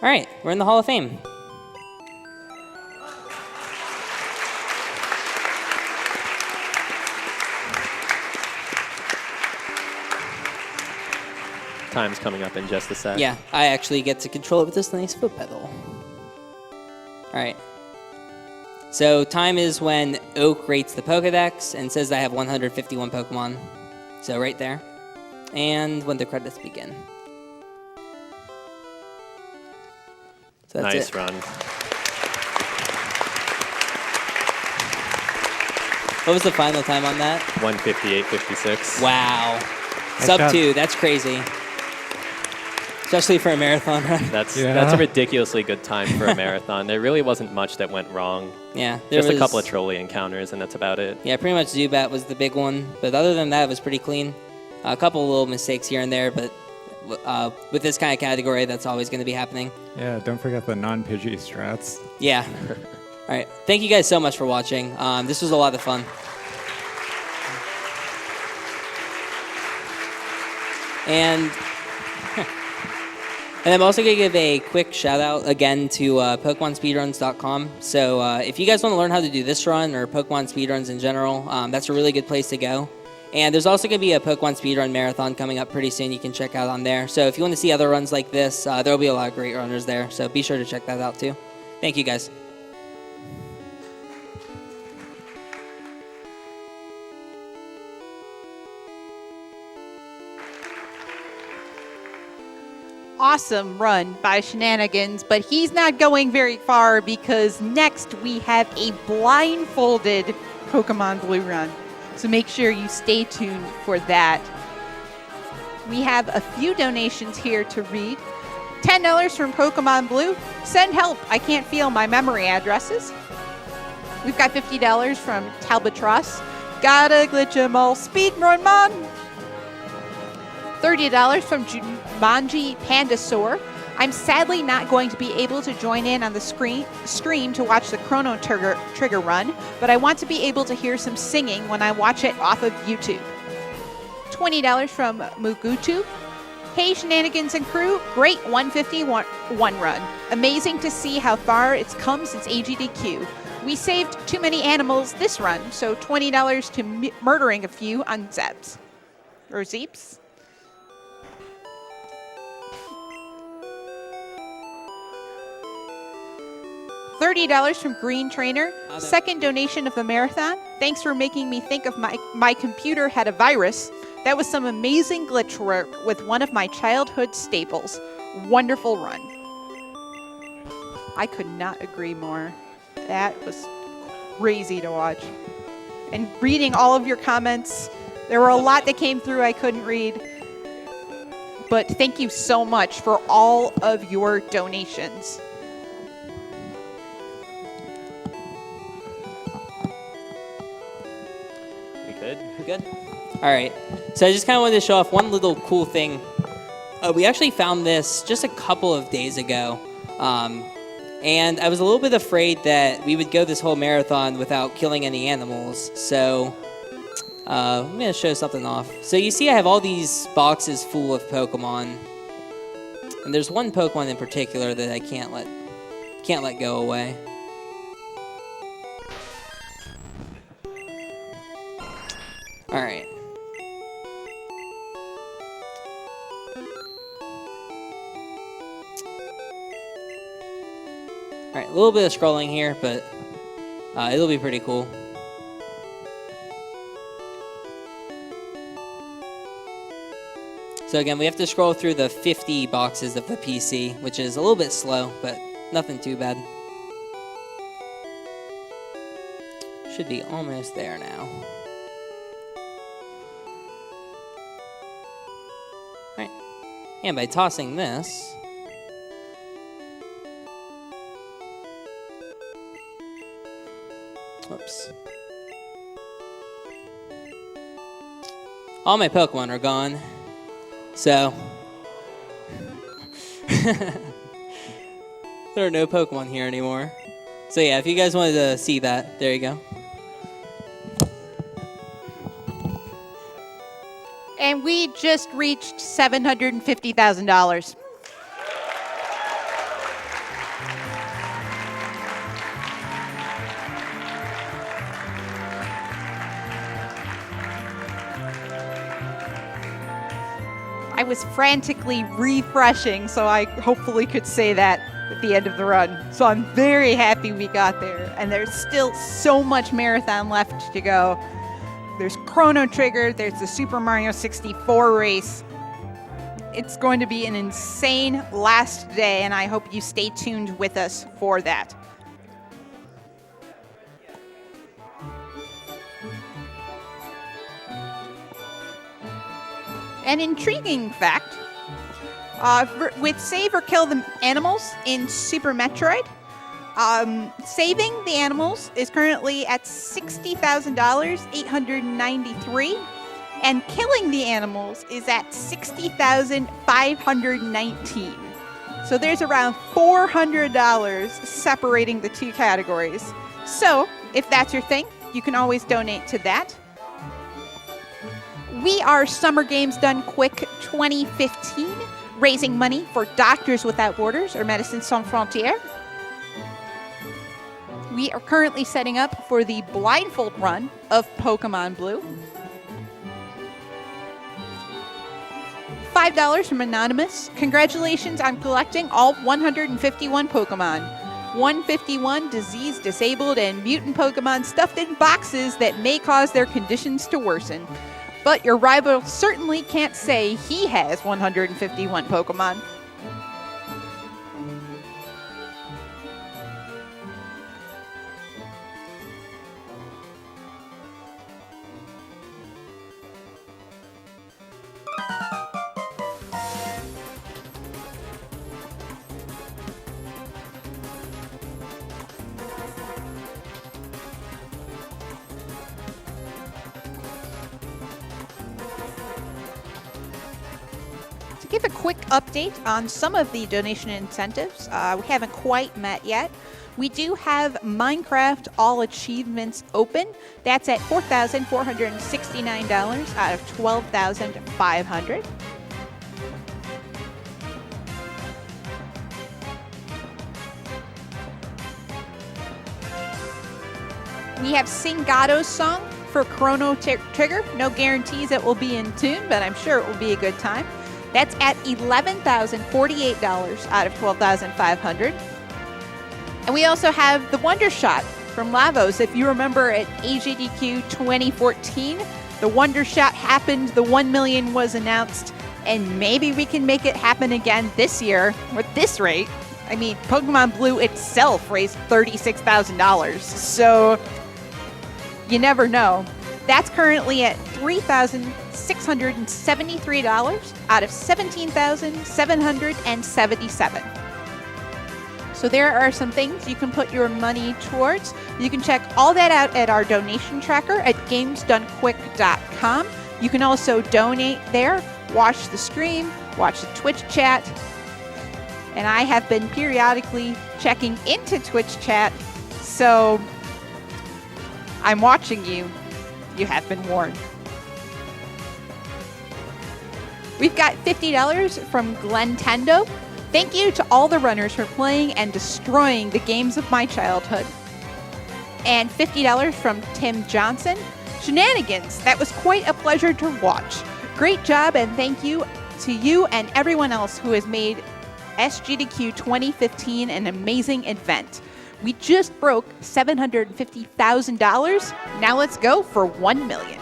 All right, we're in the Hall of Fame. Time's coming up in just a sec. Yeah, I actually get to control it with this nice foot pedal. All right. So time is when Oak rates the Pokedex and says I have 151 Pokemon. So right there. And when the credits begin. So that's Nice it. run. What was the final time on that? 158.56. Wow. Nice Sub job. 2, that's crazy. Especially for a marathon run. That's Yeah. a ridiculously good time for a marathon. There really wasn't much that went wrong. Yeah. There Just a was- couple of trolley encounters, and that's about it. Yeah, pretty much Zubat was the big one. But other than that, it was pretty clean. A couple of little mistakes here and there, but with this kind of category, that's always going to be happening. Yeah, don't forget the non-Pidgey strats. Yeah. All right. Thank you guys so much for watching. This was a lot of fun. And I'm also going to give a quick shout out again to PokemonSpeedruns.com. So if you guys want to learn how to do this run or Pokemon speedruns in general, that's a really good place to go. And there's also going to be a Pokemon Speedrun Marathon coming up pretty soon you can check out on there. So if you want to see other runs like this, there will be a lot of great runners there. So be sure to check that out too. Thank you guys. Awesome run by Shenanagans, but he's not going very far because next we have a blindfolded Pokemon Blue run. So make sure you stay tuned for that. We have a few donations here to read. $10 from Pokemon Blue. Send help. I can't feel my memory addresses. We've got $50 from Talbatross. Gotta glitch 'em all. Speedrun man. $30 from Jumanji Pandasaur. I'm sadly not going to be able to join in on the stream to watch the Chrono Trigger run, but I want to be able to hear some singing when I watch it off of YouTube. $20 from Mugutu. Hey Shenanagans and crew, great 151 run. Amazing to see how far it's come since AGDQ. We saved too many animals this run, so $20 to murdering a few on Zeps. Or Zeeps. $30 from Green Trainer. Second donation of the marathon. Thanks for making me think of my computer had a virus. That was some amazing glitch work with one of my childhood staples. Wonderful run. I could not agree more. That was crazy to watch. And reading all of your comments, there were a lot that came through I couldn't read. But thank you so much for all of your donations. Good. All right. So I just kind of wanted to show off one little cool thing. We actually found this just a couple of days ago. And I was a little bit afraid that we would go this whole marathon without killing any animals. So I'm going to show something off. So you see I have all these boxes full of Pokemon. And there's one Pokemon in particular that I can't let go away. All right. All right, a little bit of scrolling here, but it'll be pretty cool. So again, we have to scroll through the 50 boxes of the PC, which is a little bit slow, but nothing too bad. Should be almost there now. And by tossing this, whoops, all my Pokemon are gone, so there are no Pokemon here anymore. So yeah, if you guys wanted to see that, there you go. And we just reached $750,000. I was frantically refreshing, so I hopefully could say that at the end of the run. So I'm very happy we got there. And there's still so much marathon left to go. There's Chrono Trigger, there's the Super Mario 64 race. It's going to be an insane last day, and I hope you stay tuned with us for that. An intriguing fact, with Save or Kill the Animals in Super Metroid, saving the animals is currently at $60,893, and killing the animals is at $60,519. So there's around $400 separating the two categories. So if that's your thing, you can always donate to that. We are Summer Games Done Quick 2015, raising money for Doctors Without Borders or Médecins Sans Frontières. We are currently setting up for the blindfold run of Pokemon Blue. $5 from Anonymous. Congratulations on collecting all 151 Pokemon. 151 disease, disabled, and mutant Pokemon stuffed in boxes that may cause their conditions to worsen. But your rival certainly can't say he has 151 Pokemon. to give a quick update on some of the donation incentives we haven't quite met yet. We do have Minecraft All Achievements open. That's at $4,469 out of $12,500. We have Singato's song for Chrono Trigger. No guarantees it will be in tune, but I'm sure it will be a good time. That's at $11,048 out of $12,500. And we also have the Wonder Shot from Lavos. If you remember at AGDQ 2014, the Wonder Shot happened, the 1 million was announced, and maybe we can make it happen again this year with this rate. I mean, Pokemon Blue itself raised $36,000, so you never know. That's currently at $3,673 out of $17,777. So there are some things you can put your money towards. You can check all that out at our donation tracker at gamesdonequick.com. You can also donate there, watch the stream, watch the Twitch chat. And I have been periodically checking into Twitch chat, so I'm watching you. You have been warned. We've got $50 from Glentendo. Thank you to all the runners for playing and destroying the games of my childhood. And $50 from Tim Johnson. Shenanagans, that was quite a pleasure to watch. Great job, and thank you to you and everyone else who has made SGDQ 2015 an amazing event. We just broke $750,000. Now let's go for 1 million.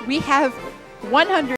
We have 100